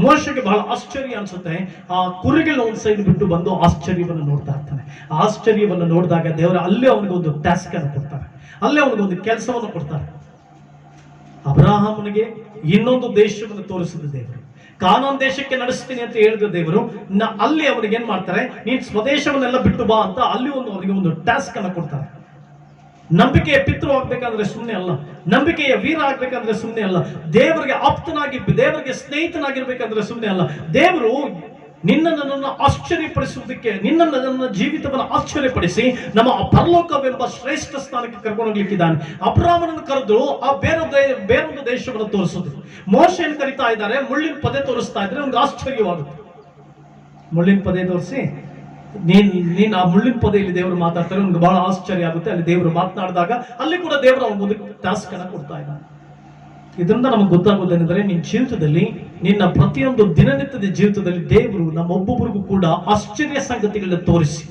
ಮೋಶೆಗೆ ಬಹಳ ಆಶ್ಚರ್ಯ ಅನ್ಸುತ್ತೆ. ಆ ಕುರಿಗಳನ್ನ ಒಂದು ಸೈಡ್ ಬಿಟ್ಟು ಬಂದು ಆಶ್ಚರ್ಯವನ್ನು ನೋಡ್ತಾ ಇರ್ತಾನೆ. ಆಶ್ಚರ್ಯವನ್ನು ನೋಡಿದಾಗ ದೇವರ ಅಲ್ಲೇ ಅವನಿಗೆ ಒಂದು ಟಾಸ್ಕ್ ಅನ್ನು ಕೊಡ್ತಾರೆ, ಅಲ್ಲೇ ಅವನಿಗೆ ಒಂದು ಕೆಲಸವನ್ನು ಕೊಡ್ತಾರೆ. ಅಬ್ರಾಹಮನಿಗೆ ಇನ್ನೊಂದು ದೇಶವನ್ನು ತೋರಿಸಿದ ದೇವರು, ಕಾನಾನ್ ದೇಶಕ್ಕೆ ನಡೆಸ್ತೀನಿ ಅಂತ ಹೇಳಿದ ದೇವರು, ಅಲ್ಲಿ ಅವನಿಗೆ ಏನ್ ಮಾಡ್ತಾರೆ, ನೀನ್ ಸ್ವದೇಶವನ್ನೆಲ್ಲ ಬಿಟ್ಟು ಬಾ ಅಂತ ಅಲ್ಲಿ ಅವನಿಗೆ ಒಂದು ಟಾಸ್ಕ್ ಅನ್ನ ಕೊಡ್ತಾರೆ. ನಂಬಿಕೆಯ ಪಿತೃ ಆಗ್ಬೇಕಂದ್ರೆ ಸುಮ್ಮನೆ ಅಲ್ಲ, ನಂಬಿಕೆಯ ವೀರ ಆಗ್ಬೇಕಂದ್ರೆ ಸುಮ್ಮನೆ ಅಲ್ಲ, ದೇವರಿಗೆ ಆಪ್ತನಾಗಿ, ದೇವರಿಗೆ ಸ್ನೇಹಿತನಾಗಿರ್ಬೇಕಂದ್ರೆ ಸುಮ್ಮನೆ ಅಲ್ಲ. ದೇವರು ನನ್ನನ್ನು ಆಶ್ಚರ್ಯಪಡಿಸುವುದಕ್ಕೆ, ನನ್ನ ಜೀವಿತವನ್ನು ಆಶ್ಚರ್ಯಪಡಿಸಿ ನಮ್ಮ ಪರಲೋಕವೆಂಬ ಶ್ರೇಷ್ಠ ಸ್ಥಾನಕ್ಕೆ ಕರ್ಕೊಂಡು ಹೋಗ್ಲಿಕ್ಕಿದ್ದಾನೆ. ಅಬ್ರಾಹ್ಮನನ್ನು ಕರೆದು ಆ ಬೇರೊಂದು ದೇಶವನ್ನು ತೋರಿಸಿದ್ರು. ಮೋಶೆಯನ್ನು ಕರೀತಾ ಇದ್ದಾರೆ, ಮುಳ್ಳಿನ ಪೊದೆ ತೋರಿಸ್ತಾ ಇದ್ರೆ ಒಂದು ಆಶ್ಚರ್ಯವಾಗುತ್ತೆ. ಮುಳ್ಳಿನ ಪೊದೆ ತೋರಿಸಿ, ನೀನ್ ಆ ಮುಳ್ಳಿನ ಪೊದೆಯಲ್ಲಿ ದೇವರು ಮಾತಾಡ್ತಾರೆ, ನಮ್ಗೆ ಬಹಳ ಆಶ್ಚರ್ಯ ಆಗುತ್ತೆ. ಅಲ್ಲಿ ದೇವರು ಮಾತನಾಡಿದಾಗ ಅಲ್ಲಿ ಕೂಡ ದೇವರು ಅವನಿಗೆ ಟಾಸ್ಕ್ ಅನ್ನ ಕೊಡ್ತಾ ಇದ್ದಾನೆ. ಇದರಿಂದ ನಮಗೆ ಗೊತ್ತಾಗೋದೇನೆಂದ್ರೆ, ನಿನ್ನ ಜೀವಿತದಲ್ಲಿ, ನಿನ್ನ ಪ್ರತಿಯೊಂದು ದಿನನಿತ್ಯದ ಜೀವಿತದಲ್ಲಿ ದೇವರು ನಮ್ಮೊಬ್ಬೊಬ್ಬರಿಗೂ ಕೂಡ ಆಶ್ಚರ್ಯ ಸಂಗತಿಗಳನ್ನ ತೋರಿಸಿ,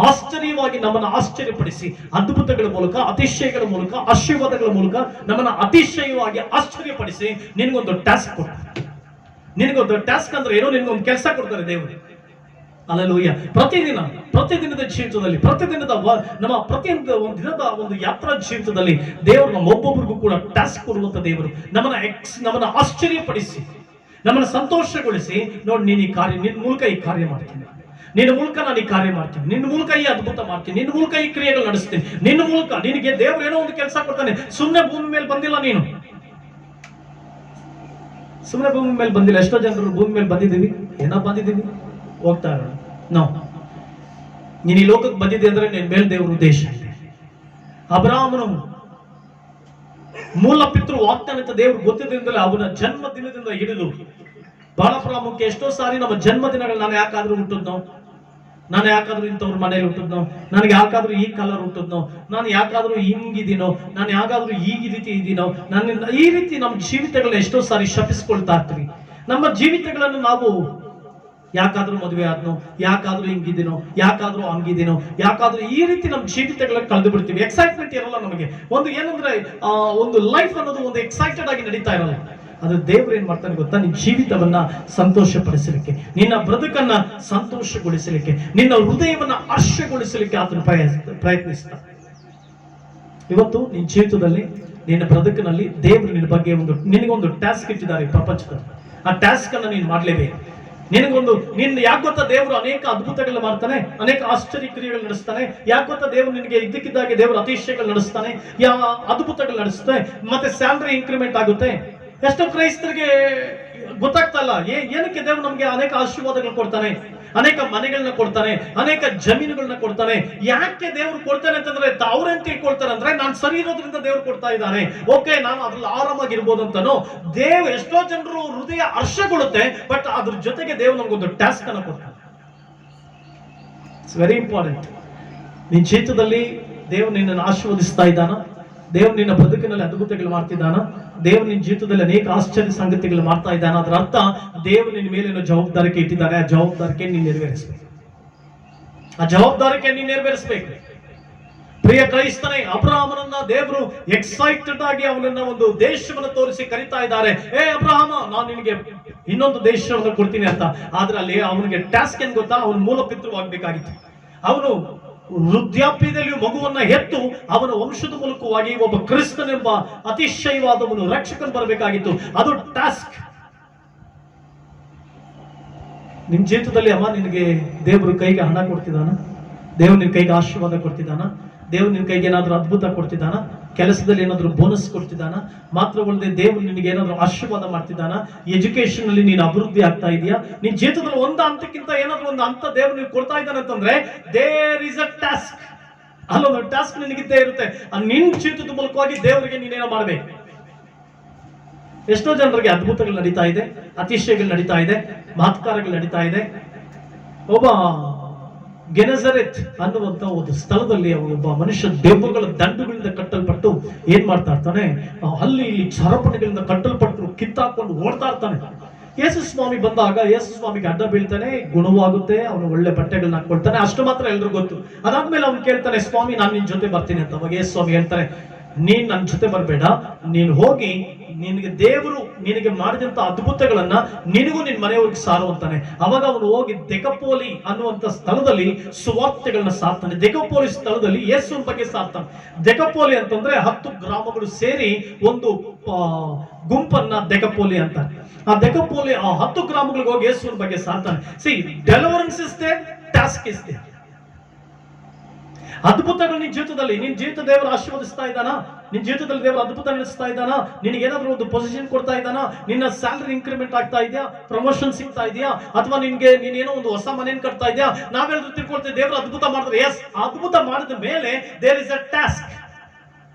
ಆಶ್ಚರ್ಯವಾಗಿ ನಮ್ಮನ್ನು ಆಶ್ಚರ್ಯಪಡಿಸಿ, ಅದ್ಭುತಗಳ ಮೂಲಕ, ಅತಿಶಯಗಳ ಮೂಲಕ, ಆಶೀರ್ವಾದಗಳ ಮೂಲಕ ನಮ್ಮನ್ನು ಅತಿಶಯವಾಗಿ ಆಶ್ಚರ್ಯಪಡಿಸಿ ನಿನಗೊಂದು ಟಾಸ್ಕ್ ಕೊಡ್ತಾರೆ. ನಿನಗೊಂದು ಟಾಸ್ಕ್ ಅಂದ್ರೆ ಏನೋ, ನಿನಗೊಂದು ಕೆಲಸ ಕೊಡ್ತಾರೆ ದೇವರು. ಹಲ್ಲೆಲೂಯಾ. ಪ್ರತಿದಿನದ ಜೀವಿತದಲ್ಲಿ, ನಮ್ಮ ಪ್ರತಿಯೊಂದು ಒಂದು ದಿನದ ಒಂದು ಯಾತ್ರಾ ಜೀವಿತದಲ್ಲಿ ದೇವರು ನಮ್ಮೊಬ್ಬೊಬ್ಬರಿಗೂ ಕೂಡ ಟಾಸ್ಕ್ ಕೊಡುವಂತ ದೇವರು. ನಮ್ಮನ್ನ ಆಶ್ಚರ್ಯಪಡಿಸಿ, ನಮ್ಮನ್ನು ಸಂತೋಷಗೊಳಿಸಿ, ನೋಡಿ ನೀನು ಈ ಕಾರ್ಯ, ನಿನ್ನ ಮೂಲಕ ಈ ಕಾರ್ಯ ಮಾಡ್ತೀನಿ, ನಿನ್ನ ಮೂಲಕ ನಾನು ಈ ಕಾರ್ಯ ಮಾಡ್ತೀನಿ, ನಿನ್ನ ಮೂಲಕ ಈ ಅದ್ಭುತ ಮಾಡ್ತೀನಿ, ನಿನ್ನ ಮೂಲಕ ಈ ಕ್ರಿಯೆಗಳು ನಡೆಸ್ತೀನಿ, ನಿನ್ನ ಮೂಲಕ ನಿನಗೆ ದೇವರು ಏನೋ ಒಂದು ಕೆಲಸ ಕೊಡ್ತಾನೆ. ಸುಮ್ಮನೆ ಭೂಮಿ ಮೇಲೆ ಬಂದಿಲ್ಲ ನೀನು, ಸುಮ್ಮನೆ ಭೂಮಿ ಮೇಲೆ ಬಂದಿಲ್ಲ. ಎಷ್ಟೋ ಜನರು ಭೂಮಿ ಮೇಲೆ ಬಂದಿದ್ದೀವಿ, ಏನೋ ಬಂದಿದ್ದೀವಿ, ಹೋಗ್ತಾ ಇರೋಣ. ನಾವು ನೀನು ಈ ಲೋಕಕ್ಕೆ ಬಂದಿದ್ದೆ ಅಂದ್ರೆ ನಿನ್ನ ಮೇಲೆ ದೇವರ ಉದ್ದೇಶ ಇದೆ. ಅಬ್ರಾಹ್ಮನು ಮೂಲ ಪಿತೃ ವಾಗ್ದಾನ ಅಂತ ದೇವರು ಗೊತ್ತಿದ್ರಿಂದಲೇ ಅವನ ಜನ್ಮ ದಿನದಿಂದ ಹಿಡಿದು ಬಹಳ ಪ್ರಾಮುಖ್ಯ. ಎಷ್ಟೋ ಸಾರಿ ನಮ್ಮ ಜನ್ಮ ದಿನಗಳು ನಾನು ಯಾಕಾದ್ರೂ ಹುಟ್ಟಿದ್ನೋ, ನಾನು ಯಾಕಾದ್ರೂ ಇಂಥವ್ರ ಮನೇಲಿ ಹುಟ್ಟಿದ್ನೋ, ನನಗೆ ಯಾಕಾದ್ರೂ ಈ ಕಲರ್ ಹುಟ್ಟಿದ್ನೋ, ನಾನು ಯಾಕಾದ್ರೂ ಹಿಂಗಿದ್ದೀನೋ, ನಾನು ಯಾಕಾದ್ರೂ ಈ ರೀತಿ ಇದ್ದೀನೋ, ನನ್ನ ಈ ರೀತಿ ನಮ್ಮ ಜೀವಿತಗಳನ್ನ ಎಷ್ಟೋ ಸಾರಿ ಶಪಿಸ್ಕೊಳ್ತಾ ಇರ್ತೀವಿ. ನಮ್ಮ ಜೀವಿತಗಳನ್ನು ನಾವು ಯಾಕಾದ್ರೂ ಮದುವೆ ಆದ್ನೋ, ಯಾಕಾದ್ರೂ ಹಿಂಗಿದ್ದೀನೋ, ಯಾಕಾದ್ರೂ ಹಂಗಿದ್ದೀನೋ, ಯಾಕಾದ್ರೂ ಈ ರೀತಿ ನಮ್ಮ ಜೀವಿತಗಳನ್ನ ಕಳೆದು ಬಿಡ್ತೀವಿ. ಎಕ್ಸೈಟ್ಮೆಂಟ್ ಇರಲ್ಲ ನಮಗೆ. ಒಂದು ಏನಂದ್ರೆ ಒಂದು ಲೈಫ್ ಅನ್ನೋದು ಒಂದು ಎಕ್ಸೈಟೆಡ್ ಆಗಿ ನಡೀತಾ ಇರಲ್ಲ. ಅದು ದೇವ್ರು ಏನ್ ಮಾಡ್ತಾನೆ ಗೊತ್ತಾ, ನಿನ್ನ ಜೀವಿತವನ್ನ ಸಂತೋಷಪಡಿಸಲಿಕ್ಕೆ, ನಿನ್ನ ಬದುಕನ್ನ ಸಂತೋಷಗೊಳಿಸಲಿಕ್ಕೆ, ನಿನ್ನ ಹೃದಯವನ್ನ ಹರ್ಷಗೊಳಿಸಲಿಕ್ಕೆ ಆತನ ಪ್ರಯತ್ನಿಸ್ತಾನೆ. ಇವತ್ತು ನಿನ್ನ ಜೀವಿತದಲ್ಲಿ, ನಿನ್ನ ಬದುಕಿನಲ್ಲಿ ದೇವರು ನಿನ್ನ ಬಗ್ಗೆ ನಿನಗೊಂದು ಟಾಸ್ಕ್ ಇಟ್ಟಿದ್ದಾರೆ ಪ್ರಪಂಚದಲ್ಲಿ. ಆ ಟಾಸ್ಕ್ ಅನ್ನ ನೀನು ಮಾಡ್ಲೇಬೇಕು. ನಿನ್ನ ಯಾಕೆ ಗೊತ್ತಾ, ದೇವರು ಅನೇಕ ಅದ್ಭುತಗಳನ್ನ ಮಾಡ್ತಾನೆ, ಅನೇಕ ಆಶ್ಚರ್ಯ ಕ್ರಿಯೆಗಳು ನಡೆಸ್ತಾನೆ. ಯಾಕೆ ಗೊತ್ತಾ, ದೇವರು ನಿನಗೆ ಇದ್ದಕ್ಕಿದ್ದಾಗೆ ದೇವರು ಅತಿಶಯಗಳು ನಡೆಸ್ತಾನೆ, ಅದ್ಭುತಗಳು ನಡೆಸ್ತಾನೆ, ಮತ್ತೆ ಸ್ಯಾಲರಿ ಇನ್ಕ್ರಿಮೆಂಟ್ ಆಗುತ್ತೆ. ಎಷ್ಟೋ ಕ್ರೈಸ್ತರಿಗೆ ಗೊತ್ತಾಗ್ತಾ ಇಲ್ಲ ಏನಕ್ಕೆ ದೇವರು ನಮ್ಗೆ ಅನೇಕ ಆಶೀರ್ವಾದಗಳು ಕೊಡ್ತಾನೆ, ಅನೇಕ ಮನೆಗಳನ್ನ ಕೊಡ್ತಾನೆ, ಅನೇಕ ಜಮೀನುಗಳನ್ನ ಕೊಡ್ತಾನೆ. ಯಾಕೆ ದೇವರು ಕೊಡ್ತಾನೆ ಅಂತಂದ್ರೆ ಅವ್ರೇನ್ ತಿಳ್ಕೊಳ್ತಾರೆ ಅಂದ್ರೆ ನಾನು ಸರಿ ಇರೋದ್ರಿಂದ ದೇವ್ರು ಕೊಡ್ತಾ ಇದ್ದಾನೆ, ಓಕೆ ನಾನು ಅದ್ರಲ್ಲಿ ಆರಾಮಾಗಿರ್ಬೋದು ಅಂತಾನೋ. ಎಷ್ಟೋ ಜನರು ಹೃದಯ ಹರ್ಷಗೊಳ್ಳುತ್ತೆ, ಬಟ್ ಅದ್ರ ಜೊತೆಗೆ ದೇವ್ರು ನಮ್ಗೊಂದು ಟಾಸ್ಕ್ ಅನ್ನ ಕೊಡ್ತಾನೆ. It's very important. ನಿನ್ನ ಜೀವಿತದಲ್ಲಿ ದೇವ್ರು ನಿನ್ನನ್ನು ಆಶೀರ್ವದಿಸ್ತಾ ಇದ್ದಾನ, ದೇವ್ರು ನಿನ್ನ ಬದುಕಿನಲ್ಲಿ ಅದ್ಭುತಗಳು ಮಾಡ್ತಿದ್ದಾನ, ದೇವ್ರು ನಿನ್ನ ಜೀವಿತದಲ್ಲಿ ಅನೇಕ ಆಶ್ಚರ್ಯ ಸಂಗತಿಗಳು ಮಾಡ್ತಾ ಇದ್ದಾನ. ಅದರ ಅರ್ಥ ದೇವ್ರು ನಿನ್ನ ಮೇಲೆ ಜವಾಬ್ದಾರಿಕೆ ಇಟ್ಟಿದ್ದಾರೆ. ಆ ಜವಾಬ್ದಾರಿಕೆ ನೀನು ನೆರವೇರಿಸಬೇಕು. ಆ ಜವಾಬ್ದಾರಿಕೆ ನೀನು ನೆರವೇರಿಸಬೇಕು. ಪ್ರಿಯ ಕ್ರೈಸ್ತನೇ, ಅಬ್ರಹಾಮನನ್ನ ದೇವರು ಎಕ್ಸೈಟೆಡ್ ಆಗಿ ಅವನನ್ನ ಒಂದು ದೇಶವನ್ನು ತೋರಿಸಿ ಕರೀತಾ ಇದ್ದಾರೆ. ಅಬ್ರಹಾಮ, ನಾನು ನಿನಗೆ ಇನ್ನೊಂದು ದೇಶವನ್ನು ಕೊಡ್ತೀನಿ ಅಂತ. ಆದ್ರೆ ಅಲ್ಲಿ ಅವನಿಗೆ ಟಾಸ್ಕ್ ಏನ್ ಗೊತ್ತಾ, ಅವನು ಮೂಲ ಪಿತೃವಾಗಬೇಕಾಗಿತ್ತು. ಅವನು ವೃದ್ಧಾಪ್ಯದಲ್ಲಿ ಮಗುವನ್ನ ಹೆತ್ತು ಅವನ ವಂಶದ ಮೂಲಕವಾಗಿ ಒಬ್ಬ ಕ್ರಿಸ್ತನೆಂಬ ಅತಿಶಯವಾದವನು ರಕ್ಷಕನು ಬರಬೇಕಾಗಿತ್ತು. ಅದು ಟಾಸ್ಕ್. ನಿನ್ ಜೀವಿತದಲ್ಲಿ ಅಮ್ಮ ನಿನಗೆ ದೇವರು ಕೈಗೆ ಹಣ ಕೊಡ್ತಿದ್ದಾನ, ದೇವ್ರು ನಿನ್ ಕೈಗೆ ಆಶೀರ್ವಾದ ಕೊಡ್ತಿದ್ದಾನ, ದೇವ್ರು ನಿನ್ ಕೈಗೆ ಏನಾದ್ರೂ ಅದ್ಭುತ ಕೊಡ್ತಿದ್ದಾನ, ಕೆಲಸದಲ್ಲಿ ಏನಾದ್ರೂ ಬೋನಸ್ ಕೊಡ್ತಿದ್ದಾನ, ಮಾತ್ರವಲ್ಲದೆ ದೇವ್ರು ನಿನಗೆ ಏನಾದ್ರೂ ಆಶೀರ್ವಾದ ಮಾಡ್ತಿದ್ದಾನ, ಎಜುಕೇಶನ್ ಅಲ್ಲಿ ನೀನು ಅಭಿವೃದ್ಧಿ ಆಗ್ತಾ ಇದೆಯಾ, ನಿನ್ ಜೀವಿತದಲ್ಲಿ ಒಂದು ಹಂತಕ್ಕಿಂತ ಏನಾದ್ರೂ ಒಂದು ಹಂತ ದೇವ್ರು ನೀನು ಕೊಡ್ತಾ ಇದ್ದಾನೆ ಅಂತಂದ್ರೆ ದೇರ್ ಇಸ್ ಅ ಟಾಸ್ಕ್. ಅಲ್ಲೊಂದು ಟಾಸ್ಕ್ ನಿನಗಿದ್ದೇ ಇರುತ್ತೆ. ನಿನ್ ಜೀವಿತದ ಮೂಲಕವಾಗಿ ದೇವರಿಗೆ ನೀನೇನೋ ಮಾಡ್ಬೇಕು. ಎಷ್ಟೋ ಜನರಿಗೆ ಅದ್ಭುತಗಳು ನಡೀತಾ ಇದೆ, ಅತಿಶಯಗಳು ನಡೀತಾ ಇದೆ, ಮಾತುಕಾರಗಳು ನಡೀತಾ ಇದೆ. ಒಬ್ಬ ಗೆನಜರೆತ್ ಅನ್ನುವಂತ ಒಂದು ಸ್ಥಳದಲ್ಲಿ ಒಬ್ಬ ಮನುಷ್ಯ ದೆವ್ವಗಳ ದಂಡುಗಳಿಂದ ಕಟ್ಟಲ್ಪಟ್ಟು ಏನ್ ಮಾಡ್ತಾ ಇರ್ತಾನೆ, ಅಲ್ಲಿ ಇಲ್ಲಿ ಸರಪಣಿಗಳಿಂದ ಕಟ್ಟಲ್ಪಟ್ಟು ಕಿತ್ತಾಕೊಂಡು ಓಡ್ತಾ ಇರ್ತಾನೆ. ಯೇಸು ಸ್ವಾಮಿ ಬಂದಾಗ ಯೇಸು ಸ್ವಾಮಿಗೆ ಅಡ್ಡ ಬೀಳ್ತಾನೆ, ಗುಣವಾಗುತ್ತೆ, ಅವನು ಒಳ್ಳೆ ಬಟ್ಟೆಗಳನ್ನ ಹಾಕೊಳ್ತಾನೆ. ಅಷ್ಟು ಮಾತ್ರ ಎಲ್ರಿಗೂ ಗೊತ್ತು. ಅದಾದ್ಮೇಲೆ ಅವ್ನು ಕೇಳ್ತಾನೆ, ಸ್ವಾಮಿ ನಾನು ನಿನ್ ಜೊತೆ ಬರ್ತೀನಿ ಅಂತ. ಅವಾಗ ಯೇಸು ಸ್ವಾಮಿ ಹೇಳ್ತಾರೆ, ನೀನ್ ನನ್ನ ಜೊತೆ ಬರಬೇಡ, ನೀನು ಹೋಗಿ ನಿನಗೆ ದೇವರು ನಿನಗೆ ಮಾಡಿದಂತ ಅದ್ಭುತಗಳನ್ನ ನಿನಗೂ ನಿನ್ ಮನೆಯವ್ರಿಗೆ ಸಾರು ಅಂತಾನೆ. ಅವಾಗ ಅವನು ಹೋಗಿ ದೆಕಪೋಲಿ ಅನ್ನುವಂತ ಸ್ಥಳದಲ್ಲಿ ಸುವಾರ್ತೆಗಳನ್ನ ಸಾರ್ತಾನೆ. ದೆಕಪೋಲಿ ಸ್ಥಳದಲ್ಲಿ ಯೇಸುವಿನ ಬಗ್ಗೆ ಸಾರ್ತಾನೆ. ದೆಕಪೋಲಿ ಅಂತಂದ್ರೆ 10 ಗ್ರಾಮಗಳು ಸೇರಿ ಒಂದು ಗುಂಪನ್ನ ದೆಕಪೋಲಿ ಅಂತ. ಆ ದೆಕಪೋಲಿ ಆ 10 ಗ್ರಾಮಗಳಿಗೆ ಹೋಗಿ ಯೇಸುವಿನ ಬಗ್ಗೆ ಸಾರ್ತಾನೆ. See, deliverance is there, task is there. ಅದ್ಭುತಗಳು ನಿನ್ ಜೀವಿತ ದೇವರು ಆಶೀರ್ವದಿಸ್ತಾ ಇದ್ದಾನ, ನಿನ್ ಜೀವಿತದಲ್ಲಿ ದೇವರು ಅದ್ಭುತ ನಡೆಸ್ತಾ ಇದ್ದಾನ, ನಿನಗೆ ಏನಾದ್ರೂ ಒಂದು ಪೊಸಿಷನ್ ಕೊಡ್ತಾ ಇದ್ದಾನ, ನಿನ್ನ ಸ್ಯಾಲರಿ ಇನ್ಕ್ರಿಮೆಂಟ್ ಆಗ್ತಾ ಇದೆಯಾ, ಪ್ರಮೋಷನ್ ಸಿಗ್ತಾ ಇದೆಯಾ, ಅಥವಾ ನೀನೇನೋ ಒಂದು ಹೊಸ ಮನೆಯನ್ನು ಕಟ್ತಾ ಇದೆಯಾ, ನಾವೆಲ್ಲರೂ ತಿಳ್ಕೊಳ್ತೇವೆ ದೇವರು ಅದ್ಭುತ ಮಾಡಿದ್ರೆ. ಎಸ್, ಅದ್ಭುತ ಮಾಡಿದ ಮೇಲೆ ದೇರ್ ಇಸ್ ಅ ಟಾಸ್ಕ್.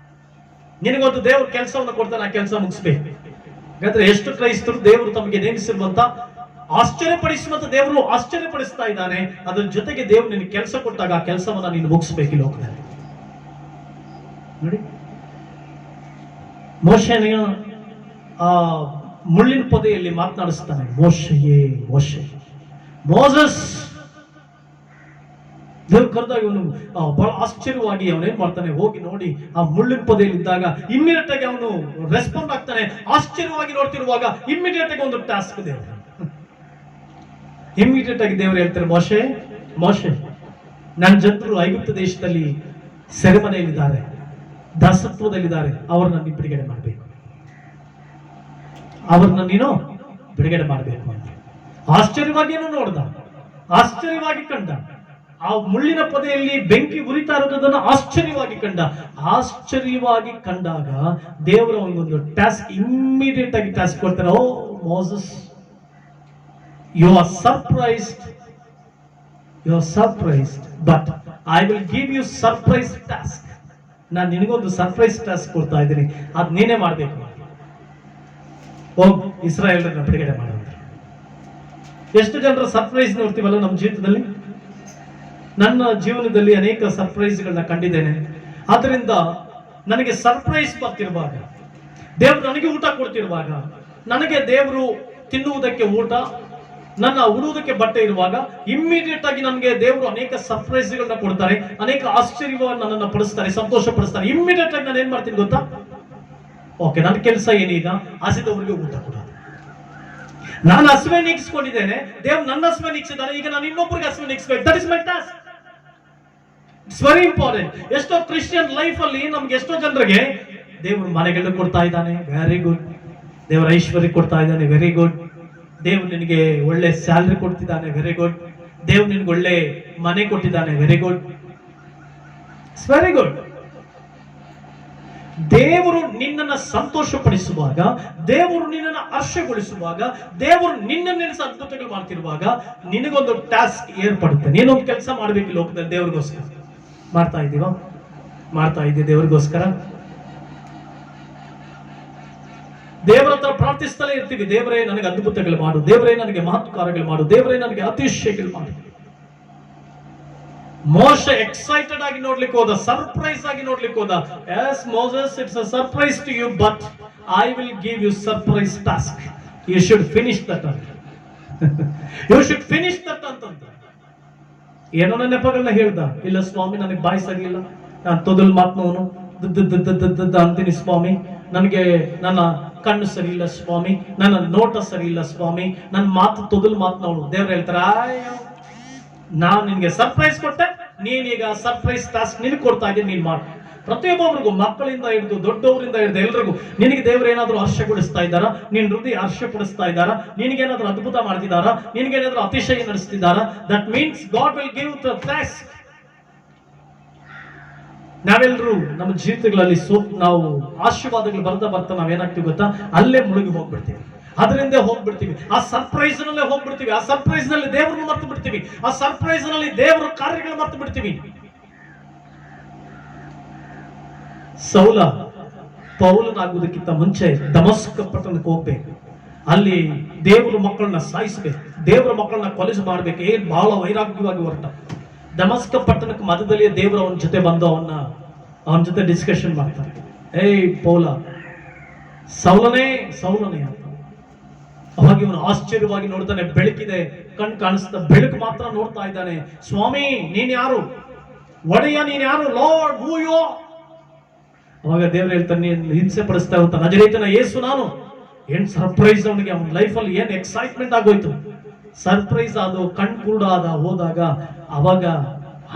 ನಿನಗೊಂದು ದೇವರು ಕೆಲಸವನ್ನು ಕೊಡ್ತಾನೆ, ಆ ಕೆಲಸ ಮುಗಿಸ್ಬೇಕು. ಯಾಕಂದ್ರೆ ಎಷ್ಟು ಕ್ರೈಸ್ತರು ದೇವರು ತಮಗೆ ನೇಮಿಸಿರುವಂತ ಆಶ್ಚರ್ಯಪಡಿಸುವಂತ ದೇವರು ಆಶ್ಚರ್ಯಪಡಿಸ್ತಾ ಇದ್ದಾನೆ. ಅದ್ರ ಜೊತೆಗೆ ದೇವರು ನಿನಗೆ ಕೆಲಸ ಕೊಟ್ಟಾಗ ಆ ಕೆಲಸವನ್ನ ನೀನು ಮುಗಿಸ್ಬೇಕು ಈ ಲೋಕದಲ್ಲಿ. ನೋಡಿ, ಮೋಶೆಯ ಆ ಮುಳ್ಳಿನ ಪೊದೆಯಲ್ಲಿ ಮಾತನಾಡಿಸ್ತಾನೆ, ಮೋಶೆಯೇ ಮೋಶೆ, ಮೋಸಸ್. ದೇವ್ರು ಕರೆದಾಗ ಇವನು ಬಹಳ ಆಶ್ಚರ್ಯವಾಗಿ ಅವನೇನ್ ಮಾಡ್ತಾನೆ, ಹೋಗಿ ನೋಡಿ ಆ ಮುಳ್ಳಿನ ಪೊದೆಯಲ್ಲಿ ಇದ್ದಾಗ ಇಮ್ಮಿಡಿಯೇಟ್ ಆಗಿ ಅವನು ರೆಸ್ಪಾಂಡ್ ಆಗ್ತಾನೆ. ಆಶ್ಚರ್ಯವಾಗಿ ನೋಡ್ತಿರುವಾಗ ಇಮ್ಮಿಡಿಯೇಟ್ ಆಗಿ ಒಂದು ಟಾಸ್ಕ್ ದೇವರು ಇಮಿಡಿಯೇಟ್ ಆಗಿ ದೇವರು ಹೇಳ್ತಾರೆ, ಮೋಶೆ ಮೋಶೆ, ನನ್ನ ಜನರು ಐಗುಪ್ತ ದೇಶದಲ್ಲಿ ಸೆರೆಮನೆಯಲ್ಲಿದ್ದಾರೆ, ದಾಸತ್ವದಲ್ಲಿದ್ದಾರೆ, ಅವ್ರನ್ನ ನೀನು ಬಿಡುಗಡೆ ಮಾಡಬೇಕು, ಅವ್ರನ್ನ ನೀನು ಬಿಡುಗಡೆ ಮಾಡಬೇಕು ಅಂತ. ಆಶ್ಚರ್ಯವಾಗಿ ಏನೋ ನೋಡ್ದ, ಆಶ್ಚರ್ಯವಾಗಿ ಕಂಡ. ಆ ಮುಳ್ಳಿನ ಪೊದೆಯಲ್ಲಿ ಬೆಂಕಿ ಉರಿತಾ ಇರೋದನ್ನ ಆಶ್ಚರ್ಯವಾಗಿ ಕಂಡ. ಆಶ್ಚರ್ಯವಾಗಿ ಕಂಡಾಗ ದೇವರ ಒಂದು ಟಾಸ್ಕ್ ಇಮ್ಮಿಡಿಯೇಟ್ ಆಗಿ ಟಾಸ್ಕ್ ಕೊಡ್ತಾರೆ. ಓ Moses, you are surprised, but I will give you surprise task. ನಾನು ನಿನಗೊಂದು ಸರ್ಪ್ರೈಸ್ ಟಾಸ್ಕ್ ಕೊಡ್ತಾ ಇದ್ದೀನಿ, ಅದು ನೀನೇ ಮಾಡಬೇಕು. ಹೋಗ್ ಇಸ್ರಾಯೇಲ್ರನ್ನ ಬಿಡುಗಡೆ ಮಾಡು. ಎಷ್ಟು ಜನರ ಸರ್ಪ್ರೈಸ್ ನೋಡ್ತೀವಲ್ಲ ನಮ್ಮ ಜೀವಿತದಲ್ಲಿ. ನನ್ನ ಜೀವನದಲ್ಲಿ ಅನೇಕ ಸರ್ಪ್ರೈಸ್ಗಳನ್ನ ಕಂಡಿದ್ದೇನೆ. ಆದ್ರಿಂದ ನನಗೆ ಸರ್ಪ್ರೈಸ್ ಬರ್ತಿರುವಾಗ, ದೇವರು ನನಗೆ ಊಟ ಕೊಡ್ತಿರುವಾಗ, ನನಗೆ ದೇವರು ತಿನ್ನುವುದಕ್ಕೆ ಊಟ, ನನ್ನ ಉಡುವುದಕ್ಕೆ ಬಟ್ಟೆ ಇರುವಾಗ ಇಮ್ಮಿಡಿಯೇಟ್ ಆಗಿ ನನಗೆ ದೇವರು ಅನೇಕ ಸರ್ಪ್ರೈಸ್ಗಳನ್ನ ಕೊಡ್ತಾರೆ, ಅನೇಕ ಆಶ್ಚರ್ಯವನ್ನು ನನ್ನನ್ನು ಪಡಿಸ್ತಾರೆ, ಸಂತೋಷ ಪಡಿಸ್ತಾರೆ. ಇಮ್ಮಿಡಿಯೇಟ್ ಆಗಿ ನಾನು ಏನ್ ಮಾಡ್ತೀನಿ ಗೊತ್ತಾ? ಓಕೆ, ನನ್ನ ಕೆಲಸ ಏನೀಗ? ಹಸಿದವರಿಗೆ ಊಟ ಕೊಡೋದು. ನಾನು ಹಸುವೆ ನೀಗಿಸ್ಕೊಂಡಿದ್ದೇನೆ, ದೇವ್ರು ನನ್ನ ಹಸುವೆ ನೀಗಿಸಿದ್ದಾನೆ, ಈಗ ನಾನು ಇನ್ನೊಬ್ಬರಿಗೆ ಹಸುವೆ ನೀಗಿಸ್ಬೇಕು. That is my task. It's very important. ಎಷ್ಟೋ ಕ್ರಿಶ್ಚಿಯನ್ ಲೈಫ್ ಅಲ್ಲಿ ನಮ್ಗೆ ಎಷ್ಟೋ ಜನರಿಗೆ ದೇವರು ಮನೆಗಳನ್ನ ಕೊಡ್ತಾ ಇದ್ದಾನೆ, ವೆರಿ ಗುಡ್. ದೇವರ ಐಶ್ವರ್ಯ ಕೊಡ್ತಾ ಇದ್ದಾನೆ, ವೆರಿ ಗುಡ್. ದೇವ್ರು ನಿನಗೆ ಒಳ್ಳೆ ಸ್ಯಾಲ್ರಿ ಕೊಡ್ತಿದ್ದಾನೆ, ವೆರಿ ಗುಡ್. ದೇವ್ರು ನಿನ್ಗೆ ಒಳ್ಳೆ ಮನೆ ಕೊಟ್ಟಿದ್ದಾನೆ, very good. It's very good. ದೇವರು ನಿನ್ನನ್ನು ಸಂತೋಷಪಡಿಸುವಾಗ, ದೇವರು ನಿನ್ನನ್ನು ಹರ್ಷಗೊಳಿಸುವಾಗ, ದೇವರು ನಿನ್ನ ನೆನೆಸ ಅದ್ಭುತಗಳು ಮಾಡ್ತಿರುವಾಗ ನಿನಗೊಂದು ಟಾಸ್ಕ್ ಏರ್ಪಡುತ್ತೆ. ನೀನೊಂದು ಕೆಲಸ ಮಾಡಬೇಕು ಲೋಕದಲ್ಲಿ ದೇವರಿಗೋಸ್ಕರ. ಮಾಡ್ತಾ ಇದ್ದೀವ? ಮಾಡ್ತಾ ಇದ್ದೀವಿ ದೇವರಿಗೋಸ್ಕರ. ದೇವರ ಹತ್ರ ಪ್ರಾರ್ಥಿಸ್ತಲೇ ಇರ್ತೀವಿ, ದೇವರೇ ನನಗೆ ಅದ್ಭುತಗಳು ಮಾಡು, ದೇವರೇ ನನಗೆ ಮಹತ್ಕಾರಗಳು ಮಾಡು, ದೇವರೇ ನನಗೆ ಅತಿಶಯಗಳು ಮಾಡು. ಮೋಶ ಎಕ್ಸೈಟೆಡ್ ಆಗಿ ನೋಡ್ಲಿಕ್ಕೆ ಹೋದ, ಸರ್ಪ್ರೈಸ್ ಆಗಿ ನೋಡ್ಲಿಕ್ಕೆ ಹೋದ. Yes Moses, it's a surprise to you, but I will give you surprise task. You should finish that ಅಂತ. ಯು ಶುಡ್ ಫಿನಿಶ್ ದಟ್ ಅಂತಂತ ಏನೋ ನನ್ನ ನೆಪಗಳನ್ನ ಹೇಳ್ದ. ಇಲ್ಲ ಸ್ವಾಮಿ, ನನಗೆ ಬಾಯಿ ಸರಿ ಇಲ್ಲ, ನಾನು ತೊದಲ್ ಮಾತ್ನವನು ಅಂತೀನಿ ಸ್ವಾಮಿ, ನನಗೆ ನನ್ನ ಕಣ್ಣು ಸರಿ ಇಲ್ಲ ಸ್ವಾಮಿ, ನನ್ನ ನೋಟ ಸರಿ ಇಲ್ಲ ಸ್ವಾಮಿ, ನನ್ನ ಮಾತು ತೊದಲ್ ಮಾತ್ನವನು. ದೇವ್ರು ಹೇಳ್ತಾರ, ನಾನು ನಿನ್ಗೆ ಸರ್ಪ್ರೈಸ್ ಕೊಟ್ಟೆ, ನೀನೀಗ ಸರ್ಪ್ರೈಸ್ ಟಾಸ್ಕ್ ನಿನಗೆ ಕೊಡ್ತಾ ಇದ್ದೀನಿ, ನೀನ್ ಮಾಡು. ಪ್ರತಿಯೊಬ್ಬರಿಗೂ, ಮಕ್ಕಳಿಂದ ಹಿಡಿದು ದೊಡ್ಡವರಿಂದ ಹಿಡಿದು ಎಲ್ರಿಗೂ ನಿನಗೆ ದೇವರು ಏನಾದರೂ ಹರ್ಷಗೊಳಿಸ್ತಾ ಇದ್ದಾರಾ? ನಿನ್ನ ಹೃದಯ ಹರ್ಷಪಡಿಸ್ತಾ ಇದ್ದಾರಾ? ನಿನಗೇನಾದ್ರೂ ಅದ್ಭುತ ಮಾಡ್ತಿದ್ದಾರಾ? ನಿನಗೇನಾದ್ರೂ ಅತಿಶಯ ನಡೆಸ್ತಿದ್ದಾರಾ? That means God will give the task. ನಾವೆಲ್ಲರೂ ನಮ್ಮ ಜೀವಿತಗಳಲ್ಲಿ ನಾವು ಆಶೀರ್ವಾದಗಳು ಬರ್ತಾ ನಾವೇನಾಗ್ತೀವಿ ಗೊತ್ತಾ? ಅಲ್ಲೇ ಮುಳುಗಿ ಹೋಗ್ಬಿಡ್ತೀವಿ, ಅದರಿಂದ ಹೋಗ್ಬಿಡ್ತೀವಿ, ಆ ಸರ್ಪ್ರೈಸ್ ನಲ್ಲೇ ಹೋಗ್ಬಿಡ್ತೀವಿ, ಆ ಸರ್ಪ್ರೈಸ್ ನಲ್ಲಿ ದೇವರನ್ನು ಮರ್ತು ಬಿಡ್ತೀವಿ, ಆ ಸರ್ಪ್ರೈಸ್ ನಲ್ಲಿ ದೇವರ ಕಾರ್ಯಗಳು ಮರ್ತು ಬಿಡ್ತೀವಿ. ಸೌಲ ಪೌಲನಾಗುವುದಕ್ಕಿಂತ ಮುಂಚೆ ದಮಸ್ಕ ಪಟ್ಟಣಕ್ಕೆ ಹೋಗ್ಬೇಕು, ಅಲ್ಲಿ ದೇವರ ಮಕ್ಕಳನ್ನ ಸಾಯಿಸ್ಬೇಕು, ದೇವರ ಮಕ್ಕಳನ್ನ ಕೊಲೆಸು ಮಾಡ್ಬೇಕು. ಬಹಳ ವೈರಾಗ್ಯವಾಗಿ ಹೊರಟ. ದಮಸ್ಕ ಪಟ್ಟಣಕ್ಕೆ ಮಧ್ಯದಲ್ಲಿ ದೇವರು ಅವನ ಜೊತೆ ಬಂದು ಅವನ ಜೊತೆ ಡಿಸ್ಕಷನ್ ಮಾಡ್ತಾರೆ. ಏಯ್ ಪೌಲ, ಸೌಲನೇ ಅಂತ. ಅವಾಗ ಇವನು ಆಶ್ಚರ್ಯವಾಗಿ ನೋಡ್ತಾನೆ. ಬೆಳಕಿದೆ, ಕಣ್ ಕಾಣಿಸ್ತಾ, ಬೆಳಕು ಮಾತ್ರ ನೋಡ್ತಾ ಇದ್ದಾನೆ. ಸ್ವಾಮಿ, ನೀನ್ ಯಾರು? ಒಡೆಯ, ನೀನ್ ಯಾರು? Lord, who you are? ಅವಾಗ ದೇವ್ರು ಹೇಳ್ತಾನೆ, ನೀನ್ ಹಿಂಸೆ ಪಡಿಸ್ತಾ ಇರುತ್ತ ನಜರೇತನ ಯೇಸು ನಾನು. ಏನ್ ಸರ್ಪ್ರೈಸ್ ಅವನಿಗೆ, ಅವನ ಲೈಫಲ್ಲಿ ಏನ್ ಎಕ್ಸೈಟ್ಮೆಂಟ್ ಆಗೋಯ್ತು. ಸರ್ಪ್ರೈಸ್ ಆದ, ಕಣ್ ಕುರುಡಾದ ಹೋದಾಗ ಅವಾಗ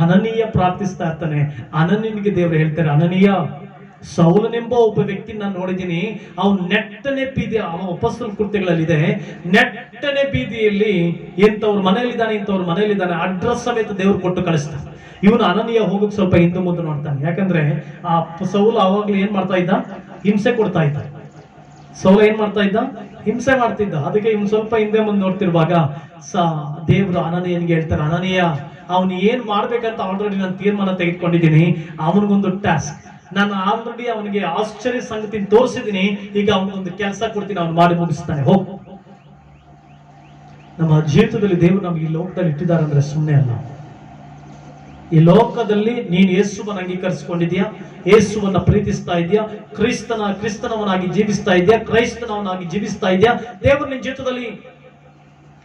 ಅನನೀಯ ಪ್ರಾರ್ಥಿಸ್ತಾ ಇರ್ತಾನೆ. ಅನನೀಯನಿಗೆ ದೇವರು ಹೇಳ್ತಾರೆ, ಅನನೀಯ, ಸೌಲನೆಂಬ ಒಬ್ಬ ವ್ಯಕ್ತಿ ನಾನು ನೋಡಿದ್ದೀನಿ, ಅವನು ನೆಟ್ಟನೆ ಬೀದಿ, ಅವನ ಅಪೊಸ್ತಲ ಕೃತ್ಯಗಳಲ್ಲಿದೆ, ನೆಟ್ಟನೆ ಬೀದಿಯಲ್ಲಿ ಇಂಥವ್ರ ಮನೆಯಲ್ಲಿದ್ದಾನೆ, ಅಡ್ರೆಸ್ ಸಮೇತ ದೇವ್ರು ಕೊಟ್ಟು ಕಳಿಸ್ತಾರೆ. ಇವನು ಅನನೀಯ ಹೋಗಕ್ಕೆ ಸ್ವಲ್ಪ ಹಿಂದೆ ಮುಂದೆ ನೋಡ್ತಾನೆ. ಯಾಕಂದ್ರೆ ಆ ಸೌಲ ಅವಾಗ್ಲೂ ಏನ್ ಮಾಡ್ತಾ ಇದ್ದ? ಹಿಂಸೆ ಕೊಡ್ತಾ ಇದ್ದ. ಸೌಲ ಏನ್ ಮಾಡ್ತಾ ಇದ್ದ? ಹಿಂಸೆ ಮಾಡ್ತಿದ್ದ. ಅದಕ್ಕೆ ಇವನು ಸ್ವಲ್ಪ ಹಿಂದೆ ಮುಂದೆ ನೋಡ್ತಿರುವಾಗ ದೇವ್ರು ಅನನೀಯನಿಗೆ ಹೇಳ್ತಾರೆ, ಅನನೀಯ, ಅವನು ಏನ್ ಮಾಡ್ಬೇಕಂತ ಆಲ್ರೆಡಿ ನಾನು ತೀರ್ಮಾನ ತೆಗೆದುಕೊಂಡಿದ್ದೀನಿ. ಅವನಿಗೊಂದು ಟಾಸ್ಕ್, ನಾನು ಆಲ್ರೆಡಿ ಅವನಿಗೆ ಆಶ್ಚರ್ಯ ಸಂಗತಿ ತೋರಿಸಿದ್ದೀನಿ. ಈಗ ಅವನಿಗೊಂದು ಕೆಲಸ ಕೊಡ್ತೀನಿ, ಅವನು ಮಾಡಿ ಮುಗಿಸ್ತಾನೆ. ಹೋಗ್. ನಮ್ಮ ಜೀವಿತದಲ್ಲಿ ದೇವರು ನಮ್ಗೆ ಈ ಲೋಕದಲ್ಲಿ ಇಟ್ಟಿದ್ದಾರೆ ಅಂದ್ರೆ ಸುಮ್ಮನೆ ಅಲ್ಲ. ಈ ಲೋಕದಲ್ಲಿ ನೀನು ಯೇಸುವನ್ನು ಅಂಗೀಕರಿಸಿಕೊಂಡಿದ್ಯಾ, ಯೇಸುವನ್ನ ಪ್ರೀತಿಸ್ತಾ ಇದೆಯಾ, ಕ್ರಿಸ್ತನವನಾಗಿ ಜೀವಿಸ್ತಾ ಇದೆಯಾ, ಕ್ರೈಸ್ತನವನಾಗಿ ಜೀವಿಸ್ತಾ ಇದೆಯಾ? ದೇವರು ನಿನ್ನ ಜೀವಿತದಲ್ಲಿ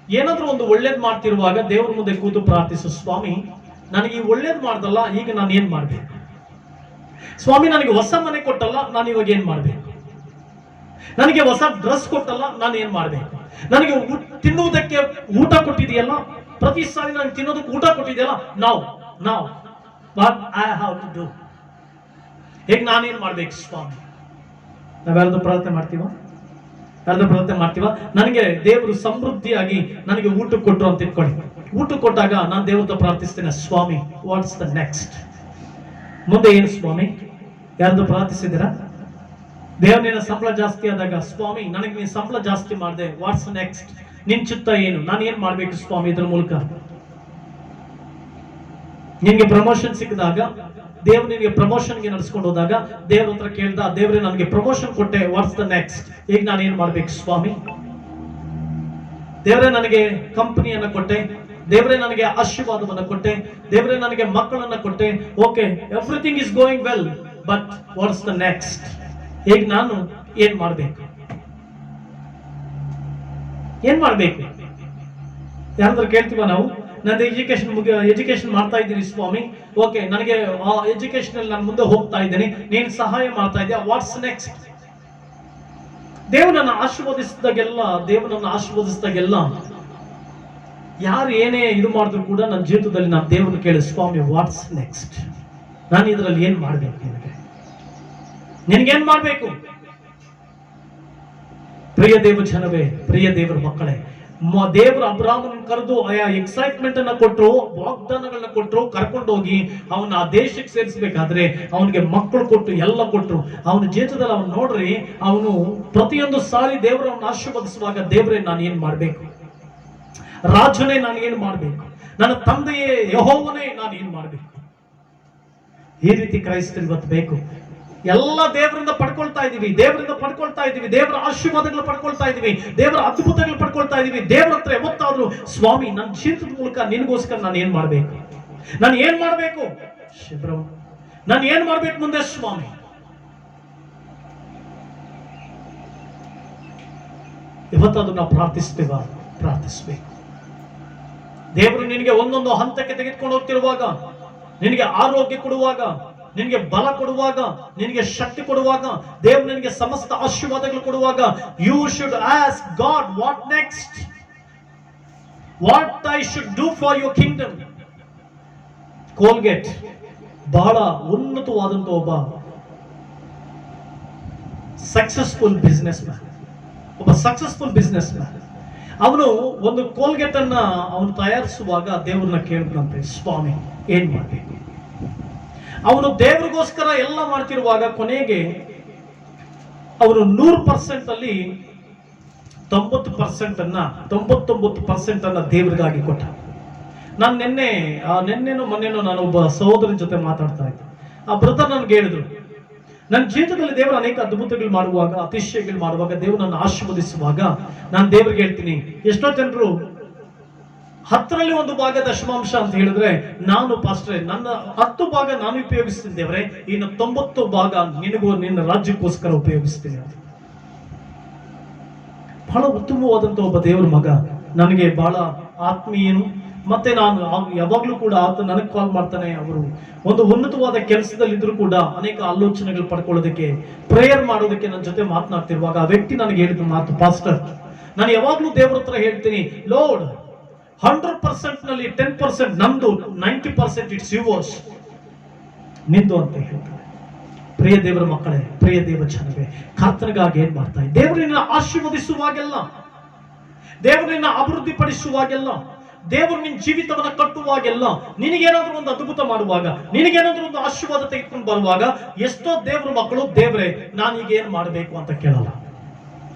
ಏನಾದ್ರೂ ಒಂದು ಒಳ್ಳೇದು ಮಾಡ್ತಿರುವಾಗ ದೇವ್ರ ಮುಂದೆ ಕೂತು ಪ್ರಾರ್ಥಿಸು. ಸ್ವಾಮಿ, ನನಗೆ ಈ ಒಳ್ಳೇದು ಮಾಡ್ದಲ್ಲ, ಈಗ ನಾನು ಏನ್ ಮಾಡ್ಬೇಕು? ಸ್ವಾಮಿ, ನನಗೆ ಹೊಸ ಮನೆ ಕೊಟ್ಟಲ್ಲ, ನಾನು ಇವಾಗ ಏನ್ ಮಾಡ್ಬೇಕು? ನನಗೆ ಹೊಸ ಡ್ರೆಸ್ ಕೊಟ್ಟಲ್ಲ, ನಾನು ಏನ್ ಮಾಡ್ಬೇಕು? ನನಗೆ ತಿನ್ನುವುದಕ್ಕೆ ಊಟ ಕೊಟ್ಟಿದೆಯಲ್ಲ, ಪ್ರತಿ ಸಾರಿ ನಾನು ತಿನ್ನೋದಕ್ಕೆ ಊಟ ಕೊಟ್ಟಿದೆಯಲ್ಲ, now what I have to do? ಈಗ ನಾನೇನ್ ಮಾಡ್ಬೇಕು ಸ್ವಾಮಿ? ನಾವೆಲ್ಲರೂ ಪ್ರಾರ್ಥನೆ ಮಾಡ್ತೀವ? ನನಗೆ ದೇವರು ಸಮೃದ್ಧಿಯಾಗಿ ನನಗೆ ಊಟ ಕೊಟ್ಟರು ಅಂತ ಇಟ್ಕೊಳ್ಳಿ. ಊಟ ಕೊಟ್ಟಾಗ ನಾನು ದೇವ್ರ ಪ್ರಾರ್ಥಿಸ್ತೇನೆ, ಸ್ವಾಮಿ, ವಾಟ್ಸ್ ದ ನೆಕ್ಸ್ಟ್? ಮುಂದೆ ಏನು ಸ್ವಾಮಿ? ಯಾರ್ದು ಪ್ರಾರ್ಥಿಸಿದ್ದೀರಾ? ದೇವ್ರ ನಿನ್ನ ಸಂಬಳ ಜಾಸ್ತಿ ಆದಾಗ, ಸ್ವಾಮಿ, ನನಗೆ ನೀನು ಸಂಬಳ ಜಾಸ್ತಿ ಮಾಡಿದೆ, ವಾಟ್ಸ್ ನೆಕ್ಸ್ಟ್? ನಿನ್ ಚಿತ್ತ ಏನು? ನಾನು ಏನ್ ಮಾಡ್ಬೇಕು ಸ್ವಾಮಿ ಇದ್ರ ಮೂಲಕ? ನಿನ್ಗೆ ಪ್ರಮೋಷನ್ ಸಿಕ್ಕಿದಾಗ, ದೇವ್ರು ನಿನಗೆ ಪ್ರಮೋಷನ್ಗೆ ನಡೆಸ್ಕೊಂಡು ಹೋದಾಗ ದೇವ್ರ ಹತ್ರ ಕೇಳ್ದ, ದೇವ್ರೆ ನನಗೆ ಪ್ರಮೋಷನ್ ಕೊಟ್ಟೆ, ವಾಟ್ಸ್ ದ ನೆಕ್ಸ್ಟ್? ಈಗ ನಾನು ಏನ್ ಮಾಡ್ಬೇಕು ಸ್ವಾಮಿ? ದೇವ್ರೆ ನನಗೆ ಕಂಪನಿಯನ್ನ ಕೊಟ್ಟೆ, ದೇವ್ರೆ ನನಗೆ ಆಶೀರ್ವಾದವನ್ನ ಕೊಟ್ಟೆ, ದೇವ್ರೆ ನನಗೆ ಮಕ್ಕಳನ್ನ ಕೊಟ್ಟೆ, okay everything is going well, but what's the next? ಈಗ ನಾನು ಏನ್ ಮಾಡ್ಬೇಕು? ಏನ್ ಮಾಡ್ಬೇಕು? ಯಾರಾದ್ರೂ ಕೇಳ್ತೀವ ನಾವು? ನಂದು ಎಜುಕೇಶನ್ ಮಾಡ್ತಾ ಇದ್ದೀನಿ ಸ್ವಾಮಿ, ಓಕೆ ನನಗೆ ಆ ಎಜುಕೇಶನ್ ಅಲ್ಲಿ ನಾನು ಮುಂದೆ ಹೋಗ್ತಾ ಇದ್ದೀನಿ, ನೀನು ಸಹಾಯ ಮಾಡ್ತಾ ಇದೆಯಾ, ವಾಟ್ಸ್ ನೆಕ್ಸ್ಟ್? ದೇವನನ್ನ ಆಶೀರ್ವದಿಸಿದಾಗೆಲ್ಲ ಯಾರು ಏನೇ ಇದು ಮಾಡಿದ್ರು ಕೂಡ ನನ್ನ ಜೀವಿತದಲ್ಲಿ ನಾನು ದೇವರನ್ನು ಕೇಳಿ, ಸ್ವಾಮಿ ವಾಟ್ಸ್ ನೆಕ್ಸ್ಟ್? ನಾನು ಇದರಲ್ಲಿ ಏನ್ ಮಾಡ್ಬೇಕು? ನಿನಗೇನ್ ಮಾಡ್ಬೇಕು? ಪ್ರಿಯ ದೇವ ಜನವೇ, ಪ್ರಿಯ ದೇವರ ಮಕ್ಕಳೇ, ದೇವರು ಅಬ್ರಾಹ್ಮನ ಕರೆದು ಎಕ್ಸೈಟ್ಮೆಂಟ್ ಅನ್ನ ಕೊಟ್ಟರು, ವಾಗ್ದಾನಗಳನ್ನ ಕೊಟ್ಟರು, ಕರ್ಕೊಂಡು ಹೋಗಿ ಅವನ ಆ ದೇಶಕ್ಕೆ ಸೇರಿಸಬೇಕಾದ್ರೆ ಅವನಿಗೆ ಮಕ್ಕಳು ಕೊಟ್ಟು ಎಲ್ಲ ಕೊಟ್ಟರು. ಅವನ ಜೀವಿತದಲ್ಲಿ ಅವನು ನೋಡ್ರಿ, ಅವನು ಪ್ರತಿಯೊಂದು ಸಾರಿ ದೇವರನ್ನು ಆಶೀರ್ವದಿಸುವಾಗ, ದೇವರೇ ನಾನು ಏನ್ ಮಾಡ್ಬೇಕು? ರಾಜನೇ ನಾನು ಏನ್ ಮಾಡ್ಬೇಕು? ನನ್ನ ತಂದೆಯೇ ಯೆಹೋವನೇ ನಾನು ಏನ್ ಮಾಡ್ಬೇಕು? ಈ ರೀತಿ ಕ್ರೈಸ್ತರು ಇವತ್ತು ಬೇಕು. ಎಲ್ಲ ದೇವರಿಂದ ಪಡ್ಕೊಳ್ತಾ ಇದೀವಿ, ದೇವರ ಆಶೀರ್ವಾದಗಳು ಪಡ್ಕೊಳ್ತಾ ಇದೀವಿ, ದೇವರ ಅದ್ಭುತಗಳು ಪಡ್ಕೊಳ್ತಾ ಇದೀವಿ. ದೇವರ ಹತ್ರ ಯಾವತ್ತಾದ್ರೂ, ಸ್ವಾಮಿ ನನ್ನ ಜೀವಿತದ ಮೂಲಕ ನಿನಗೋಸ್ಕರ ನಾನು ಏನ್ ಮಾಡ್ಬೇಕು? ನಾನು ಏನ್ ಮಾಡ್ಬೇಕು ನಾನು ಏನ್ ಮಾಡ್ಬೇಕು ಮುಂದೆ ಸ್ವಾಮಿ? ಇವತ್ತಾದ್ರೂ ನಾವು ಪ್ರಾರ್ಥಿಸ್ಬೇಕು. ದೇವರು ನಿನಗೆ ಒಂದೊಂದು ಹಂತಕ್ಕೆ ತೆಗೆದುಕೊಂಡು ಹೋಗ್ತಿರುವಾಗ, ನಿನಗೆ ಆರೋಗ್ಯ ಕೊಡುವಾಗ, ನಿನಗೆ ಬಲ ಕೊಡುವಾಗ, ನಿನಗೆ ಶಕ್ತಿ ಕೊಡುವಾಗ, ದೇವರು ನಿನಗೆ ಸಮಸ್ತ ಆಶೀರ್ವಾದಗಳು ಕೊಡುವಾಗ, you should ask God, what next? What I should do for your kingdom? Colgate ಬಹಳ ಉನ್ನತವಾದಂತ ಒಬ್ಬ ಸಕ್ಸಸ್ಫುಲ್ ಬಿಸ್ನೆಸ್ ಮ್ಯಾನ್. ಅವನು ಒಂದು ಕೋಲ್ಗೇಟ್ ಅನ್ನ ಅವನು ತಯಾರಿಸುವಾಗ ದೇವ್ರನ್ನ ಕೇಳಿದ್ರಂತೆ, ಸ್ವಾಮಿ ಏನ್ ಮಾಡ್ಬೇಕು? ಅವನು ದೇವ್ರಿಗೋಸ್ಕರ ಎಲ್ಲ ಮಾಡ್ತಿರುವಾಗ ಕೊನೆಗೆ ಅವನು 100% ಅಲ್ಲಿ 99% ಅನ್ನ ದೇವ್ರಿಗಾಗಿ ಕೊಟ್ಟ. ನಾನು ಮೊನ್ನೆನೋ ನಾನು ಒಬ್ಬ ಸಹೋದರನ ಜೊತೆ ಮಾತಾಡ್ತಾ ಇದ್ದೆ. ಆ ಬ್ರದರ್ ನನ್ಗೆ ಹೇಳಿದ್ರು, ನನ್ನ ಜೀವಿತದಲ್ಲಿ ದೇವರು ಅನೇಕ ಅದ್ಭುತಗಳು ಮಾಡುವಾಗ, ಅತಿಶಯಗಳು ಮಾಡುವಾಗ, ದೇವರು ನನ್ನ ಆಶೀರ್ವದಿಸುವಾಗ ನಾನು ದೇವರಿಗೆ ಹೇಳ್ತೀನಿ, ಎಷ್ಟೋ ಜನರು 10ರಲ್ಲಿ 1 ಭಾಗ ದಶಮಾಂಶ ಅಂತ ಹೇಳಿದ್ರೆ, ನಾನು ಪಾಸ್ಟ್ರೆ ನನ್ನ 10 ಭಾಗ ನಾನು ಉಪಯೋಗಿಸ್ತೀನಿ ದೇವರೇ, ಇನ್ನು 90 ಭಾಗ ನಿನ್ನ ರಾಜ್ಯಕ್ಕೋಸ್ಕರ ಉಪಯೋಗಿಸ್ತೀನಿ ಅಂತ. ಬಹಳ ಉತ್ತಮವಾದಂತ ಒಬ್ಬ ದೇವರ ಮಗ, ನನಗೆ ಬಹಳ ಆತ್ಮೀಯನು. ಮತ್ತೆ ನಾನು ಯಾವಾಗ್ಲೂ ಕೂಡ ಆತ ನನಗೆ ಕಾಲ್ ಮಾಡ್ತಾನೆ. ಅವರು ಒಂದು ಉನ್ನತವಾದ ಕೆಲಸದಲ್ಲಿದ್ರು ಕೂಡ ಅನೇಕ ಆಲೋಚನೆಗಳು ಪಡ್ಕೊಳ್ಳೋದಕ್ಕೆ, ಪ್ರೇಯರ್ ಮಾಡೋದಕ್ಕೆ ನನ್ನ ಜೊತೆ ಮಾತನಾಡ್ತಿರುವಾಗ ಆ ವ್ಯಕ್ತಿ ನನಗೆ ಹೇಳಿದ ಮಾತು, ಪಾಸ್ಟರ್ ನಾನು ಯಾವಾಗ್ಲೂ ದೇವರ ಹತ್ರ ಹೇಳ್ತೀನಿ, ಲೋಡ್ 100% ನಲ್ಲಿ 10% ನಮ್ದು, 90% ಇಟ್ಸ್ ಯುವರ್ಸ್, ನಿಂದು ಅಂತ ಹೇಳ್ತಾರೆ. ಪ್ರಿಯ ದೇವರ ಮಕ್ಕಳೇ, ಪ್ರಿಯ ದೇವ ಜನವೇ, ಕರ್ತನಿಗಾಗಿ ಏನ್ ಮಾಡ್ತಾ ಇದ್ದೆ? ದೇವರನ್ನ ಆಶೀರ್ವದಿಸುವಾಗೆಲ್ಲ, ದೇವರನ್ನ ಅಭಿವೃದ್ಧಿ ಪಡಿಸುವಾಗೆಲ್ಲ, ದೇವರು ನಿನ್ನ ಜೀವಿತವನ್ನ ಕಟ್ಟುವಾಗೆಲ್ಲ, ನಿನಗೇನಾದ್ರೂ ಒಂದು ಅದ್ಭುತ ಮಾಡುವಾಗ, ನಿನಗೇನಾದ್ರೂ ಒಂದು ಆಶೀರ್ವಾದ ತೆಗೆದುಕೊಂಡು ಬರುವಾಗ, ಎಷ್ಟೋ ದೇವರ ಮಕ್ಕಳು ದೇವರೇ ನಾನೀಗ ಏನ್ ಮಾಡಬೇಕು ಅಂತ ಕೇಳಲ್ಲ.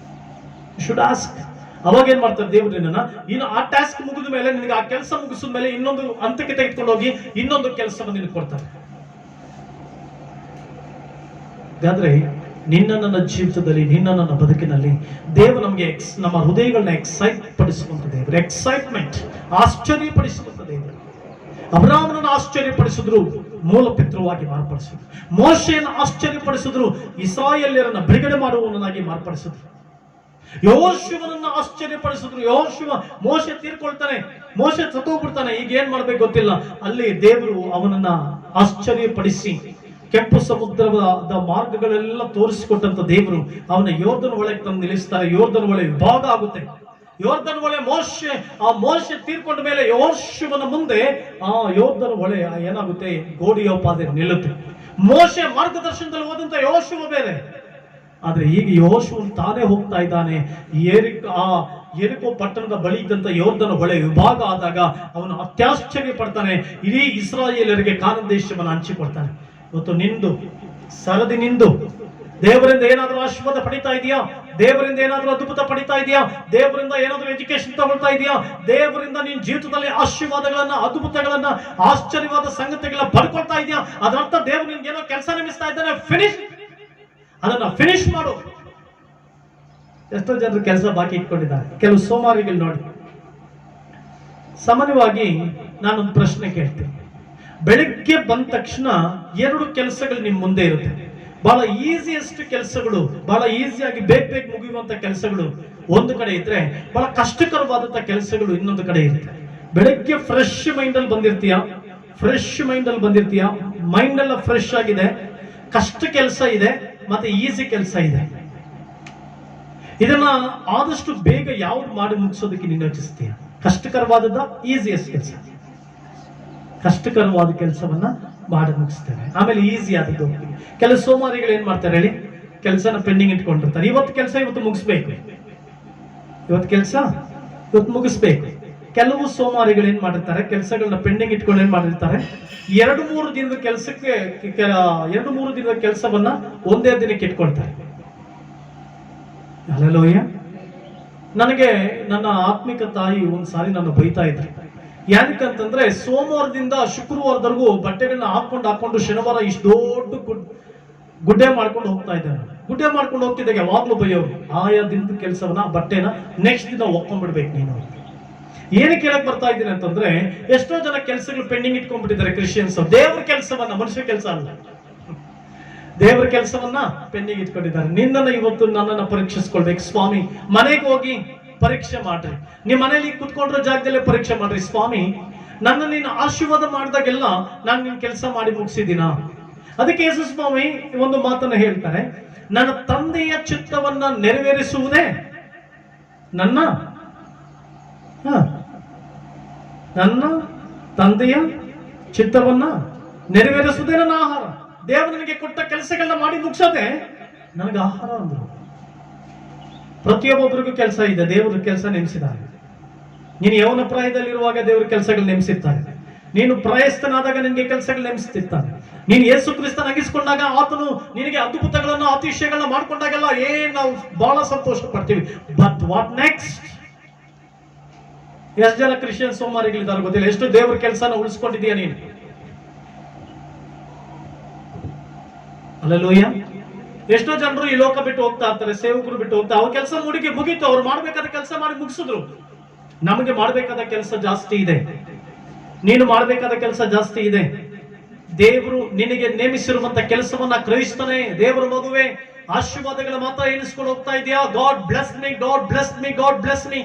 Should ask. ಅವಾಗ ಏನ್ ಮಾಡ್ತಾರೆ ದೇವರು ನಿನ್ನ, ಇನ್ನು ಆ ಟಾಸ್ಕ್ ಮುಗಿದ ಮೇಲೆ, ನಿನಗೆ ಆ ಕೆಲಸ ಮುಗಿಸಿದ ಮೇಲೆ ಇನ್ನೊಂದು ಹಂತಕ್ಕೆ ತೆಗೆದುಕೊಂಡು ಹೋಗಿ ಇನ್ನೊಂದು ಕೆಲಸವನ್ನು ನಿನಗೆ ಕೊಡ್ತಾರೆ. ಹಾಗಾದ್ರೆ ನನ್ನ ಜೀವಿತದಲ್ಲಿ, ನನ್ನ ಬದುಕಿನಲ್ಲಿ ದೇವರು ನಮಗೆ ನಮ್ಮ ಹೃದಯಗಳನ್ನ ಎಕ್ಸೈಟ್ ಪಡಿಸುವಂತ ದೇವರು, ಎಕ್ಸೈಟ್ಮೆಂಟ್, ಆಶ್ಚರ್ಯಪಡಿಸುವಂತ ದೇವರು. ಅಬ್ರಾಹ್ಮನನ್ನು ಆಶ್ಚರ್ಯಪಡಿಸಿದ್ರು, ಮೂಲ ಪಿತೃವಾಗಿ ಮಾರ್ಪಡಿಸಿದ್ರು. ಮೋಶೆಯನ್ನು ಆಶ್ಚರ್ಯಪಡಿಸಿದ್ರು, ಇಸ್ರಾಯೇಲ್ಯರನ್ನ ಬಿಡುಗಡೆ ಮಾಡುವವನಾಗಿ ಮಾರ್ಪಡಿಸಿದ್ರು. ಯೆಹೋಶುವನನ್ನ ಆಶ್ಚರ್ಯಪಡಿಸಿದ್ರು. ಮೋಶೆ ತೀರ್ಕೊಳ್ತಾನೆ, ಮೋಶೆ ಸತ್ತೋಗ್ಬಿಡ್ತಾನೆ. ಈಗ ಏನ್ ಮಾಡ್ಬೇಕು ಗೊತ್ತಿಲ್ಲ. ಅಲ್ಲಿ ದೇವರು ಅವನನ್ನ ಆಶ್ಚರ್ಯಪಡಿಸಿ ಕೆಂಪು ಸಮುದ್ರದ ಮಾರ್ಗಗಳೆಲ್ಲ ತೋರಿಸಿಕೊಟ್ಟಂತ ದೇವರು ಅವನ ಯೋರ್ದನ್ ಒಳಗೆ ತಂದು ನಿಲ್ಲಿಸ್ತಾರೆ. ಯೋರ್ದನ್ ಒಳೆ ವಿಭಾಗ ಆಗುತ್ತೆ. ಯೋರ್ದನ್ ಒಳೆ ಮೋಶೆ ತೀರ್ಕೊಂಡ ಮೇಲೆ ಯೆಹೋಶುವನ ಮುಂದೆ ಆ ಯೋರ್ದನ್ ಒಳೆ ಏನಾಗುತ್ತೆ, ಗೋಡೆಯೋಪಾದೆ ನಿಲ್ಲುತ್ತೆ. ಮೋಶೆ ಮಾರ್ಗದರ್ಶನದಲ್ಲಿ ಹೋದಂತ ಯೆಹೋಶುವ ಬೇರೆ. ಆದ್ರೆ ಈಗ ಯೆಹೋಶುವನು ತಾನೇ ಹೋಗ್ತಾ ಇದ್ದಾನೆ. ಯೆರಿಕೋ ಪಟ್ಟಣದ ಬಳಿ ಇದ್ದಂತ ಯೋರ್ದನ್ ಹೊಳೆ ವಿಭಾಗ ಆದಾಗ ಅವನು ಅತ್ಯಾಶ್ಚರ್ಯ ಪಡ್ತಾನೆ. ಇಡೀ ಇಸ್ರಾಯೇಲರಿಗೆ ಕಾನಾನ್ ದೇಶವನ್ನು ಹಂಚಿಕೊಡ್ತಾನೆ. ಇವತ್ತು ನಿಂದು ಸರದಿ ನಿಂದು ದೇವರಿಂದ ಏನಾದರೂ ಆಶೀರ್ವಾದ ಪಡಿತಾ ಇದೆಯಾ? ದೇವರಿಂದ ಏನಾದರೂ ಅದ್ಭುತ ಪಡಿತಾ ಇದೆಯಾ? ದೇವರಿಂದ ಏನಾದರೂ ಎಜುಕೇಶನ್ ತಗೊಳ್ತಾ ಇದೆಯಾ? ದೇವರಿಂದ ನಿನ್ನ ಜೀವಿತದಲ್ಲಿ ಆಶೀರ್ವಾದಗಳನ್ನ, ಅದ್ಭುತಗಳನ್ನ, ಆಶ್ಚರ್ಯವಾದ ಸಂಗತಿಗಳನ್ನ ಪಡ್ಕೊಳ್ತಾ ಇದೆಯಾ? ಅದರರ್ಥ ದೇವರು ನಿನ್ಗೆ ಏನೋ ಕೆಲಸ ನೇಮಿಸ್ತಾ ಇದ್ದಾನೆ. ಅದನ್ನ ಫಿನಿಶ್ ಮಾಡು. ಎಷ್ಟೋ ಜನರು ಕೆಲಸ ಬಾಕಿ ಇಟ್ಕೊಂಡಿದ್ದಾರೆ. ಕೆಲವು ಸೋಮಾರಿಗಳು ನೋಡಿ, ಸಾಮಾನ್ಯವಾಗಿ ನಾನೊಂದು ಪ್ರಶ್ನೆ ಕೇಳ್ತೀನಿ. ಬೆಳಿಗ್ಗೆ ಬಂದ ತಕ್ಷಣ 2 ಕೆಲಸಗಳು ನಿಮ್ ಮುಂದೆ ಇರುತ್ತೆ. ಬಹಳ ಈಸಿಯೆಸ್ಟ್ ಕೆಲಸಗಳು, ಬಹಳ ಈಸಿಯಾಗಿ ಬೇಗ ಮುಗಿಯುವಂತ ಕೆಲಸಗಳು ಒಂದು ಕಡೆ ಇದ್ರೆ, ಬಹಳ ಕಷ್ಟಕರವಾದಂತ ಕೆಲಸಗಳು ಇನ್ನೊಂದು ಕಡೆ ಇರುತ್ತೆ. ಬೆಳಿಗ್ಗೆ ಫ್ರೆಶ್ ಮೈಂಡ್ ಅಲ್ಲಿ ಬಂದಿರ್ತೀಯ, ಮೈಂಡ್ ಎಲ್ಲ ಫ್ರೆಶ್ ಆಗಿದೆ, ಕಷ್ಟ ಕೆಲಸ ಇದೆ ಮತ್ತೆ ಈಸಿ ಕೆಲಸ ಇದೆ. ಇದನ್ನ ಆದಷ್ಟು ಬೇಗ ಯಾವ್ದು ಮಾಡಿ ಮುಗಿಸೋದಕ್ಕೆ ನೀನು ಯೋಚಿಸ್ತೀಯ? ಕಷ್ಟಕರವಾದದ್ದ, ಈಸಿಯೆಸ್ಟ್ ಕೆಲಸ? ಕಷ್ಟಕರವಾದ ಕೆಲಸವನ್ನ ಮಾಡಿ ಮುಗಿಸ್ತೇವೆ, ಆಮೇಲೆ ಈಸಿ ಆದದ್ದು ಹೋಗ್ತೀವಿ. ಕೆಲವು ಸೋಮಾರಿಗಳು ಏನ್ ಮಾಡ್ತಾರೆ ಹೇಳಿ? ಕೆಲಸನ ಪೆಂಡಿಂಗ್ ಇಟ್ಕೊಂಡಿರ್ತಾರೆ. ಇವತ್ತು ಕೆಲಸ ಇವತ್ತು ಮುಗಿಸ್ಬೇಕು, ಇವತ್ತು ಮುಗಿಸ್ಬೇಕು. ಕೆಲವು ಸೋಮಾರಿಗಳು ಏನ್ ಮಾಡಿರ್ತಾರೆ? ಕೆಲಸಗಳನ್ನ ಪೆಂಡಿಂಗ್ ಇಟ್ಕೊಂಡು ಏನ್ ಮಾಡಿರ್ತಾರೆ? 2-3 ದಿನದ ಕೆಲಸಕ್ಕೆ 2-3 ದಿನದ ಕೆಲಸವನ್ನ ಒಂದೇ ದಿನಕ್ಕೆ ಇಟ್ಕೊಳ್ತಾರೆ. ಹಲ್ಲೆಲೂಯಾ. ನನಗೆ ನನ್ನ ಆತ್ಮಿಕ ತಾಯಿ ಒಂದ್ಸಾರಿ ನನ್ನ ಬೈತಾ ಇದ್ರು. ಯಾಕಂತಂದ್ರೆ ಸೋಮವಾರದಿಂದ ಶುಕ್ರವಾರದವರೆಗೂ ಬಟ್ಟೆಗಳನ್ನ ಹಾಕೊಂಡು ಶನಿವಾರ ಇಷ್ಟು ದೊಡ್ಡ ಗುಡ್ಡೆ ಮಾಡ್ಕೊಂಡು ಹೋಗ್ತಾ ಇದ್ದಾರೆ. ಗುಡ್ಡೆ ಮಾಡ್ಕೊಂಡು ಹೋಗ್ತಿದ್ದಾಗ ಯಾವಾಗ್ಲೂ ಬೈಯೋರು, ಆಯಾ ದಿನದ ಕೆಲಸವನ್ನ, ಬಟ್ಟೆನ ನೆಕ್ಸ್ಟ್ ದಿನ ಒಪ್ಕೊಂಡ್ಬಿಡ್ಬೇಕು ನೀನು. ಏನು ಕೇಳಕ್ ಬರ್ತಾ ಇದ್ದೀನಿ ಅಂತಂದ್ರೆ, ಎಷ್ಟೋ ಜನ ಕೆಲಸಗಳು ಪೆಂಡಿಂಗ್ ಇಟ್ಕೊಂಡ್ಬಿಟ್ಟಿದ್ದಾರೆ ಕ್ರಿಶ್ಚಿಯನ್ಸ್. ದೇವ್ರ ಕೆಲಸವನ್ನ, ಮನುಷ್ಯ ಕೆಲಸ ಅಲ್ಲ, ದೇವರ ಕೆಲಸವನ್ನ ಪೆಂಡಿಂಗ್ ಇಟ್ಕೊಂಡಿದ್ದಾರೆ. ನಿನ್ನನ್ನ ಇವತ್ತು ನನ್ನನ್ನ ಪರೀಕ್ಷಿಸ್ಕೊಳ್ಬೇಕು. ಸ್ವಾಮಿ, ಮನೆಗೆ ಹೋಗಿ ಪರೀಕ್ಷೆ ಮಾಡ್ರಿ. ನಿಮ್ಮ ಮನೇಲಿ ಕುತ್ಕೊಂಡಿರೋ ಜಾಗದಲ್ಲೇ ಪರೀಕ್ಷೆ ಮಾಡ್ರಿ. ಸ್ವಾಮಿ, ನನ್ನ ನೀನು ಆಶೀರ್ವಾದ ಮಾಡಿದಾಗೆಲ್ಲ ನಾನು ನಿನ್ ಕೆಲಸ ಮಾಡಿ ಮುಗಿಸಿದ್ದೀನ? ಅದಕ್ಕೆ ಯೇಸು ಸ್ವಾಮಿ ಒಂದು ಮಾತನ್ನ ಹೇಳ್ತಾರೆ, ನನ್ನ ತಂದೆಯ ಚಿತ್ತವನ್ನ ನೆರವೇರಿಸುವುದೇ ನನ್ನ ತಂದೆಯ ಚಿತ್ತವನ್ನ ನೆರವೇರಿಸುವುದೇ ನನ್ನ ಆಹಾರ. ದೇವರು ನನಗೆ ಕೊಟ್ಟ ಕೆಲಸಗಳನ್ನ ಮಾಡಿ ಮುಗಿಸೋದೆ ನನಗೆ ಆಹಾರ ಅಂದ್ರು. ಪ್ರತಿಯೊಬ್ಬೊಬ್ಬರಿಗೂ ಕೆಲಸ ಇದೆ, ದೇವರು ಕೆಲಸ ನೇಮಿಸಿದ್ದಾರೆ. ನೀನು ಯೌವನ ಪ್ರಾಯದಲ್ಲಿರುವಾಗ ದೇವರು ಕೆಲಸಗಳು ನೇಮಿಸಿರ್ತಾರೆ. ನೀನು ಪ್ರಾಯಸ್ಥನಾದಾಗ ನಿನಗೆ ಕೆಲಸಗಳು ನೇಮಿಸ್ತಿರ್ತಾನೆ. ನೀನು ಯೇಸು ಕ್ರಿಸ್ತನ ಅಗಿಸ್ಕೊಂಡಾಗ ಆತನು ನಿನಗೆ ಅದ್ಭುತಗಳನ್ನ, ಅತಿಶಯಗಳನ್ನ ಮಾಡ್ಕೊಂಡಾಗೆಲ್ಲ ನಾವು ಬಹಳ ಸಂತೋಷ ಪಡ್ತೀವಿ. But what next? ಎಷ್ಟು ಜನ ಕ್ರಿಶ್ಚಿಯನ್ ಸೋಮಾರಿಗಳಿದ್ದಾರೆ ಗೊತ್ತಿಲ್ಲ. ಎಷ್ಟು ದೇವರ ಕೆಲಸನ ಉಳಿಸ್ಕೊಂಡಿದೀಯ ನೀನು? ಹಲ್ಲೆಲೂಯಾ. ಎಷ್ಟೋ ಜನರು ಈ ಲೋಕ ಬಿಟ್ಟು ಹೋಗ್ತಾ ಇರ್ತಾರೆ, ಸೇವಕರು ಬಿಟ್ಟು ಹೋಗ್ತಾ. ಅವ್ರ ಕೆಲಸ ಮುಗೀತು, ಅವ್ರು ಮಾಡ್ಬೇಕಾದ ಕೆಲಸ ಮಾಡಿ ಮುಗಿಸಿದ್ರು. ನಮಗೆ ಮಾಡ್ಬೇಕಾದ ಕೆಲಸ ಜಾಸ್ತಿ ಇದೆ, ನೀನು ಮಾಡ್ಬೇಕಾದ ಕೆಲಸ ಜಾಸ್ತಿ ಇದೆ. ದೇವರು ನಿನಗೆ ನೇಮಿಸಿರುವಂತ ಕೆಲಸವನ್ನ ಕ್ರೈಸ್ತನೇ, ದೇವರ ಮಗುವೆ, ಆಶೀರ್ವಾದಗಳ ಮಾತ್ರ ಎಣಿಸ್ಕೊಂಡು ಹೋಗ್ತಾ ಇದೆಯಾ? God bless me, god bless me, god bless me.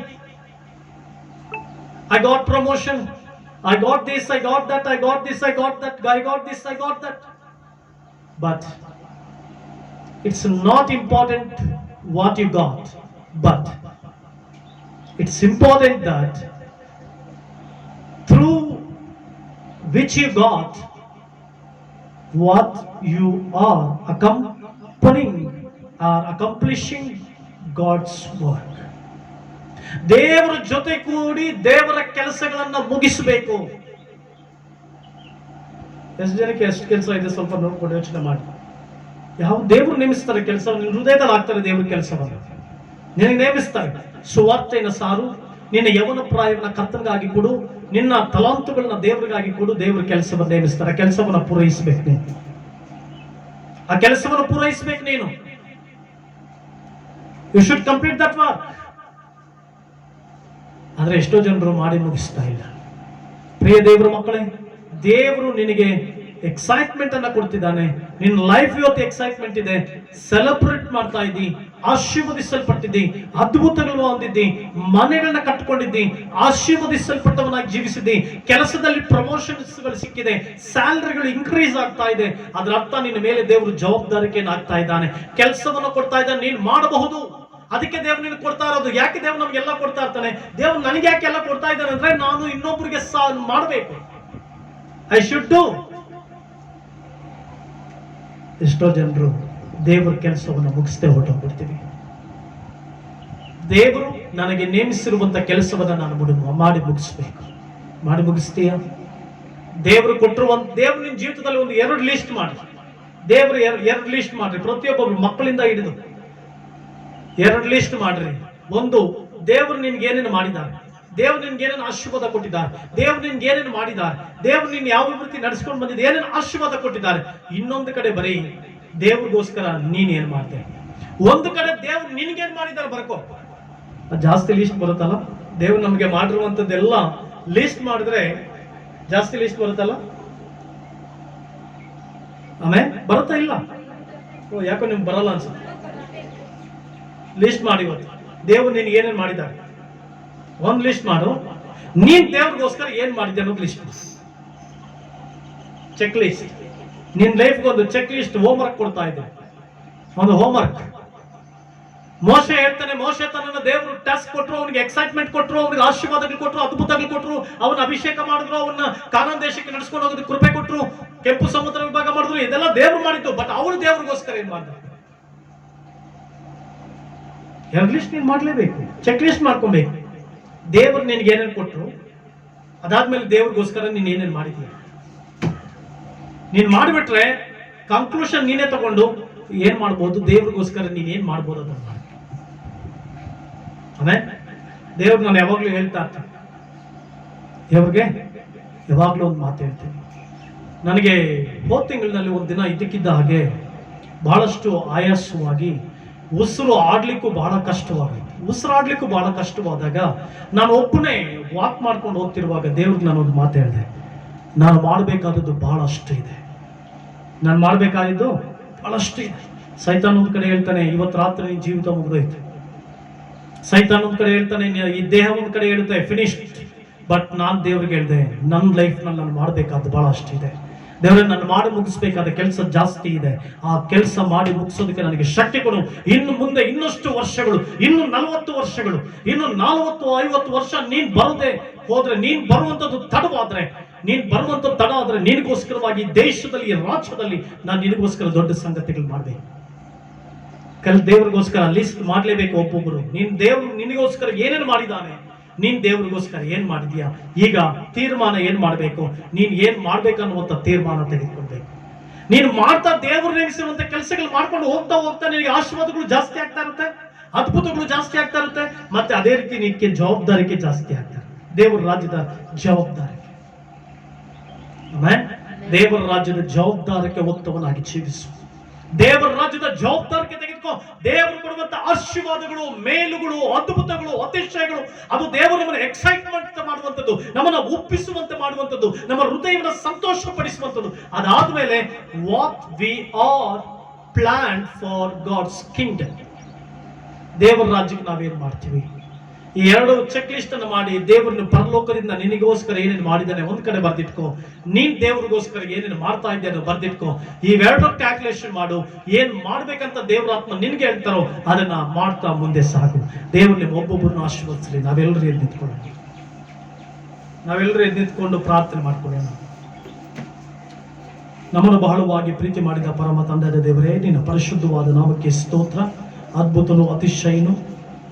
I got promotion, I got this, I got that, I got this, I got that, I got this, I got that. But it's not important what you got, but it's important that through which you got what you are accomplishing God's work. ದೇವರ ಜೊತೆ ಕೂಡಿ ದೇವರ ಕೆಲಸಗಳನ್ನ ಮುಗಿಸಬೇಕು. ಎಷ್ಟು ಜನಕ್ಕೆ ಎಷ್ಟು ಕೆಲಸ ಇದೆ ಸ್ವಲ್ಪ ನೋಡ್ಕೊಂಡು ಯೋಚನೆ ಮಾಡಿ. ಯಾವ ದೇವರು ನೇಮಿಸ್ತಾರೆ ಕೆಲಸವನ್ನು? ನಿನ್ನ ಹೃದಯದಲ್ಲಿ ಆಗ್ತಾರೆ ದೇವರ ಕೆಲಸವನ್ನು ನಿನಗೆ ನೇಮಿಸ್ತಾರೆ. ಸುವಾರ್ತೆಯನ್ನು ಸಾರು, ನಿನ್ನ ಯೌವನ ಪ್ರಾಯವನ್ನ ಕರ್ತನಿಗಾಗಿ ಕೊಡು, ನಿನ್ನ ತಲಾಂತುಗಳನ್ನ ದೇವರಿಗಾಗಿ ಕೊಡು. ದೇವರ ಕೆಲಸವನ್ನು ನೇಮಿಸ್ತಾರೆ. ಕೆಲಸವನ್ನು ಪೂರೈಸಬೇಕು ನೀನು, ಆ ಕೆಲಸವನ್ನು ಪೂರೈಸಬೇಕು ನೀನು. You should complete that work. ಆದ್ರೆ ಎಷ್ಟೋ ಜನರು ಮಾಡಿ ಮುಗಿಸ್ತಾ ಇಲ್ಲ. ಪ್ರಿಯ ದೇವರ ಮಕ್ಕಳೇ, ದೇವರು ನಿನಗೆ ಎಕ್ಸೈಟ್ಮೆಂಟ್ ಅನ್ನ ಕೊಡ್ತಿದ್ದಾನೆ. ನಿನ್ನ ಲೈಫ್ ಇವತ್ತು ಎಕ್ಸೈಟ್ಮೆಂಟ್ ಇದೆ, ಸೆಲೆಬ್ರೇಟ್ ಮಾಡ್ತಾ ಇದ್ದಿ, ಆಶೀರ್ವದಿಸಲ್ಪಟ್ಟಿದ್ದಿ, ಅದ್ಭುತಗಳು ಹೊಂದಿದ್ದಿ, ಮನೆಗಳನ್ನ ಕಟ್ಟಿಕೊಂಡಿದ್ದಿ, ಆಶೀರ್ವದಿಸಲ್ಪಟ್ಟವನಾಗಿ ಜೀವಿಸಿದ್ದಿ, ಕೆಲಸದಲ್ಲಿ ಪ್ರಮೋಷನ್ಸ್ಗಳು ಸಿಕ್ಕಿದೆ, ಸ್ಯಾಲರಿಗಳು ಇನ್ಕ್ರೀಸ್ ಆಗ್ತಾ ಇದೆ. ಅದರ ಅರ್ಥ ನಿನ್ನ ಮೇಲೆ ದೇವರು ಜವಾಬ್ದಾರಿಕೆಯನ್ನು ಆಗ್ತಾ ಇದ್ದಾನೆ, ಕೆಲಸವನ್ನು ಕೊಡ್ತಾ ಇದ್ದಾನೆ. ನೀನು ಮಾಡಬಹುದು, ಅದಕ್ಕೆ ದೇವ್ರು ನಿನಗೆ ಕೊಡ್ತಾ ಇರೋದು. ಯಾಕೆ ದೇವ್ರು ನಮಗೆಲ್ಲ ಕೊಡ್ತಾ ಇರ್ತಾನೆ? ದೇವ್ರು ನನಗೆ ಯಾಕೆ ಎಲ್ಲ ಕೊಡ್ತಾ ಇದ್ದಾನೆ ಅಂದ್ರೆ, ನಾನು ಇನ್ನೊಬ್ಬರಿಗೆ ಮಾಡಬೇಕು. I should do. ಎಷ್ಟೋ ಜನರು ದೇವರ ಕೆಲಸವನ್ನು ಮುಗಿಸದೆ ಹೊರಟೋಗ್ಬಿಡ್ತೀವಿ. ದೇವರು ನನಗೆ ನೇಮಿಸಿರುವಂತ ಕೆಲಸವನ್ನ ನಾನು ಮಾಡಿ ಮುಗಿಸ್ಬೇಕು. ಮಾಡಿ ಮುಗಿಸ್ತೀಯ? ದೇವರು ಕೊಟ್ಟಿರುವಂತ, ದೇವ್ರು ನಿನ್ನ ಜೀವಿತದಲ್ಲಿ ಒಂದು 2 ಲಿಸ್ಟ್ ಮಾಡಿ. ದೇವರು ಎರಡು ಲಿಸ್ಟ್ ಮಾಡ್ರಿ, ಪ್ರತಿಯೊಬ್ಬರು ಮಕ್ಕಳಿಂದ ಹಿಡಿದು ಎರಡು ಲಿಸ್ಟ್ ಮಾಡ್ರಿ. ಒಂದು, ದೇವರು ನಿನ್ಗೆ ಏನೇನು ಮಾಡಿದ್ದಾರೆ, ದೇವ್ರು ನಿನ್ಗೆ ಏನೇನು ಆಶೀರ್ವಾದ ಕೊಟ್ಟಿದ್ದಾರೆ, ದೇವ್ರು ನಿನ್ಗೆ ಏನೇನು ಮಾಡಿದ್ದಾರೆ, ದೇವ್ರು ನಿನ್ ಯಾವ ರೀತಿ ನಡೆಸ್ಕೊಂಡು ಬಂದಿದ್ದೆ, ಏನೇನು ಆಶೀರ್ವಾದ ಕೊಟ್ಟಿದ್ದಾರೆ. ಇನ್ನೊಂದು ಕಡೆ ಬರೀ ದೇವ್ರಿಗೋಸ್ಕರ ನೀನ್ ಏನ್ ಮಾಡ್ದೆ. ಒಂದು ಕಡೆ ದೇವ್ರು ನಿನ್ಗೇನ್ ಮಾಡಿದ್ದಾರೆ ಬರ್ಕೋ. ಜಾಸ್ತಿ ಲಿಸ್ಟ್ ಬರುತ್ತಲ್ಲ, ದೇವ್ರು ನಮ್ಗೆ ಮಾಡಿರುವಂತದ್ದೆಲ್ಲ ಲಿಸ್ಟ್ ಮಾಡಿದ್ರೆ ಜಾಸ್ತಿ ಲಿಸ್ಟ್ ಬರುತ್ತಲ್ಲ. ಆಮೇಲೆ ಬರುತ್ತಾ ಇಲ್ಲ? ಯಾಕೋ ನಿಮ್ಗೆ ಬರಲ್ಲ ಅನ್ಸುತ್ತೆ. ಲಿಸ್ಟ್ ಮಾಡಿ ಇವತ್ತು ದೇವ್ರು ನಿನ್ಗೆ ಏನೇನು ಮಾಡಿದ್ದಾರೆ ಒಂದ್ ಲಿಸ್ಟ್ ಮಾಡು. ನೀನ್ ದೇವ್ರಿಗೋಸ್ಕರ ಏನ್ ಮಾಡಿದ್ದೆ ಅನ್ನೋದು ಲಿಸ್ಟ್, ಚೆಕ್ ಲಿಸ್ಟ್. ನಿನ್ ಲೈಫ್ಗೆ ಒಂದು ಚೆಕ್ ಲಿಸ್ಟ್ ಹೋಮ್ ವರ್ಕ್ ಕೊಡ್ತಾ ಇದ್ದೆ, ಒಂದು ಹೋಮ್ ವರ್ಕ್. ಮೋಶೆ ಹೇಳ್ತಾನೆ, ಮೋಶೆ ತನ್ನ ದೇವರು ಟಾಸ್ಕ್ ಕೊಟ್ಟರು, ಅವನಿಗೆ ಎಕ್ಸೈಟ್ಮೆಂಟ್ ಕೊಟ್ಟರು, ಅವನಿಗೆ ಆಶೀರ್ವಾದಗಳು ಕೊಟ್ಟರು, ಅದ್ಭುತಗಳು ಕೊಟ್ಟರು, ಅವನ ಅಭಿಷೇಕ ಮಾಡಿದ್ರು, ಅವನ್ನ ಕಾನಾನ್ ದೇಶಕ್ಕೆ ನಡೆಸ್ಕೊಂಡು ಹೋಗೋದಕ್ಕೆ ಕೃಪೆ ಕೊಟ್ಟರು, ಕೆಂಪು ಸಮುದ್ರ ವಿಭಾಗ ಮಾಡಿದ್ರು. ಇದೆಲ್ಲ ದೇವ್ರು ಮಾಡಿದ್ದು. ಬಟ್ ಅವರು ದೇವ್ರಿಗೋಸ್ಕರ ಏನ್ ಮಾಡಿದ್ರು? ಎರಡು ಲಿಸ್ಟ್ ನೀನ್ ಮಾಡ್ಲೇಬೇಕು, ಚೆಕ್ ಲಿಸ್ಟ್ ಮಾಡ್ಕೊಬೇಕು. ದೇವ್ರು ನಿನ್ಗೆ ಏನೇನು ಕೊಟ್ಟರು, ಅದಾದ್ಮೇಲೆ ದೇವ್ರಿಗೋಸ್ಕರ ನೀನ್ ಏನೇನು ಮಾಡಿದೀಯ ನೀನ್ ಮಾಡಿಬಿಟ್ರೆ ಕನ್ಕ್ಲೂಷನ್ ನೀನೇ ತಗೊಂಡು ಏನ್ ಮಾಡ್ಬೋದು, ದೇವ್ರಿಗೋಸ್ಕರ ನೀನ್ ಏನ್ ಮಾಡ್ಬೋದು ಅದನ್ನ ಮಾಡಿ. ಆಮೇಲೆ ದೇವ್ರು ನಾನು ಯಾವಾಗ್ಲೂ ಹೇಳ್ತಾ ಇರ್ತೀನಿ, ದೇವ್ರಿಗೆ ಯಾವಾಗ್ಲೂ ಒಂದು ಮಾತು ಹೇಳ್ತೀನಿ. ನನಗೆ ಹೋದ ತಿಂಗಳಿನಲ್ಲಿ ಒಂದು ದಿನ ಇದಕ್ಕಿದ್ದ ಹಾಗೆ ಬಹಳಷ್ಟು ಆಯಾಸವಾಗಿ ಉಸಿರು ಆಡ್ಲಿಕ್ಕೂ ಬಹಳ ಕಷ್ಟವಾಗಿದೆ. ಉಸಿರಾಡ್ಲಿಕ್ಕೂ ಬಹಳ ಕಷ್ಟವಾದಾಗ ನಾನು ಒಬ್ಬನೇ ವಾಕ್ ಮಾಡ್ಕೊಂಡು ಹೋಗ್ತಿರುವಾಗ ದೇವ್ರಿಗೆ ನಾನು ಒಂದು ಮಾತು ಹೇಳಿದೆ, ನಾನು ಮಾಡಬೇಕಾದದ್ದು ಬಹಳಷ್ಟು ಇದೆ, ನಾನು ಮಾಡಬೇಕಾಗಿದ್ದು ಬಹಳಷ್ಟು ಇದೆ. ಸೈತಾನ್ ಒಂದ್ ಕಡೆ ಹೇಳ್ತಾನೆ, ಇವತ್ತು ರಾತ್ರಿ ನಿನ್ ಜೀವಿತ ಮುಗಿದೋಯ್ತು. ಸೈತಾನ್ ಒಂದ್ ಕಡೆ ಹೇಳ್ತಾನೆ, ಈ ದೇಹ ಒಂದ್ ಕಡೆ ಹೇಳುತ್ತೆ ಫಿನಿಶ್. ಬಟ್ ನಾನ್ ದೇವ್ರಿಗೆ ಹೇಳಿದೆ, ನನ್ನ ಲೈಫ್ ನಲ್ಲಿ ನಾನು ಮಾಡಬೇಕಾದ್ದು ಬಹಳಷ್ಟು ಇದೆ. ದೇವರೇ, ನಾನು ಮಾಡಿ ಮುಗಿಸ್ಬೇಕಾದ ಕೆಲಸ ಜಾಸ್ತಿ ಇದೆ. ಆ ಕೆಲಸ ಮಾಡಿ ಮುಗಿಸೋದಕ್ಕೆ ನನಗೆ ಶಕ್ತಿ ಕೊಡು. ಇನ್ನು ಮುಂದೆ ಇನ್ನಷ್ಟು ವರ್ಷಗಳು, ಇನ್ನು 40 ವರ್ಷಗಳು, ಇನ್ನು 40-50 ವರ್ಷ ನೀನ್ ಬರದೆ ಹೋದ್ರೆ, ನೀನ್ ಬರುವಂತದ್ದು ತಡವಾದ್ರೆ, ನೀನ್ ಬರುವಂತ ತಡ ಆದ್ರೆ ನಿನಗೋಸ್ಕರವಾಗಿ ದೇಶದಲ್ಲಿ, ರಾಜ್ಯದಲ್ಲಿ ನಾನು ನಿನಗೋಸ್ಕರ ದೊಡ್ಡ ಸಂಗತಿಗಳು ಮಾಡ್ಬೇಕು. ದೇವ್ರಿಗೋಸ್ಕರ ಲಿಸ್ಟ್ ಮಾಡ್ಲೇಬೇಕು ಒಬ್ಬೊಬ್ಬರು. ದೇವ್ರು ನಿನಗೋಸ್ಕರ ಏನೇನು ಮಾಡಿದಾನೆ, ನೀನ್ ದೇವ್ರಿಗೋಸ್ಕರ ಏನ್ ಮಾಡಿದ್ಯಾ, ಈಗ ತೀರ್ಮಾನ ಏನ್ ಮಾಡ್ಬೇಕು, ನೀನ್ ಏನ್ ಮಾಡ್ಬೇಕನ್ನುವಂತ ತೀರ್ಮಾನ ತೆಗೆದುಕೊಳ್ಬೇಕು. ನೀನು ಮಾಡ್ತಾ ದೇವ್ರು ನೇಮಿಸಿರುವಂತ ಕೆಲಸಗಳು ಮಾಡ್ಕೊಂಡು ಹೋಗ್ತಾ ಹೋಗ್ತಾ ನಿನಗೆ ಆಶೀರ್ವಾದಗಳು ಜಾಸ್ತಿ ಆಗ್ತಾ ಇರುತ್ತೆ, ಅದ್ಭುತಗಳು ಜಾಸ್ತಿ ಆಗ್ತಾ ಇರುತ್ತೆ. ಮತ್ತೆ ಅದೇ ರೀತಿ ನಿನಗೆ ಜವಾಬ್ದಾರಿಕೆ ಜಾಸ್ತಿ ಆಗ್ತಾರೆ. ದೇವರ ರಾಜ್ಯದ ಜವಾಬ್ದಾರಿ, ದೇವರ ರಾಜ್ಯದ ಜವಾಬ್ದಾರಕ್ಕೆ ಒತ್ತವನಾಗಿ ಜೀವಿಸು. ದೇವರ ರಾಜ್ಯದ ಜವಾಬ್ದಾರಿಕೆ ತೆಗೆದುಕೋ. ದೇವರು ಕೊಡುವಂತ ಆಶೀರ್ವಾದಗಳು, ಮೇಲುಗಳು, ಅದ್ಭುತಗಳು, ಅತಿಶಯಗಳು, ಅದು ದೇವರು ನಮ್ಮನ್ನು ಎಕ್ಸೈಟ್ಮೆಂಟ್ ಮಾಡುವಂಥದ್ದು, ನಮ್ಮನ್ನು ಒಪ್ಪಿಸುವಂತೆ ಮಾಡುವಂಥದ್ದು, ನಮ್ಮ ಹೃದಯವನ್ನು ಸಂತೋಷ ಪಡಿಸುವಂಥದ್ದು. ಅದಾದ್ಮೇಲೆ what we are plan for God's kingdom, ದೇವರ ರಾಜ್ಯಕ್ಕೆ ನಾವೇನ್ ಮಾಡ್ತೀವಿ. ಈ ಎರಡು ಚೆಕ್ ಲಿಸ್ಟ್ ಅನ್ನು ಮಾಡಿ ದೇವರನ್ನು ಪರಲೋಕದಿಂದ ನಿನಗೋಸ್ಕರ ಏನೇನು ಮಾಡಿದ್ದಾನೆ ಒಂದ್ ಕಡೆ ಬರ್ದಿಟ್ಕೋ. ನೀನ್ ದೇವ್ರಿಗೋಸ್ಕರ ಏನೇನು ಮಾಡ್ತಾ ಇದ್ದೇನೆ ಬರ್ದಿಟ್ಕೋ. ಇವೆರಡು ಕ್ಯಾಲ್ಕುಲೇಷನ್ ಮಾಡು. ಏನ್ ಮಾಡ್ಬೇಕಂತ ದೇವರಾತ್ಮ ನಿನ್ಗೆ ಹೇಳ್ತಾರೋ ಅದನ್ನ ಮಾಡ್ತಾ ಮುಂದೆ ಸಾಗು. ದೇವರು ನಿಮ್ಮ ಒಬ್ಬೊಬ್ಬರನ್ನು ಆಶೀರ್ವದಿಸಲಿ. ನಾವೆಲ್ಲರೂ ಎದ್ದು ನಿಂತ್ಕೊಳ್ಳೋಣ, ನಾವೆಲ್ಲರೂ ಎದ್ದು ನಿಂತ್ಕೊಂಡು ಪ್ರಾರ್ಥನೆ ಮಾಡ್ಕೊಳ್ಳೋಣ. ನಮ್ಮನ್ನು ಬಹಳವಾಗಿ ಪ್ರೀತಿ ಮಾಡಿದ ಪರಮ ತಂದೆಯ ದೇವರೇ, ನಿನ್ನ ಪರಿಶುದ್ಧವಾದ ನಾಮಕ್ಕೆ ಸ್ತೋತ್ರ. ಅದ್ಭುತನು, ಅತಿಶಯನು,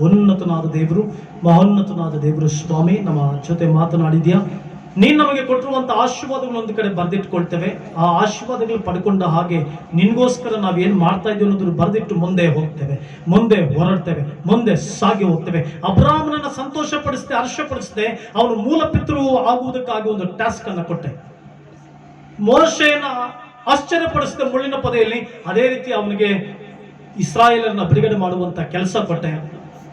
ಉನ್ನತನಾದ ದೇವರು, ಮಹೋನ್ನತನಾದ ದೇವರು ಸ್ವಾಮಿ, ನಮ್ಮ ಜೊತೆ ಮಾತನಾಡಿದ್ಯಾ. ನೀನು ನಮಗೆ ಕೊಟ್ಟಿರುವಂಥ ಆಶೀರ್ವಾದಗಳು ಒಂದು ಕಡೆ ಬರೆದಿಟ್ಕೊಳ್ತೇವೆ. ಆ ಆಶೀರ್ವಾದಗಳು ಪಡ್ಕೊಂಡ ಹಾಗೆ ನಿನ್ಗೋಸ್ಕರ ನಾವೇನು ಮಾಡ್ತಾ ಇದ್ದೀವಿ ಅನ್ನೋದನ್ನು ಬರೆದಿಟ್ಟು ಮುಂದೆ ಹೋಗ್ತೇವೆ, ಮುಂದೆ ಹೊರಡ್ತೇವೆ, ಮುಂದೆ ಸಾಗಿ ಹೋಗ್ತೇವೆ. ಅಬ್ರಾಹ್ಮನನ್ನ ಸಂತೋಷ ಪಡಿಸ್ದೆ, ಹರ್ಷಪಡಿಸ್ದೆ, ಅವನು ಮೂಲ ಪಿತೃ ಆಗುವುದಕ್ಕಾಗಿ ಒಂದು ಟಾಸ್ಕ್ ಅನ್ನು ಕೊಟ್ಟೆ. ಮೋಶೆನ ಆಶ್ಚರ್ಯಪಡಿಸಿದ ಮುಳ್ಳಿನ ಪೊದೆಯಲ್ಲಿ, ಅದೇ ರೀತಿ ಅವನಿಗೆ ಇಸ್ರಾಯೇಲರನ್ನ ಬಿಡುಗಡೆ ಮಾಡುವಂತ ಕೆಲಸ ಕೊಟ್ಟೆ.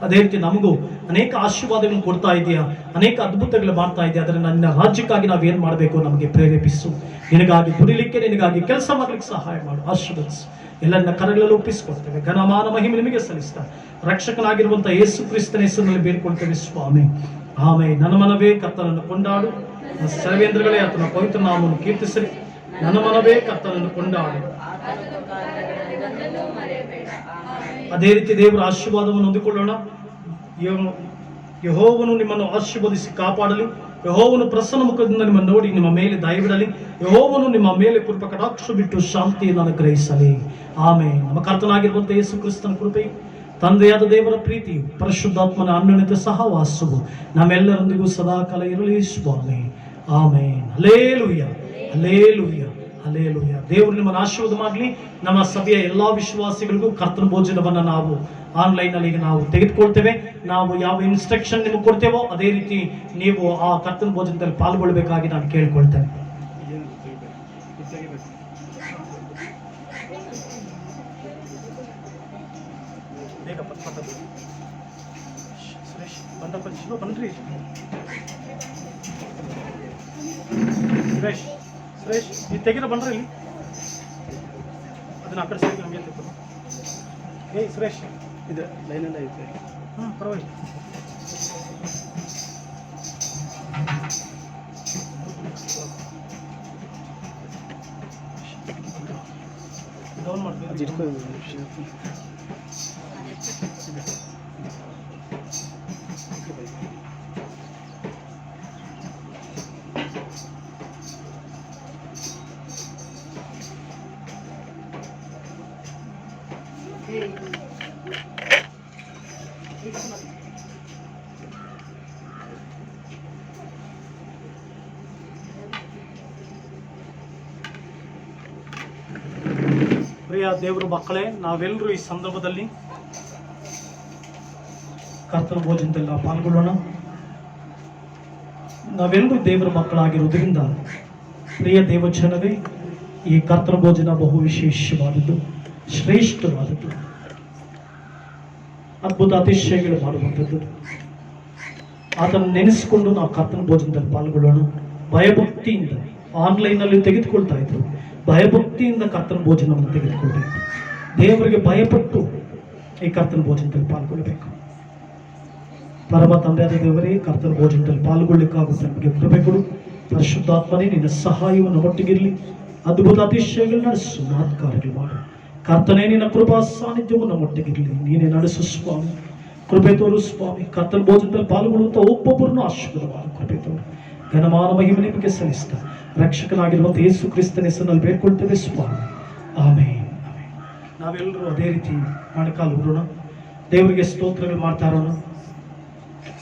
ಅದೇ ರೀತಿ ನಮಗೂ ಅನೇಕ ಆಶೀರ್ವಾದಗಳನ್ನು ಕೊಡ್ತಾ ಇದೆಯಾ, ಅನೇಕ ಅದ್ಭುತಗಳು ಮಾಡ್ತಾ ಇದೆಯಾ. ಅದನ್ನು ನನ್ನ ರಾಜ್ಯಕ್ಕಾಗಿ ನಾವೇನು ಮಾಡಬೇಕು ನಮಗೆ ಪ್ರೇರೇಪಿಸು. ನಿನಗಾಗಿ ದುಡಿಲಿಕ್ಕೆ, ನಿನಗಾಗಿ ಕೆಲಸ ಮಾಡ್ಲಿಕ್ಕೆ ಸಹಾಯ ಮಾಡು, ಆಶೀರ್ವದಿಸು. ಎಲ್ಲರನ್ನ ಕರಗಳಲ್ಲಿ ಒಪ್ಪಿಸಿಕೊಡ್ತೇವೆ. ಘನಮಾನ ಮಹಿಮೆ ನಿಮಗೆ ಸಲ್ಲಿಸ್ತಾ ರಕ್ಷಕನಾಗಿರುವಂಥ ಯೇಸು ಕ್ರಿಸ್ತನ ಹೆಸರಿನಲ್ಲಿ ಬೇಡ್ಕೊಳ್ತೇವೆ ಸ್ವಾಮಿ, ಆಮೇಲೆ. ನನ್ನ ಮನವೇ ಕರ್ತನನ್ನು ಕೊಂಡಾಡು, ಸರ್ವೇಂದ್ರಗಳೇ ಆತನ ಪವಿತ್ರ ನಾಮವನ್ನು ಕೀರ್ತಿಸಲಿ. ನನ್ನ ಮನವೇ ಕರ್ತನನ್ನು ಕೊಂಡಾಡು. ಅದೇ ರೀತಿ ದೇವರ ಆಶೀರ್ವಾದವನ್ನು ಹೊಂದಿಕೊಳ್ಳೋಣ. ಯೆಹೋವನು ನಿಮ್ಮನ್ನು ಆಶೀರ್ವದಿಸಿ ಕಾಪಾಡಲಿ. ಯೆಹೋವನು ಪ್ರಸನ್ನ ಮುಖದಿಂದ ನಿಮ್ಮನ್ನು ನೋಡಿ ನಿಮ್ಮ ಮೇಲೆ ದಯವಿಡಲಿ. ಯೆಹೋವನು ನಿಮ್ಮ ಮೇಲೆ ಕೃಪಾ ಕಟಾಕ್ಷ ಬಿಟ್ಟು ಶಾಂತಿಯನ್ನು ಅನುಗ್ರಹಿಸಲಿ. ಆಮೇಲೆ. ನಮ್ಮ ಕರ್ತನಾಗಿರುವಂಥ ಯೇಸು ಕ್ರಿಸ್ತನ ಕೃಪೆಯು, ತಂದೆಯಾದ ದೇವರ ಪ್ರೀತಿಯು, ಪರಿಶುದ್ಧಾತ್ಮನ ಅನ್ಯೋನ್ಯತೆ ಸಹವಾಸವು ನಮ್ಮೆಲ್ಲರೊಂದಿಗೂ ಸದಾಕಾಲ ಇರಲಿ ಸ್ವಾಮಿ. ಆಮೇನ್. Hallelujah, hallelujah, hallelujah. ದೇವರು ನಿಮ್ಮನ್ನು ಆಶೀರ್ವಾದ ಮಾಡಲಿ. ನಮ್ಮ ಸಭೆಯ ಎಲ್ಲಾ ವಿಶ್ವಾಸಿಗಳಿಗೂ ಕರ್ತನ ಭೋಜನವನ್ನು ನಾವು ಆನ್ಲೈನ್ ಅಲ್ಲಿ ನಾವು ತೆಗೆದುಕೊಳ್ತೇವೆ. ನಾವು ಯಾವ ಇನ್ಸ್ಟ್ರಕ್ಷನ್ ನಿಮಗೆ ಕೊಡ್ತೇವೋ ಅದೇ ರೀತಿ ನೀವು ಆ ಕರ್ತನ ಭೋಜನದಲ್ಲಿ ಪಾಲ್ಗೊಳ್ಬೇಕಾಗಿ ನಾನು ಕೇಳ್ಕೊಳ್ತೇನೆ. ಸುರೇಶ್ ಇದು ತೆಗೆದ ಬಂದ್ರೆ ಇಲ್ಲಿ ಅದನ್ನ ಆ ಕಡೆ ಸೈಡ್ ನಮಗೆ ತೆಗೆದು. ಸುರೇಶ್ ಇದು ಲೈನೆಲ್ಲ ಐತೆ. ಪರವಾಗಿಲ್ಲ. ಡೌನ್ ಮಾಡ್ತೀವಿ. ಪ್ರಿಯ ದೇವರ ಮಕ್ಕಳೇ, ನಾವೆಲ್ಲರೂ ಈ ಸಂದರ್ಭದಲ್ಲಿ ಕರ್ತನ ಭೋಜನದಲ್ಲಿ ನಾವು ಪಾಲ್ಗೊಳ್ಳೋಣ. ನಾವೆಲ್ಲರೂ ದೇವರ ಮಕ್ಕಳಾಗಿರುವುದರಿಂದ ಪ್ರಿಯ ದೇವಜನವೇ, ಈ ಕರ್ತನ ಭೋಜನ ಬಹು ವಿಶೇಷವಾದದ್ದು, ಶ್ರೇಷ್ಠವಾದದ್ದು, ಅದ್ಭುತ ಅತಿಶಯಗಳು ಮಾಡುವಂಥದ್ದು. ಅದನ್ನು ನೆನೆಸಿಕೊಂಡು ನಾವು ಕರ್ತನ ಭೋಜನದಲ್ಲಿ ಪಾಲ್ಗೊಳ್ಳೋಣ. ಭಯಭಕ್ತಿಯಿಂದ ಆನ್ಲೈನಲ್ಲಿ ತೆಗೆದುಕೊಳ್ತಾ ಇದ್ರು, ಭಯಭಕ್ತಿಯಿಂದ ಕರ್ತನ ಭೋಜನವನ್ನು ತೆಗೆದುಕೊಳ್ಬೇಕು. ದೇವರಿಗೆ ಭಯಪಟ್ಟು ಈ ಕರ್ತನ ಭೋಜನದಲ್ಲಿ ಪಾಲ್ಗೊಳ್ಳಬೇಕು. ಪರಮ ತಂದೆಯಾದ ದೇವರೇ, ಕರ್ತನ ಭೋಜನದಲ್ಲಿ ಪಾಲ್ಗೊಳ್ಳಿಕ್ಕಾಗುತ್ತೆ ನಮಗೆ ಕೃಪೆ ಕೊಡು. ಪರಿಶುದ್ಧಾತ್ಮನೇ, ನಿನ್ನ ಸಹಾಯವನ್ನು ಒಟ್ಟಿಗಿರಲಿ. ಅದ್ಭುತ ಅತಿಶಯಗಳು ನಡೆಸು, ಮಹತ್ಕಾರ್ಯಗಳು ಮಾಡು. ಕರ್ತನೇ, ನಿನ್ನ ಕೃಪಾ ಸಾನ್ನಿಧ್ಯವು ನಮ್ಮೊಟ್ಟಿಗಿರಲಿ. ನೀನೇ ನಡೆಸು ಸ್ವಾಮಿ, ಕೃಪೆ ತೋರು ಸ್ವಾಮಿ. ಕರ್ತನ ಭೋಜನದಲ್ಲಿ ಪಾಲ್ಗೊಳ್ಳುವಂಥ ಒಬ್ಬೊಬ್ಬರನ್ನು ಆಶೀರ್ವಾದ ಕೃಪೆ ತೋರು. ಘನಮಾನ ಮಹಿಮೆ ನಿಮಗೆ ಸಲ್ಲಿಸ್ತಾ ರಕ್ಷಕನಾಗಿರುವಂಥ ಯೇಸು ಕ್ರಿಸ್ತನ ಹೆಸರಿನಲ್ಲಿ ಬೇಡ್ಕೊಳ್ತೇವೆ ಸ್ವಾಮಿ. ಆಮೇನ್. ನಾವೆಲ್ಲರೂ ಅದೇ ರೀತಿ ಮೊಣಕಾಲು ಊರೋಣ. ದೇವರಿಗೆ ಸ್ತೋತ್ರಗಳು ಮಾಡ್ತಾ ಇರೋಣ.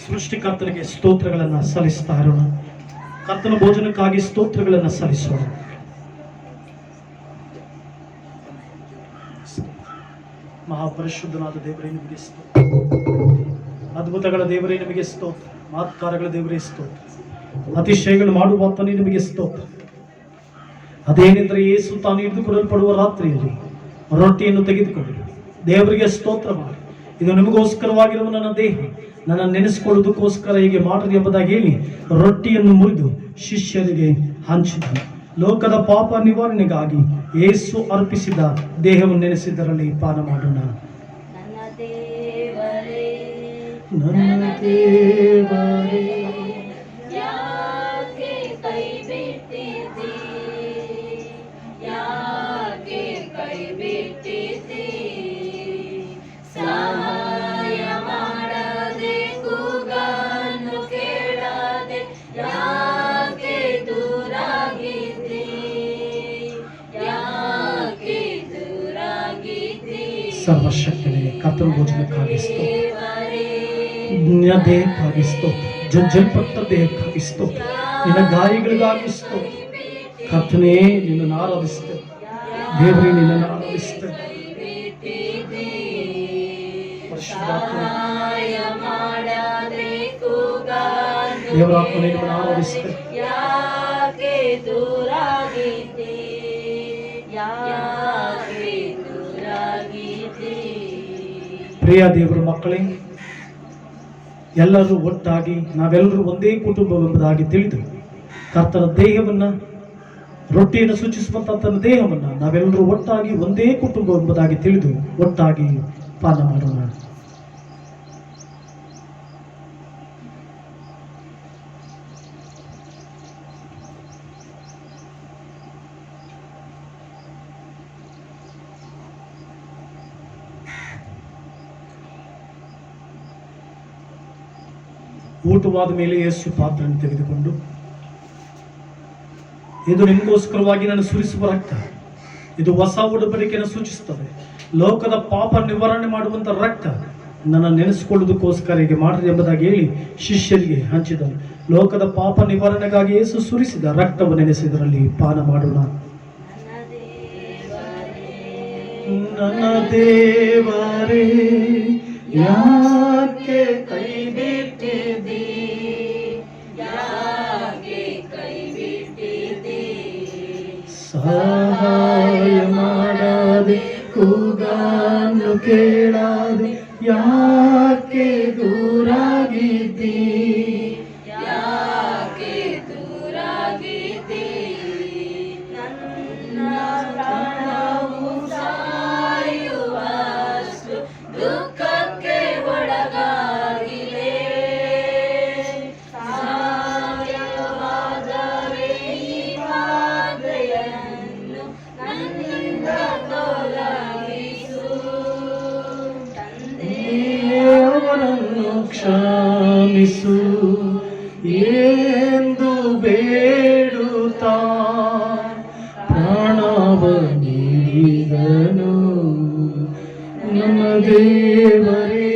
ಸೃಷ್ಟಿಕರ್ತನಿಗೆ ಸ್ತೋತ್ರಗಳನ್ನು ಸಲ್ಲಿಸ್ತಾ ಇರೋಣ. ಕರ್ತನ ಭೋಜನಕ್ಕಾಗಿ ಸ್ತೋತ್ರಗಳನ್ನು ಸಲ್ಲಿಸೋಣ. ಮಹಾಪರಿಶುದ್ಧನಾದ ದೇವರೇ ನಿಮಗೆ ಸ್ತೋತ್ರ. ಅದ್ಭುತಗಳ ದೇವರೇ ನಿಮಗೆ ಸ್ತೋತ್ರ. ಮಹತ್ಕಾರಗಳ ದೇವರೇ ಸ್ತೋತ್ರ. ಅತಿಶಯಗಳು ಮಾಡುವಾತನೇ ನಿಮಗೆ ಸ್ತೋತ್ರ. ಅದೇನೆಂದರೆ ಯೇಸು ತಾನು ಹಿಡಿದುಕೊಳ್ಳಲ್ಪಡುವ ರಾತ್ರಿಯಲ್ಲಿ ರೊಟ್ಟಿಯನ್ನು ತೆಗೆದುಕೊಂಡು ದೇವರಿಗೆ ಸ್ತೋತ್ರ ಮಾಡಿ, ಇದು ನಿಮಗೋಸ್ಕರವಾಗಿರುವ ನನ್ನ ದೇಹ, ನನ್ನ ನೆನೆಸಿಕೊಳ್ಳುವುದಕ್ಕೋಸ್ಕರ ಹೀಗೆ ಮಾಡ್ರಿ ಎಂಬುದಾಗಿ ಹೇಳಿ ರೊಟ್ಟಿಯನ್ನು ಮುರಿದು ಶಿಷ್ಯರಿಗೆ ಹಂಚಿದನು. ಲೋಕದ ಪಾಪ ನಿವಾರಣೆಗಾಗಿ ಯೇಸು ಅರ್ಪಿಸಿದ ದೇಹವನ್ನು ನೆನೆಸಿದರಲ್ಲಿ ಪಾನ ಮಾಡೋಣ. ನನ್ನ ದೇವರೇ, ಸರ್ವಶಕ್ತನೇ, ಕರ್ತನ ಭೋಜನಕ್ಕಾಗಿ ಸ್ತೋತ್ರ. ನಿನ್ನ ದೇಹಕ್ಕಾಗಿ ಸ್ತೋತ್ರ. ಜಜ್ಜಲ್ಪಟ್ಟ ದೇಹಕ್ಕಾಗಿ ಸ್ತೋತ್ರ. ನಿನ್ನ ಗಾಯಗಳಿಗಾಗಿ ಸ್ತೋತ್ರ. ಕರ್ತನೇ, ನಿನ್ನನ್ನು ಆರಾಧಿಸ್ತೇವೆ. ದೇವರೇ, ನಿನ್ನನ್ನು ಆರಾಧಿಸ್ತೇವೆ. ದೇವರಾತ್ಮನೇ, ನಿಮ್ಮನ್ನು ಆರಾಧಿಸ್ತೇವೆ. ಪ್ರಿಯ ದೇವರ ಮಕ್ಕಳೇ, ಎಲ್ಲರೂ ಒಟ್ಟಾಗಿ ನಾವೆಲ್ಲರೂ ಒಂದೇ ಕುಟುಂಬವೆಂಬುದಾಗಿ ತಿಳಿದು ಕರ್ತನ ದೇಹವನ್ನು, ರೊಟ್ಟಿಯನ್ನು ಸೂಚಿಸುವಂತಹ ತನ್ನ ದೇಹವನ್ನು ನಾವೆಲ್ಲರೂ ಒಟ್ಟಾಗಿ ಒಂದೇ ಕುಟುಂಬವೆಂಬುದಾಗಿ ತಿಳಿದು ಒಟ್ಟಾಗಿ ಪಾನ ಮಾಡೋಣ. ಊಟವಾದ ಮೇಲೆ ಯೇಸು ಪಾತ್ರೆಯನ್ನು ತೆಗೆದುಕೊಂಡು, ಇದು ನಿಮಗೋಸ್ಕರವಾಗಿ ನಾನು ಸುರಿಸುವ ರಕ್ತ, ಇದು ಹೊಸ ಒಡಂಬಡಿಕೆಯನ್ನು ಸೂಚಿಸುತ್ತದೆ. ಲೋಕದ ಪಾಪ ನಿವಾರಣೆ ಮಾಡುವಂಥ ರಕ್ತ, ನನ್ನ ನೆನೆಸಿಕೊಳ್ಳುವುದಕ್ಕೋಸ್ಕರ ಹೀಗೆ ಮಾಡ್ರಿ ಎಂಬುದಾಗಿ ಹೇಳಿ ಶಿಷ್ಯರಿಗೆ ಹಂಚಿದನು. ಲೋಕದ ಪಾಪ ನಿವಾರಣೆಗಾಗಿ ಯೇಸು ಸುರಿಸಿದ ರಕ್ತವನ್ನು ನೆನೆಸಿದರಲ್ಲಿ ಪಾನ ಮಾಡೋಣ. ನನ್ನ ದೇವರೇ ಯಾಕೆ ಕೈ ಬಿಟ್ಟಿದ್ದೀ, ಯಾಕೆ ಕೈ ಬಿಟ್ಟಿದ್ದೀ, ಸಹಾಯ ಮಾಡದೆ ಕೂಗನ್ನು ಕೇಳದೆ ಯಾಕೆ ದೂರಾಗಿದ್ದೀ, ಯಾಕೆ ದೂರಾಗಿದ್ದೀ, ನನ್ನ ಪ್ರಾಣವು ಸಾಯುವಷ್ಟು ದುಃಖಕ್ಕೆ ಒಳಗಾಗಿದೆ, ಸಾಯವಾದರೆ ಈ ಬಾಧೆಯನ್ನು ನನ್ನಿಂದ ತೊಲಗಿಸು ತಂದೆ. ಅವರನ್ನು ಕ್ಷಮಿಸು ಎಂದು ಬೇಡುತ್ತಾ ಪ್ರಾಣವ ನೀಡಿದನು. ನನ್ನ ದೇವರೇ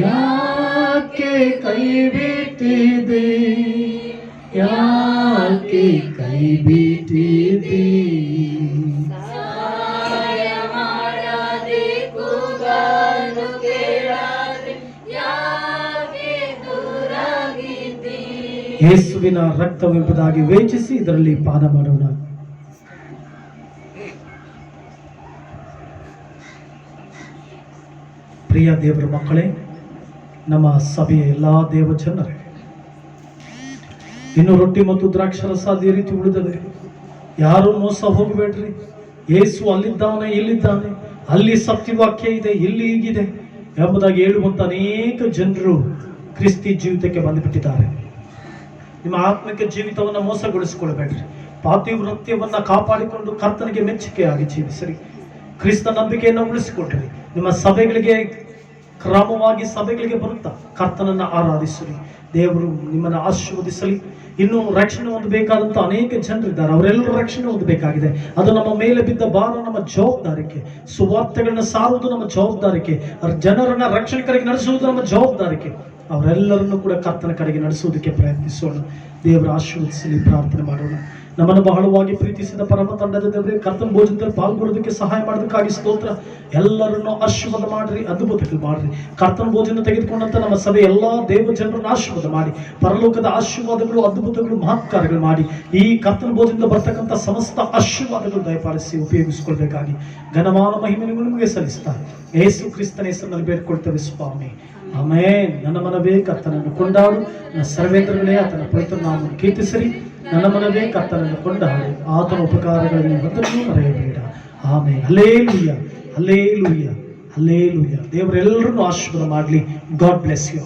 ಯಾಕೆ ಕೈ ಬಿಟ್ಟಿದೆ, ಯಾಕೆ ಕೈ ಬಿಟ್ಟಿದೆ. ಸಹಾಯ ಮಾಡದೆ ಕೂಗನ್ನು ಕೇಳದೆ ಯಾಕೆ ದೂರಾಗಿದ್ದೀ. ಯೇಸುವಿನ ರಕ್ತವೆಂಬುದಾಗಿ ವೇಚಿಸಿ ಇದರಲ್ಲಿ ಪಾನ ಮಾಡೋಣ. ಪ್ರಿಯ ದೇವರ ಮಕ್ಕಳೇ, ನಮ್ಮ ಸಭೆಯ ಎಲ್ಲಾ ದೇವ ಜನರೇ, ಇನ್ನು ರೊಟ್ಟಿ ಮತ್ತು ದ್ರಾಕ್ಷರಸ ಅದೇ ರೀತಿ ಉಳಿದದೆ. ಯಾರು ಮೋಸ ಹೋಗಬೇಡ್ರಿ. ಯೇಸು ಅಲ್ಲಿದ್ದಾನೆ, ಇಲ್ಲಿದ್ದಾನೆ, ಅಲ್ಲಿ ಸತ್ಯವಾಕ್ಯ ಇದೆ, ಇಲ್ಲಿ ಹೀಗಿದೆ ಎಂಬುದಾಗಿ ಹೇಳುವಂತ ಅನೇಕ ಜನರು ಕ್ರಿಸ್ತಿ ಜೀವಿತಕ್ಕೆ ಬಂದುಬಿಟ್ಟಿದ್ದಾರೆ. ನಿಮ್ಮ ಆತ್ಮಿಕ ಜೀವಿತವನ್ನು ಮೋಸಗೊಳಿಸಿಕೊಳ್ಳಬೇಡ್ರಿ. ಪಾತಿವ್ರತ್ಯವನ್ನ ಕಾಪಾಡಿಕೊಂಡು ಕರ್ತನಿಗೆ ಮೆಚ್ಚುಗೆಯಾಗಿ ಜೀವಿಸಿರಿ. ಕ್ರಿಸ್ತ ನಂಬಿಕೆಯನ್ನು ಉಳಿಸಿಕೊಡ್ರಿ. ನಿಮ್ಮ ಸಭೆಗಳಿಗೆ ಕ್ರಮವಾಗಿ ಸಭೆಗಳಿಗೆ ಬರುತ್ತಾ ಕರ್ತನನ್ನ ಆರಾಧಿಸಿರಿ. ದೇವರು ನಿಮ್ಮನ್ನು ಆಶೀರ್ವದಿಸಲಿ. ಇನ್ನು ರಕ್ಷಣೆ ಹೊಂದಬೇಕಾದಂತ ಅನೇಕ ಜನರಿದ್ದಾರೆ. ಅವರೆಲ್ಲರೂ ರಕ್ಷಣೆ ಹೊಂದಬೇಕಾಗಿದೆ. ಅದು ನಮ್ಮ ಮೇಲೆ ಬಿದ್ದ ಭಾರ, ನಮ್ಮ ಜವಾಬ್ದಾರಿಕೆ. ಸುವಾರ್ತೆಗಳನ್ನ ಸಾರುವುದು ನಮ್ಮ ಜವಾಬ್ದಾರಿಕೆ. ಜನರನ್ನ ರಕ್ಷಣೆ ಕಡೆಗೆ ನಡೆಸುವುದು ನಮ್ಮ ಜವಾಬ್ದಾರಿಕೆ. ಅವರೆಲ್ಲರನ್ನು ಕೂಡ ಕರ್ತನ ಕಡೆಗೆ ನಡೆಸುವುದಕ್ಕೆ ಪ್ರಯತ್ನಿಸೋಣ. ದೇವರ ಆಶೀರ್ವದಿಸಲಿ. ಪ್ರಾರ್ಥನೆ ಮಾಡೋಣ. ನಮ್ಮನ್ನು ಬಹಳವಾಗಿ ಪ್ರೀತಿಸಿದ ಪರಮ ತಂಡದ ದೇವರೇ, ಕರ್ತನ ಭೋಜನದಲ್ಲಿ ಪಾಲ್ಗೊಳ್ಳೋದಕ್ಕೆ ಸಹಾಯ ಮಾಡೋದಕ್ಕಾಗಿ ಸ್ತೋತ್ರ. ಎಲ್ಲರನ್ನು ಆಶೀರ್ವಾದ ಮಾಡ್ರಿ, ಅದ್ಭುತಗಳು ಮಾಡ್ರಿ. ಕರ್ತನ ಭೋಜನ ತೆಗೆದುಕೊಂಡಂತ ನಮ್ಮ ಸಭೆ ಎಲ್ಲಾ ದೇವ ಜನರನ್ನು ಆಶೀರ್ವಾದ ಮಾಡಿ, ಪರಲೋಕದ ಆಶೀರ್ವಾದಗಳು, ಅದ್ಭುತಗಳು, ಮಹತ್ಕಾರ್ಯಗಳು ಮಾಡಿ ಈ ಕರ್ತನ ಭೋಜನದಿಂದ ಬರ್ತಕ್ಕಂಥ ಸಮಸ್ತ ಆಶೀರ್ವಾದಗಳು ದಯಪಾಲಿಸಿ ಉಪಯೋಗಿಸಿಕೊಳ್ಬೇಕಾಗಿ ಘನಮಾನ ಮಹಿಮೆಯನ್ನು ನಿಮಗೆ ಸಲ್ಲಿಸ್ತಾ ಯೇಸು ಕ್ರಿಸ್ತನ ಹೆಸರಿನಲ್ಲಿ ಬೇಡ್ಕೊಳ್ತೇವೆ ಸ್ವಾಮಿ. ಆಮೇನ್. ನನ್ನ ಮನವೇ ಕರ್ತನನ್ನು ಕೊಂಡಾಡು, ನನ್ನ ಸರ್ವೇಂದ್ರಗಳೇ ಆತನ ಪವಿತ್ರ ನಾಮವನ್ನು ಕೀರ್ತಿಸಿರಿ. ನನ್ನ ಮನವೇ ಕರ್ತನನ್ನು ಕೊಂಡಾಡು, ಆತನ ಉಪಕಾರಗಳಲ್ಲಿ ಒಂದನ್ನೂ ಮರೆಯಬೇಡ. ಆಮೇನ್. Hallelujah, hallelujah, hallelujah. ದೇವರೆಲ್ಲರನ್ನು ಆಶೀರ್ವಾದ ಮಾಡಲಿ. God bless you.